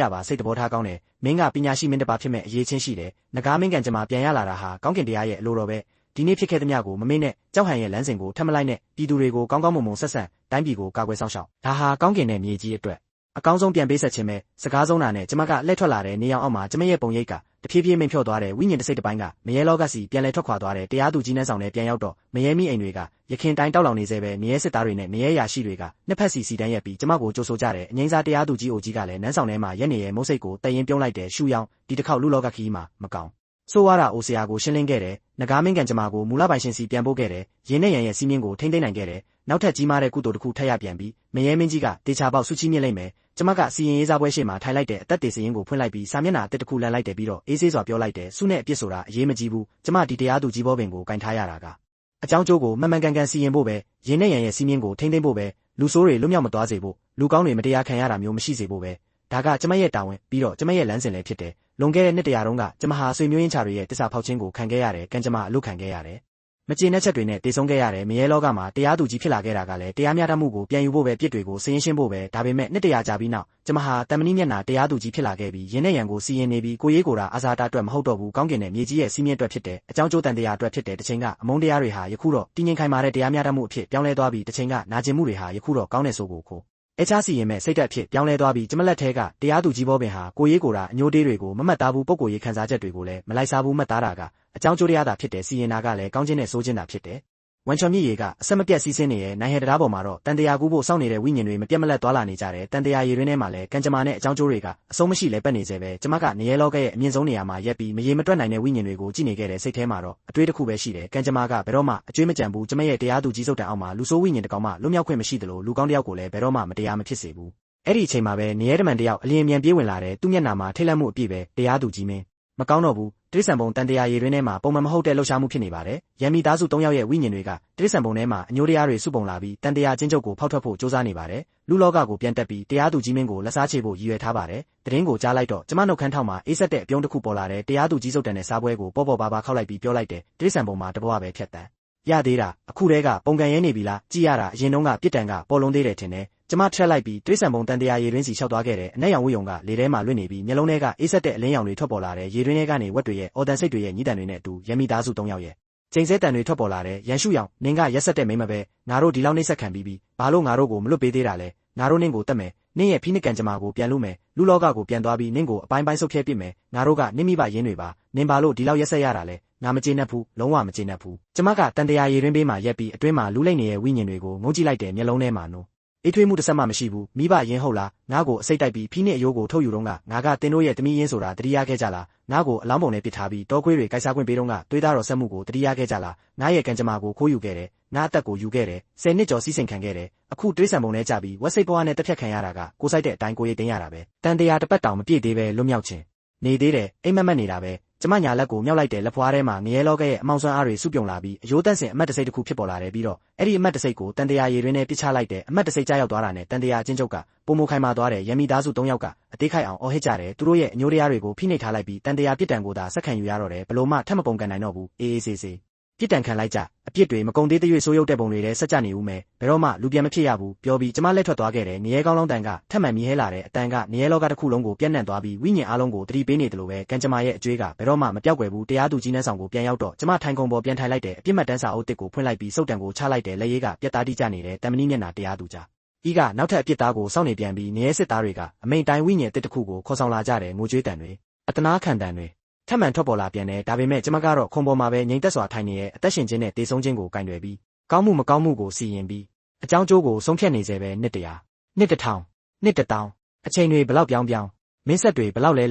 ရပါစိတ်တဘောထားကောင်းတယ်မင်းကပညာရှိမင်းတစ်ပါးဖြစ်မဲ့အရေးချင်းရှိတယ်ငကားမင်းကံကြမ္မာပြန်ရလာတာဟာကောင်းကင်တရားရဲ့အလိုတော်ပဲဒီနေ့ဖြစ်ခဲ့သမျှကိုမမေ့နဲ့ကြောက်ဟန်ရဲ့လမ်းစဉ်ကိုထပ်မလိုက်နဲ့ပြည်သူတွေကိုကောင်းကောင်းမွန်မွန်ဆက်ဆံတိုင်းပြည်ကိုကာကွယ်ဆောင်ရှောက်ဒါဟာကောင်းကင်နဲ့မြေကြီးအတွက်အကောင်းဆုံးပြန်ပေးဆက်ခြင်းပဲစကားဆုံးတာနဲ့ကျမကလှည့်ထွက်လာတဲ့နေအောင်အောက်မှာကျမရဲ့ပုံရိပ်ကတဖြည်းဖြည်းမိန်ဖြော့သွားတဲ့ဝိညာဉ်တစ်စိတ်တစ်ပိုင်းကမရဲလောကစီပြန်လဲထွက်ခွာသွားတဲ့တရားသူကြီးနှန်းဆောင်နဲ့ပြန်ရောက်တော့မရဲမိအိမ်တွေကရခင်တိုင်းတောက်လောင်နေစေပဲမရဲစစ်သားတွေနဲ့မရဲရာရှိတွေကနှစ်ဖက်စီတန်းရက်ပြီးကျမကိုကြိုဆိုကြတယ်အငိမ့်စားတရားသူကြီးအိုကြီးကလည်းနှန်းဆောင်ထဲမှာရက်နေရဲ့မုတ်စိတ်ကိုတည်ရင်ပြုံးလိုက်တယ်ရှူယောင်ဒီတစ်ခေါက်လူလောကခီးမှာမကောင်းဆိုးဝါးတာအိုဆရာကိုရှင်းလင်းခဲ့တယ်ငကားမင်းကံကြမ္မာကိုမူလပိုင်ရှင်စီပြန်ပို့ခဲ့တယ်ရင်းနဲ့ရန်ရဲ့စီးမြင့်ကိုထိမ့်သိမ့်နိုင်ခဲ့တယ်နောက်ထပ်ကြီးမားတဲ့ကုသိုလ်တစ်ခုထပ်ရပြန်ပြီးမရဲမင်းကြီးကတေချာပေါက်ဆုချီးမြင့်လိုက်မယ် ကျမကစီရင်ရေးစားပွဲရှေ့မှာထိုင်လိုက်တဲ့အသက်သေစရင်ကိုဖွင့်လိုက်ပြီးစာမျက်နှာအသစ်တစ်ခုလန်လိုက်တယ်ပြီးတော့အေးဆေးစွာပြောလိုက်တယ်စုနဲ့အပြစ်ဆိုတာအရေးမကြီးဘူးကျမဒီတရားသူကြီးဘောပင်ကိုကင်ထားရတာကအကြောင်းကျိုးကိုမှန်မှန်ကန်ကန်စီရင်ဖို့ပဲရင်းနဲ့ရန်ရဲ့စီးမြင့်ကိုထိမ့်သိမ့်ဖို့ပဲလူဆိုးတွေလွတ်မြောက်မသွားစေဖို့လူကောင်းတွေမတရားခံရတာမျိုးမရှိစေဖို့ပဲဒါကကျမရဲ့တာဝန်ပြီးတော့ကျမရဲ့လမ်းစဉ်လည်းဖြစ်တယ်လွန်ခဲ့တဲ့နှစ်တရာတုန်းကကျမဟာဆွေမျိုးရင်းချာတွေရဲ့တစ္ဆာဖောက်ခြင်းကိုခံခဲ့ရတယ်ကံကြမ္မာအလုခံခဲ့ရတယ်မကျေနပ်ချက်တွေနဲ့တေဆုံးခဲ့ရတယ်မရဲလောကမှာတရားသူကြီးဖြစ်လာခဲ့တာကလည်းတရားမျှတမှုကိုပြန်ယူဖို့ပဲပြစ်တွေကိုစရင်ရှင်းဖို့ပဲဒါပေမဲ့နှစ်တရာကြာပြီးနောက်ကျမဟာတမန်နီမျက်နှာတရားသူကြီးဖြစ်လာခဲ့ပြီးရင်းနဲ့ရန်ကိုစီရင်နေပြီးကိုရေးကိုတာအာဇာတအတွက်မဟုတ်တော့ဘူးကောင်းကင်နဲ့မြေကြီးရဲ့စီးမြင့်အတွက်ဖြစ်တယ်အကြောင်းကျိုးတန်တရားအတွက်ဖြစ်တယ်တစ်ချိန်ကအမုန်းတရားတွေဟာယခုတော့တည်ငြိမ်ခိုင်မာတဲ့တရားမျှတမှုအဖြစ်ပြောင်းလဲသွားပြီးတစ်ချိန်ကနာကျင်မှုတွေဟာယခုတော့ကောင်းတဲ့ဆိုကိုခိုအခြားစီရင်မဲ့စိတ်သက်အဖြစ်ပြောင်းလဲသွားပြီးကျမလက်ထဲကတရားသူကြီးဘောပင်ဟာကိုရေးကိုတာအညိုတေးတွေကိုမမှတ်သားဘူးပုံကိုရေးခံစားချက်တွေကိုလည်းမလိုက်စားဘူးမှတ်သားတာကအကြောင်းကျိုးတရားသာဖြစ်တယ်စီရင်တာကလည်းကောင်းခြင်းနဲ့ဆိုးခြင်းသာဖြစ်တယ်ဝန်ချော်မြစ်ရေကအဆက်မပြတ်စီးဆင်းနေရဲ့နိုင်ဟဲတရားပေါ်မှာတော့တန်တရားကူးဖို့စောင့်နေတဲ့ဝိညာဉ်တွေမပြတ်မလက်သွားလာနေကြတယ်တန်တရားရေတွင်းထဲမှာလည်းကံကြမ္မာနဲ့အကြောင်းကျိုးတွေကအဆုံးမရှိလဲပတ်နေစေပဲကျမကနေရဲလောကရဲ့အမြင့်ဆုံးနေရာမှာရက်ပြီးမရေမတွက်နိုင်တဲ့ဝိညာဉ်တွေကိုကြည့်နေခဲ့တဲ့စိတ်ထဲမှာတော့အတွေးတစ်ခုပဲရှိတယ်ကံကြမ္မာကဘယ်တော့မှအကျွေးမကြံဘူးကျမရဲ့တရားသူကြီးစုတ်တန်အောင်မှာလူဆိုးဝိညာဉ်တစ်ကောင်မှလွတ်မြောက်ခွင့်မရှိသလိုလူကောင်းတစ်ယောက်ကိုလည်းဘယ်တော့မှမတရားမဖြစ်စေဘူးအဲ့ဒီအချိန်မှာပဲနေရဲတမန်တစ်ယောက်အလျင်မြန်ပြေးဝင်လာတယ်သူ့မျက်နှာမှာထိတ်လန့်မှုအပြည့်ပဲတရားသူကြီးမင်းမကောင်းတော့ဘူးတိရစ္ဆာန်ပုံတန်တရားရေတွင်းထဲမှာပုံမှန်မဟုတ်တဲ့လှုပ်ရှားမှုဖြစ်နေပါတယ်။ရန်မီသားစု၃ယောက်ရဲ့ဝိညာဉ်တွေကတိရစ္ဆာန်ပုံထဲမှာအညိုတရားတွေစုပုံလာပြီးတန်တရားချင်းချုပ်ကိုဖောက်ထွက်ဖို့ကြိုးစားနေပါတယ်။လူလောကကိုပြန်တက်ပြီးတရားသူကြီးမင်းကိုလက်စားချေဖို့ရည်ရွယ်ထားပါတယ်။သတင်းကိုကြားလိုက်တော့ကျမနှုတ်ခမ်းထောက်မှာအေးဆက်တဲ့အပြုံးတစ်ခုပေါ်လာတဲ့တရားသူကြီးစုတ်တန်တဲ့စားပွဲကိုပေါ့ပေါ့ပါပါခောက်လိုက်ပြီးပြောလိုက်တယ်တိရစ္ဆာန်ပုံမှာတဘွားပဲဖြတ်တန်းရသေးတာအခုတည်းကပုံကန်ရဲနေပြီလားကြည့်ရတာအရင်တုန်းကပြစ်ဒဏ်ကပေါ်လုံးသေးတယ်ထင်တယ်ကျမထက်လိုက်ပြီးတိရစ္ဆာန်ပုံတန်တရားရေတွင်းစီလျှောက်သွားခဲ့တယ်အနက်ရောင်ဝိယုံကလေထဲမှာလွင့်နေပြီးမျက်လုံးထဲကအေးဆက်တဲ့အလင်းရောင်တွေထွက်ပေါ်လာတယ်ရေတွင်းထဲကနေဝက်တွေရဲ့အော်တန်စိတ်တွေရဲ့ညီးတန်တွေနဲ့အတူရမီသားစု၃ယောက်ရဲ့ကျိန်ဆဲတန်တွေထွက်ပေါ်လာတယ်ရန်ရှုရောင်နင်းကရက်ဆက်တဲ့မိမပဲငါတို့ဒီလောက်နှိမ့်ဆက်ခံပြီးဘာလို့ငါတို့ကိုမလွတ်ပေးသေးတာလဲငါတို့နင်းကိုတတ်မယ်နင်းရဲ့ဖိနစ်ကန်ကြမာကိုပြန်လို့မယ်လူလောကကိုပြန်သွားပြီးနင်းကိုအပိုင်းပိုင်းဆုတ်ဖြဲပစ်မယ်ငါတို့ကနင်းမိဘရင်းတွေပါနင်းပါလို့ဒီလောက်ရက်ဆက်ရတာလဲငါမကျေနပ်ဘူးလုံးဝမကျေနပ်ဘူးကျမကတန်တရားရေတွင်းဘေးမှာရက်ပြီးအတွင်းမှာလူးလိမ့်နေတဲ့ဝိညာဉ်တွေကိုငုံကြည့်လိုက်တယ်မျက်လုံးထဲမှာနိုးအေးထွေးမှုတစ်စက်မှမရှိဘူးမိဘရင်းဟုတ်လားငါ့ကိုအစိတ်တိုက်ပြီးဖိနစ်အယိုးကိုထုတ်ယူတော့ငါကတင်တို့ရဲ့တမီးရင်းဆိုတာတတိယခဲ့ကြလားငါ့ကိုအလောင်းပုံနဲ့ပစ်ထားပြီးတောခွေးတွေကိုက်စားခွင့်ပေးတော့ငါသွေးသားတော်ဆက်မှုကိုတတိယခဲ့ကြလားငါရဲ့ကံကြမ္မာကိုခိုးယူခဲ့တယ်ငါအသက်ကိုယူခဲ့တယ်10နှစ်ကျော်စီးစိမ်ခံခဲ့တယ်အခုတိရစ္ဆာန်ပုံနဲ့ကြပြီးဝက်စိတ်ပွားနဲ့တက်ဖြတ်ခံရတာကကိုစိုက်တဲ့အတိုင်းကိုရိတ်သိမ်းရတာပဲတန်တရားတစ်ပတ်တောင်မပြည့်သေးပဲလွတ်မြောက်ခြင်းနေသေးတယ်အိမ်မက်မက်နေတာပဲကျမညာလက်ကိုမြောက်လိုက်တဲ့လက်ဖွားထဲမှာငရဲလောကရဲ့အမောင်ဆွမ်းအားတွေစုပြုံလာပြီးအယိုးတန့်စင်အမတ်တစိတ်တစ်ခုဖြစ်ပေါ်လာတယ်ပြီးတော့အဲ့ဒီအမတ်တစိတ်ကိုတန်တရားရေတွင်းနဲ့ပစ်ချလိုက်တဲ့အမတ်တစိတ်ကြားရောက်သွားတာနဲ့တန်တရားအချင်းချုပ်ကပုံမခိုင်မာသွားတဲ့ရမီသားစု၃ယောက်ကအသေးခိုက်အောင်အော်ဟစ်ကြတယ်သူတို့ရဲ့အညိုတရားတွေကိုဖိနှိပ်ထားလိုက်ပြီးတန်တရားပြစ်ဒဏ်ကိုသာဆက်ခံယူရတော့တယ်ဘလို့မှထပ်မပုံကန်နိုင်တော့ဘူးအေးအေးဆေးဆေးပြစ်ဒဏ်ခံလိုက်ကြအပြစ်တွေမကုံသေးသေးဆိုးရုပ်တဲ့ပုံတွေလည်းဆက်ကြနေဦးမယ်ဘယ်တော့မှလူပြန်မဖြစ်ရဘူးပြောပြီးကျမလက်ထွက်သွားခဲ့တယ်နေရဲကောင်းလောင်းတန်ကထပ်မံမြည်ဟဲလာတဲ့အတန်ကနေရဲလောကတစ်ခုလုံးကိုပြန့်နှံ့သွားပြီးဝိညာဉ်အားလုံးကိုတတိပေးနေတယ်လို့ပဲကံကြမ္မာရဲ့အကျွေးကဘယ်တော့မှမပြောက်ွယ်ဘူးတရားသူကြီးနှန်းဆောင်ကိုပြန်ရောက်တော့ကျမထိုင်ကုန်ပေါ်ပြန်ထိုင်လိုက်တယ်အပြစ်မှတ်တန်းစာအုပ်တစ်ကိုဖွင့်လိုက်ပြီးစုတ်တံကိုချလိုက်တယ်လက်ရေးကပြက်သားတိကျနေတယ်တမနီမျက်နှာတရားသူကြဤကနောက်ထပ်အပြစ်သားကိုစောင့်နေပြန်ပြီးနေရဲစစ်သားတွေကအမိန်တိုင်းဝိညာဉ်တစ်တစ်ခုကိုခေါ်ဆောင်လာကြတယ်ငိုကြွေးတန်တွေအတနာခံတန်တွေထပ်မံထွက်ပေါ်လာပြန်တယ်ဒါပေမဲ့ကျမကတော့ခုံပေါ်မှာပဲငြိမ်သက်စွာထိုင်နေရဲ့အသက်ရှင်ခြင်းနဲ့တေဆုံးခြင်းကိုကင်တွယ်ပြီးကောင်းမှုမကောင်းမှုကိုစီရင်ပြီးအကြောင်းကျိုးကိုဆုံးဖြတ်နေစေပဲနှစ်တရာနှစ်တစ်ထောင်နှစ်တစ်တောင်းအချိန်တွေဘလောက်ပြောင်းပြောင်းမင်းဆက်တွေဘလောက်လ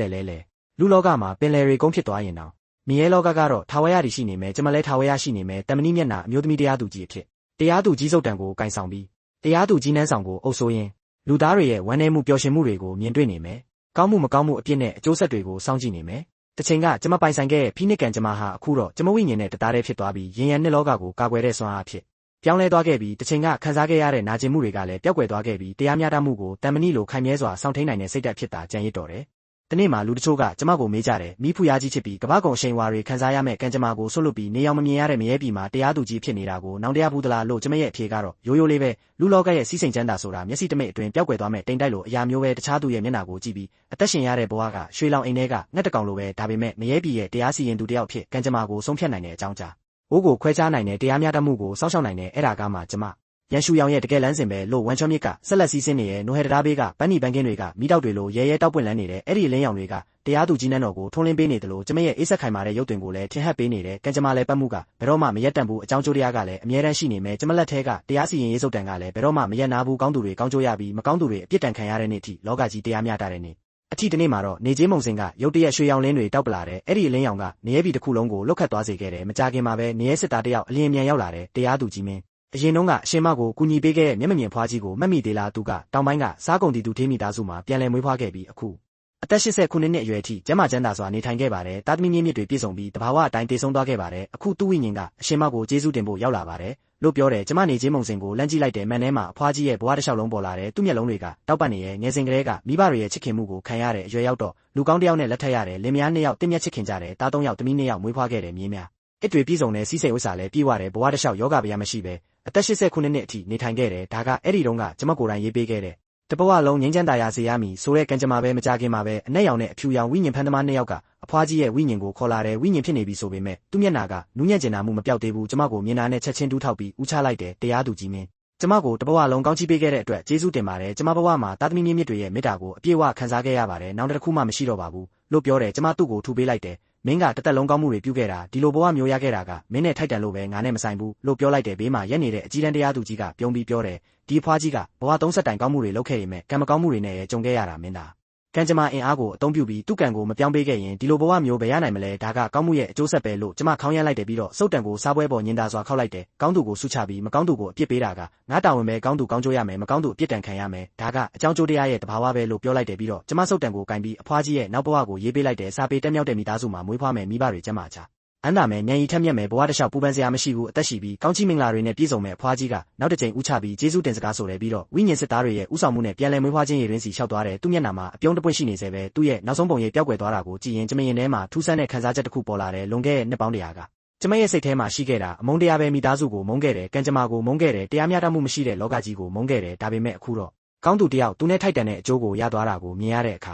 ဲလူလောကမှာပင်လယ်တွေကုန်းဖြစ်သွားရင်တောင်မြင်ရဲလောကကတော့ထာဝရရှိနေမယ်ကျမလဲထာဝရရှိနေမယ်တမနီမျက်နှာအမျိုးသမီးတရားသူကြီးအဖြစ်တရားသူကြီးစုတ်တံကိုကင်ဆောင်ပြီးတရားသူကြီးနှန်းဆောင်ကိုအုပ်ဆိုးရင်လူသားတွေရဲ့ဝမ်းနည်းမှုပျော်ရွှင်မှုတွေကိုမြင်တွေ့နေမယ်ကောင်းမှုမကောင်းမှုအပြစ်နဲ့အကျိုးဆက်တွေကိုစောင့်ကြည့်နေမယ်တချိန်ကကျမပိုင်ဆိုင်ခဲ့တဲ့ဖိနစ်ကန်ကျမဟာအခုတော့ကျမဝိညာဉ်နဲ့တသားတည်းဖြစ်သွားပြီးရင်ရန်နှစ်လောကကိုကာကွယ်တဲ့စွမ်းအားဖြစ်ပြောင်းလဲသွားခဲ့ပြီးတချိန်ကခံစားခဲ့ရတဲ့နာကျင်မှုတွေကလည်းပျောက်ကွယ်သွားခဲ့ပြီးတရားမျှတမှုကိုတန်မဏိလိုခိုင်မြဲစွာစောင့်ထိန်နိုင်တဲ့စိတ်ဓာတ်ဖြစ်တာကြံရစ်တော်တယ်။တနေ့မှလူတချို့ကကျမကိုမေးကြတယ်မိဖုရားကြီးချစ်ပြီးကမ္ဘာကုံအရှိန်ဝါတွေခံစားရမယ့်ကံကြမ္မာကိုဆွတ်လွတ်ပြီးနေအောင်မမြင်ရတဲ့မရဲပြည်မှာတရားသူကြီးဖြစ်နေတာကိုနောင်တရားဘူးသလားလို့ကျမရဲ့အဖြေကတော့ရိုးရိုးလေးပဲလူလောကရဲ့စီးစိမ်ချမ်းသာဆိုတာမျက်စိတမိတ်အတွင်းပျောက်ကွယ်သွားမဲ့တိမ်တိုက်လိုအရာမျိုးပဲတခြားသူရဲ့မျက်နှာကိုကြည့်ပြီးအသက်ရှင်ရတဲ့ဘဝကရွှေလောင်အိမ်ထဲကငှက်တကောင်လိုပဲဒါပေမဲ့မရဲပြည်ရဲ့တရားစီရင်သူတယောက်ဖြစ်ကံကြမ္မာကိုဆုံးဖြတ်နိုင်တဲ့အကြောင်းကြား။အိုးကိုခွဲခြားနိုင်တဲ့တရားမျှတမှုကိုစောင့်ရှောက်နိုင်တဲ့အဲ့ဒါကမှကျမရန်ရှူရောင်ရဲ့တကယ်လမ်းစဉ်ပဲလို့ဝန်ချောမြစ်ကဆက်လက်စီးဆင်းနေတဲ့နိုဟဲတရားဘေးကပန်းနီပန်းကင်းတွေကမိတောက်တွေလိုရဲရဲတောက်ပွင့်လန်းနေတဲ့အဲ့ဒီလင်းရောင်တွေကတရားသူကြီးနန်းတော်ကိုထုံးလင်းပေးနေတယ်လို့ကျမရဲ့အေးဆက်ခိုင်မာတဲ့ရုပ်တွင်ကိုလည်းထင်ဟပ်ပေးနေတယ်ကံကြမ္မာလည်းပတ်မှုကဘယ်တော့မှမရက်တန့်ဘူးအကြောင်းကျိုးတရားကလည်းအမြဲတမ်းရှိနေမယ်ကျမလက်ထဲကတရားစီရင်ရေးစုတ်တန်ကလည်းဘယ်တော့မှမရက်နာဘူးကောင်းသူတွေကောင်းကျိုးရပြီးမကောင်းသူတွေအပြစ်ဒဏ်ခံရတဲ့နေ့အထိလောကကြီးတရားမျှတတဲ့နေ့အထီးတနေ့မှာတော့နေချင်းမုံစင်ကရုတ်တရက်ရွှေရောင်လင်းတွေတောက်ပလာတယ်အဲ့ဒီအလင်းရောင်ကနေရဲပြည်တစ်ခုလုံးကိုလုတ်ခတ်သွားစေခဲ့တယ်မကြခင်မှာပဲနေရဲစစ်သားတယောက်အလင်းမြန်ရောက်လာတယ်တရားသူကြီးမင်း အရင်တုန်းကအရှင်မကိုကူညီပေးခဲ့တဲ့မျက်မမြင်ဖွားကြီးကိုမှတ်မိသေးလားသူကတောင်ပိုင်းကစားကုန်တီသူထေးမိသားစုမှာပြန်လည်မွေးဖွားခဲ့ပြီးအခုအသက်89နှစ်အရွယ်ထိကျန်းမာချမ်းသာစွာနေထိုင်ခဲ့ပါတယ်တာသမီမြင့်တွေပြည့်စုံပြီးတဘာဝအတိုင်းတည်ဆုံးသွားခဲ့ပါတယ်အခုသူ့ဝိညာဉ်ကအရှင်မကိုကျေးဇူးတင်ဖို့ရောက်လာပါတယ်လို့ပြောတယ်ကျမနေချင်းမုံစင်ကိုလမ်းကြည့်လိုက်တယ်မှန်ထဲမှာအဖွားကြီးရဲ့ဘဝတစ်လျှောက်လုံးပေါ်လာတယ်သူ့မျက်လုံးတွေကတောက်ပတ်နေရဲ့ငယ်စဉ်ကလေးကမိဘတွေရဲ့ချစ်ခင်မှုကိုခံရတဲ့အရွယ်ရောက်တော့လူကောင်းတစ်ယောက်နဲ့လက်ထပ်ရတယ်လင်မယား2ယောက်တင်းမြတ်ချစ်ခင်ကြတယ်တား3ယောက်သမီး2ယောက်မွေးဖွားခဲ့တယ်မြေးများအတွေ့ပြည်စုံတဲ့စီးစိမ်ဥစ္စာလည်းပြေးသွားတယ်ဘဝတစ်လျှောက်ယောဂဗျာမရှိပဲအသက်89နှစ်အထိနေထိုင်ခဲ့တယ်ဒါကအဲ့ဒီတုန်းကကျမကိုယ်တိုင်ရေးပေးခဲ့တဲ့တဘဝလုံးငင်းချမ်းသာရစေရမည်ဆိုတဲ့ကံကြမ္မာပဲမကြခင်မှာပဲအနက်ရောင်နဲ့အဖြူရောင်ဝိညာဉ်ဖန်သမား2ယောက်ကအဖွားကြီးရဲ့ဝိညာဉ်ကိုခေါ်လာတယ်ဝိညာဉ်ဖြစ်နေပြီဆိုပေမဲ့သူ့မျက်နှာကနူးညံ့ကျင်နာမှုမပြောက်သေးဘူးကျမကိုမြင်တာနဲ့ချက်ချင်းတူးထောက်ပြီးဦးချလိုက်တယ်တရားသူကြီးမင်းကျမကိုတဘဝလုံးကောင်းချီးပေးခဲ့တဲ့အတွက်ကျေးဇူးတင်ပါတယ်ကျမဘဝမှာတာသမီမြင့်တွေရဲ့မေတ္တာကိုအပြည့်အဝခံစားခဲ့ရပါတယ်နောက်တစ်ခုမှမရှိတော့ပါဘူးလို့ပြောတယ်ကျမသူ့ကိုထူပေးလိုက်တယ်မင်းကတသက်လုံးကောင်းမှုတွေပြုခဲ့တာဒီလိုဘဝမျိုးရခဲ့တာကမင်းနဲ့ထိုက်တန်လို့ပဲငါနဲ့မဆိုင်ဘူးလို့ပြောလိုက်တယ်ဘေးမှာရက်နေတဲ့အကြီးတန်းတရားသူကြီးကပြုံးပြီးပြောတယ်ဒီဖွားကြီးကဘဝ30တိုင်ကောင်းမှုတွေလုပ်ခဲ့ရင်မဲ့ကံမကောင်းမှုတွေနဲ့ကြုံခဲ့ရတာမင်းသားကံကြမ္မာအင်အားကိုအသုံးပြုပြီးသူ့ကံကိုမပြောင်းပေးခဲ့ရင်ဒီလိုဘဝမျိုးပဲရနိုင်မလဲဒါကကောင်းမှုရဲ့အကျိုးဆက်ပဲလို့ကျမခေါင်းရမ်းလိုက်တယ်ပြီးတော့စုတ်တန်ကိုစားပွဲပေါ်ညင်တာစွာခောက်လိုက်တယ်ကောင်းသူကိုဆုချပြီးမကောင်းသူကိုအပြစ်ပေးတာကငါတာဝန်ပဲကောင်းသူကောင်းကျိုးရမယ်မကောင်းသူအပြစ်ဒဏ်ခံရမယ်ဒါကအကြောင်းကျိုးတရားရဲ့တဘာဝပဲလို့ပြောလိုက်တယ်ပြီးတော့ကျမစုတ်တန်ကိုကင်ပြီးအဖွားကြီးရဲ့နောက်ဘဝကိုရေးပေးလိုက်တယ်စာပေတက်မြောက်တဲ့မိသားစုမှာမွေးဖွားမယ်မိဘတွေကျမချအန်တာမယ်ဉာဏ်ရည်ထက်မြက်မယ်ဘဝတစ်လျှောက်ပူပန်စရာမရှိဘူးအသက်ရှိပြီးကောင်းချီးမင်္ဂလာတွေနဲ့ပြည့်စုံမယ်အဖွားကြီးကနောက်တစ်ကြိမ်ဥချပြီးကျေးဇူးတင်စကားဆိုတယ်ပြီးတော့ဝိညာဉ်စစ်သားတွေရဲ့ဥဆောင်မှုနဲ့ပြန်လည်မွေးဖွားခြင်းရင်းစီလျှောက်သွားတယ်သူ့မျက်နှာမှာအပြုံးတပွင့်ရှိနေစေပဲသူ့ရဲ့နောက်ဆုံးပုံရိပ်ပျောက်ကွယ်သွားတာကိုကြည့်ရင်ကျမရင်ထဲမှာထူးဆန်းတဲ့ခံစားချက်တစ်ခုပေါ်လာတယ်လွန်ခဲ့တဲ့နှစ်ပေါင်း100ကကျမရဲ့စိတ်ထဲမှာရှိခဲ့တာအမုန်းတရားပဲမိသားစုကိုမုန်းခဲ့တယ်ကံကြမ္မာကိုမုန်းခဲ့တယ်တရားမျှတမှုမရှိတဲ့လောကကြီးကိုမုန်းခဲ့တယ်ဒါပေမဲ့အခုတော့ကောင်းသူတယောက်သူနဲ့ထိုက်တန်တဲ့အကျိုးကိုရသွားတာကိုမြင်ရတဲ့အခ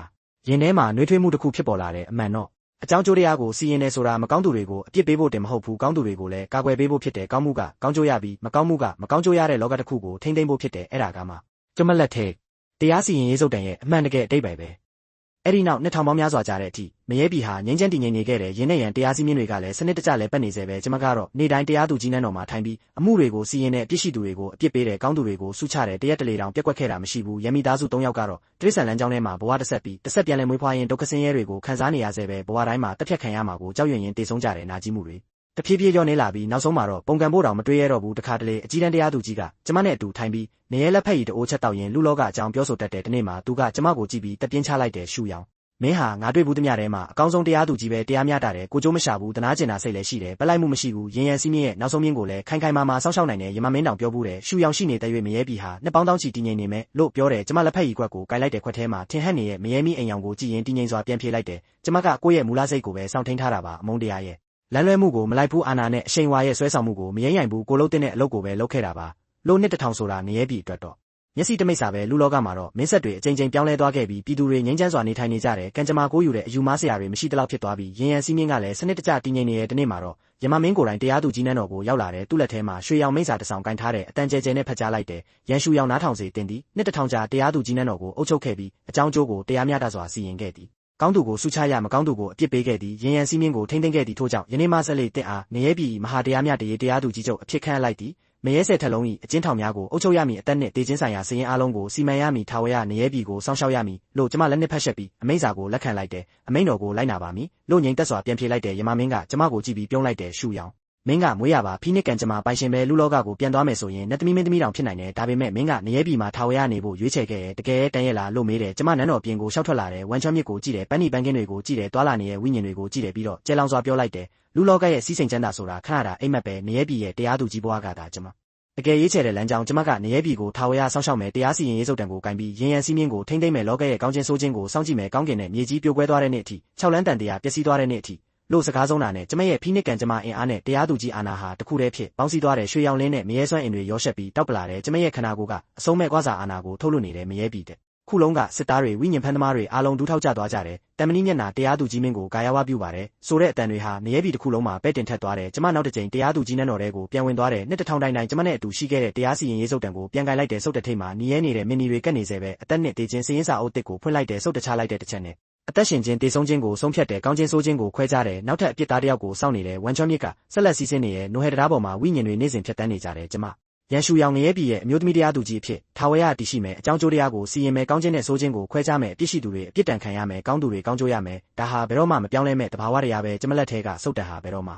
ါရင်ထဲမှာနှွေးထွေးမှုတစ်ခုဖြစ်ပေါ်လာတယ်အမှန်တော့အကြောင်းကျိုးတရားကိုစီရင်နေဆိုတာမကောင်းသူတွေကိုအပြစ်ပေးဖို့တင်မဟုတ်ဘူးကောင်းသူတွေကိုလည်းကာကွယ်ပေးဖို့ဖြစ်တယ်ကောင်းမှုကကောင်းကျိုးရပြီးမကောင်းမှုကမကောင်းကျိုးရတဲ့လောကတစ်ခုကိုထိမ့်သိမ်းဖို့ဖြစ်တယ်အဲ့ဒါကမှကျမလက်ထဲတရားစီရင်ရေးစုတ်တန်ရဲ့အမှန်တကယ်အတိတ်ပဲအဲ့ဒီနောက်နှစ်ထောင်ပေါင်းများစွာကြာတဲ့အထိမရဲပြည်ဟာငြိမ်းချမ်းတည်ငြိမ်နေခဲ့တယ်ရင်းနဲ့ရန်တရားစီးမြင့်တွေကလည်းစနစ်တကျလဲပတ်နေစေပဲကျမကတော့နေ့တိုင်းတရားသူကြီးနန်းတော်မှာထိုင်ပြီးအမှုတွေကိုစီရင်တဲ့အပြစ်ရှိသူတွေကိုအပြစ်ပေးတယ်ကောင်းသူတွေကိုဆုချတယ်တရက်တလေတောင်ပြက်ကွက်ခဲ့တာမရှိဘူးရမီသားစု3ယောက်ကတော့တိရစ္ဆာန်လမ်းကြောင်းထဲမှာဘဝတစ်ဆက်ပြီးတစ်ဆက်ပြန်လဲမွေးဖွားရင်ဒုက္ခဆင်းရဲတွေကိုခံစားနေရစေပဲဘဝတိုင်းမှာတက်ဖြတ်ခံရမှာကိုကြောက်ရွံ့ရင်တေဆုံးကြတယ်နာကြီးမှုတွေတဖြည်းဖြည်းရောနေလာပြီးနောက်ဆုံးမှာတော့ပုံကံဖို့တောင်မတွေးရတော့ဘူးတခါတလေအကြီးတန်းတရားသူကြီးကကျမနဲ့အတူထိုင်ပြီးနေရဲလက်ဖက်ရည်တအိုးချက်တောက်ရင်လူလောကအကြောင်းပြောဆိုတတ်တဲ့ဒီနေ့မှာသူကကျမကိုကြည့်ပြီးတပြင်းချလိုက်တယ်ရှူရောင်မင်းဟာငါတွေ့ဘူးသမျှထဲမှာအကောင်းဆုံးတရားသူကြီးပဲတရားမျှတာတယ်ကိုကျိုးမရှာဘူးတနာကျင်တာစိတ်လည်းရှိတယ်ပလိုက်မှုမရှိဘူးရင်ရန်စီးမြင့်ရဲ့နောက်ဆုံးမြင့်ကိုလည်းခိုင်ခိုင်မာမာစောင့်ရှောက်နိုင်တယ်ရမမင်းတောင်ပြောဘူးတယ်ရှူရောင်ရှိနေတဲ့၍မရဲပြီဟာနှစ်ပေါင်းတောင်းချီတည်ငြိမ်နေမယ်လို့ပြောတယ်ကျမလက်ဖက်ရည်ခွက်ကိုကိုင်လိုက်တဲ့ခွက်ထဲမှာထင်ဟပ်နေရဲ့မရဲမီအိမ်ရောင်ကိုကြည့်ရင်တည်ငြိမ်စွာပြန်ဖြေလိုက်တယ်ကျမကကိုယ့်ရဲ့မူလစိတ်ကိုပဲစောင့်ထိန်ထားတာပါအမုန်းတရားရဲ့လမ်းလွဲမှုကိုမလိုက်ဘူးအာနာနဲ့အရှိန်ဝါရဲ့ဆွဲဆောင်မှုကိုမယိမ့်ရိုင်ဘူးကိုလုံးတဲ့အလုပ်ကိုပဲလုပ်ခဲ့တာပါလို့နှစ်1000ဆိုတာနေရဲပြီအတွက်တော့မျက်စိတမိတ်စာပဲလူလောကမှာတော့မင်းဆက်တွေအချိန်ချင်းပြောင်းလဲသွားခဲ့ပြီးပြည်သူတွေငြိမ်းချမ်းစွာနေထိုင်နေကြတယ်ကံကြမ္မာကိုယူတဲ့အယူမားစရာတွေမရှိတလောက်ဖြစ်သွားပြီးရင်ရန်စီးမြင့်ကလည်းစနစ်တကျတည်ငြိမ်နေတဲ့ဒီနေ့မှာတော့ယမမင်းကိုယ်တိုင်တရားသူကြီးနန်းတော်ကိုရောက်လာတယ်သူ့လက်ထဲမှာရွှေရောင်မိတ်စာတစ်ဆောင်ကင်ထားတဲ့အတန်ကျဲကျဲနဲ့ဖတ်ကြားလိုက်တယ်ရန်ရှူရောင်နားထောင်စေတင်သည်နှစ်1000ကြာတရားသူကြီးနန်းတော်ကိုအုပ်ချုပ်ခဲ့ပြီးအကြောင်းကျိုးကိုတရားမျှတစွာစီရင်ခဲ့သည်ကောင်းသူကိုဆုချရမကောင်းသူကိုအပြစ်ပေးခဲ့သည်ရင်ရန်စီးမြင့်ကိုထိမ့်သိမ်းခဲ့သည်ထို့ကြောင့်ယနေ့မှဆက်လက်တင့်အားနေရဲပြည်မဟာတရားမျှတရေးတရားသူကြီးချုပ်အဖြစ်ခန့်လိုက်သည်မရဲဆယ်ထက်လုံး၏အကျဉ်းထောင်များကိုအုပ်ချုပ်ရမည်အသက်နှင့်တေခြင်းဆိုင်ရာစီရင်အားလုံးကိုစီမံရမည်ထာဝရနေရဲပြည်ကိုစောင့်ရှောက်ရမည်လို့ကျမလက်နှစ်ဖက်ဆက်ပြီးအမိန့်စာကိုလက်ခံလိုက်တယ်အမိန့်တော်ကိုလိုက်နာပါမည်လို့ငြိမ်သက်စွာပြန်ဖြေလိုက်တယ်ယမမင်းကကျမကိုကြည့်ပြီးပြုံးလိုက်တယ်ရှူရောင်မင်းကမွေးရပါဖိနစ်ကံကြမ္မာပိုင်ရှင်ပဲလူလောကကိုပြန်သွားမယ်ဆိုရင်နတ်သမီးမင်းသမီးတောင်ဖြစ်နိုင်တယ်ဒါပေမဲ့မင်းကနေရဲပြည်မှာထာဝရနေဖို့ရွေးချယ်ခဲ့တယ်တကယ်တန်ရဲ့လားလို့မေးတယ်ကျမနန်းတော်ပြင်ကိုရှောက်ထွက်လာတယ်ဝမ်ချွမ်းမြစ်ကိုကြည့်တယ်ပန်းနီပန်းကင်းတွေကိုကြည့်တယ်တွာလာနေတဲ့ဝိညာဉ်တွေကိုကြည့်တယ်ပြီးတော့ကျဲလောင်စွာပြောလိုက်တယ်လူလောကရဲ့စီးစိမ်ချမ်းသာဆိုတာခဏတာအိမ်မက်ပဲနေရဲပြည်ရဲ့တရားသူကြီးဘဝကသာကျမတကယ်ရေးချယ်တဲ့လမ်းကြောင်းကျမကနေရဲပြည်ကိုထာဝရစောင့်ရှောက်မယ်တရားစီရင်ရေးစုတ်တံကိုကင်ပြီးရင်ရန်စီးမြင့်ကိုထိမ့်သိမ့်မယ်လောကရဲ့ကောင်းခြင်းဆိုးခြင်းကိုစောင့်ကြည့်မယ်ကောင်းကင်နဲ့မြေကြီးပြိုကွဲသွားတဲ့နေ့အထိ6လန်းတန်တရားပျက်စီးသွားတဲ့နေ့အထိလို့စကားဆုံးတာနဲ့ကျမရဲ့ဖိနစ်ကံကျမအင်အားနဲ့တရားသူကြီးအာနာဟာတခုတည်းဖြစ်ပေါင်းစည်းသွားတဲ့ရွှေရောင်လင်းနဲ့မရဲစွမ်းအင်တွေရောရှက်ပြီးတောက်ပလာတဲ့ကျမရဲ့ခန္ဓာကိုယ်ကအဆုံးမဲ့ကွာစာအာနာကိုထုတ်လွှတ်နေတဲ့မရဲပြည်တဲ့ခုလုံးကစစ်သားတွေဝိညာဉ်ဖန်သမားတွေအားလုံးဒူးထောက်ကျသွားကြတယ်တမဏိမျက်နာတရားသူကြီးမင်းကိုဂါယဝပြုပါတယ်ဆိုတဲ့အတန်တွေဟာမရဲပြည်တစ်ခုလုံးမှာပဲ့တင်ထက်သွားတယ်ကျမနောက်တစ်ချိန်တရားသူကြီးနန်းတော်ထဲကိုပြန်ဝင်သွားတယ်နှစ်1000တိုင်တိုင်ကျမနဲ့အတူရှိခဲ့တဲ့တရားစီရင်ရေးစုတ်တံကိုပြန်ကင်လိုက်တဲ့စုတ်တထိတ်မှာနီးရဲနေတဲ့မင်းနီတွေကပ်နေစေပဲအသက်နဲ့တေခြင်းစည်ရင်းစာအုပ်တစ်ကိုဖွင့်လိုက်တဲ့စုတ်တချလိုက်တဲ့တစ်ချက်နဲ့အသက်ရှင်ခြင်းတေဆုံးခြင်းကိုဆုံးဖြတ်တယ်ကောင်းခြင်းဆိုးခြင်းကိုခွဲခြားတယ်နောက်ထပ်အပြစ်သားတစ်ယောက်ကိုစောင့်နေတယ်ဝမ်ချွမ်းမြစ်ကဆက်လက်စီးဆင်းနေရဲ့နိုဟဲတရားပေါ်မှာဝိညာဉ်တွေနေ့စဉ်ဖြတ်တန်းနေကြတယ်ကျမရန်ရှူရောင်ငရဲပြည်ရဲ့အမျိုးသမီးတရားသူကြီးအဖြစ်ထာဝရတည်ရှိမယ်အကြောင်းကျိုးတရားကိုစီရင်မယ်ကောင်းခြင်းနဲ့ဆိုးခြင်းကိုခွဲခြားမယ်အပြစ်ရှိသူတွေအပြစ်ဒဏ်ခံရမယ်ကောင်းသူတွေကောင်းကျိုးရမယ်ဒါဟာဘယ်တော့မှမပြောင်းလဲမဲ့တဘာဝတရားပဲကျမလက်ထဲကစုတ်တံဟာဘယ်တော့မှ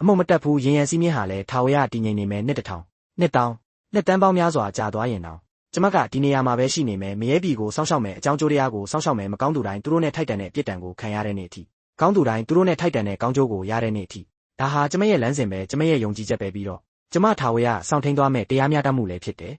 အမှုမတက်ဘူးရင်ရန်စီးမြင့်ဟာလည်းထာဝရတည်ငြိမ်နေမယ်နှစ်1000 နှစ်တန်းပေါင်းများစွာကြာသွားရင်တောင်ကျမကဒီနေရာမှာပဲရှိနေမယ်မရဲပြည်ကိုစောင့်ရှောက်မယ်အကြောင်းကျိုးတရားကိုစောင့်ရှောက်မယ်မကောင်းသူတိုင်းသူတို့နဲ့ထိုက်တန်တဲ့အပြစ်ဒဏ်ကိုခံရတဲ့နေ့အထိကောင်းသူတိုင်းသူတို့နဲ့ထိုက်တန်တဲ့ကောင်းကျိုးကိုရတဲ့နေ့အထိဒါဟာကျမရဲ့လမ်းစဉ်ပဲကျမရဲ့ယုံကြည်ချက်ပဲပြီးတော့ကျမထာဝရစောင့်ထိန်သွားမဲ့တရားမျှတမှုလည်းဖြစ်တယ်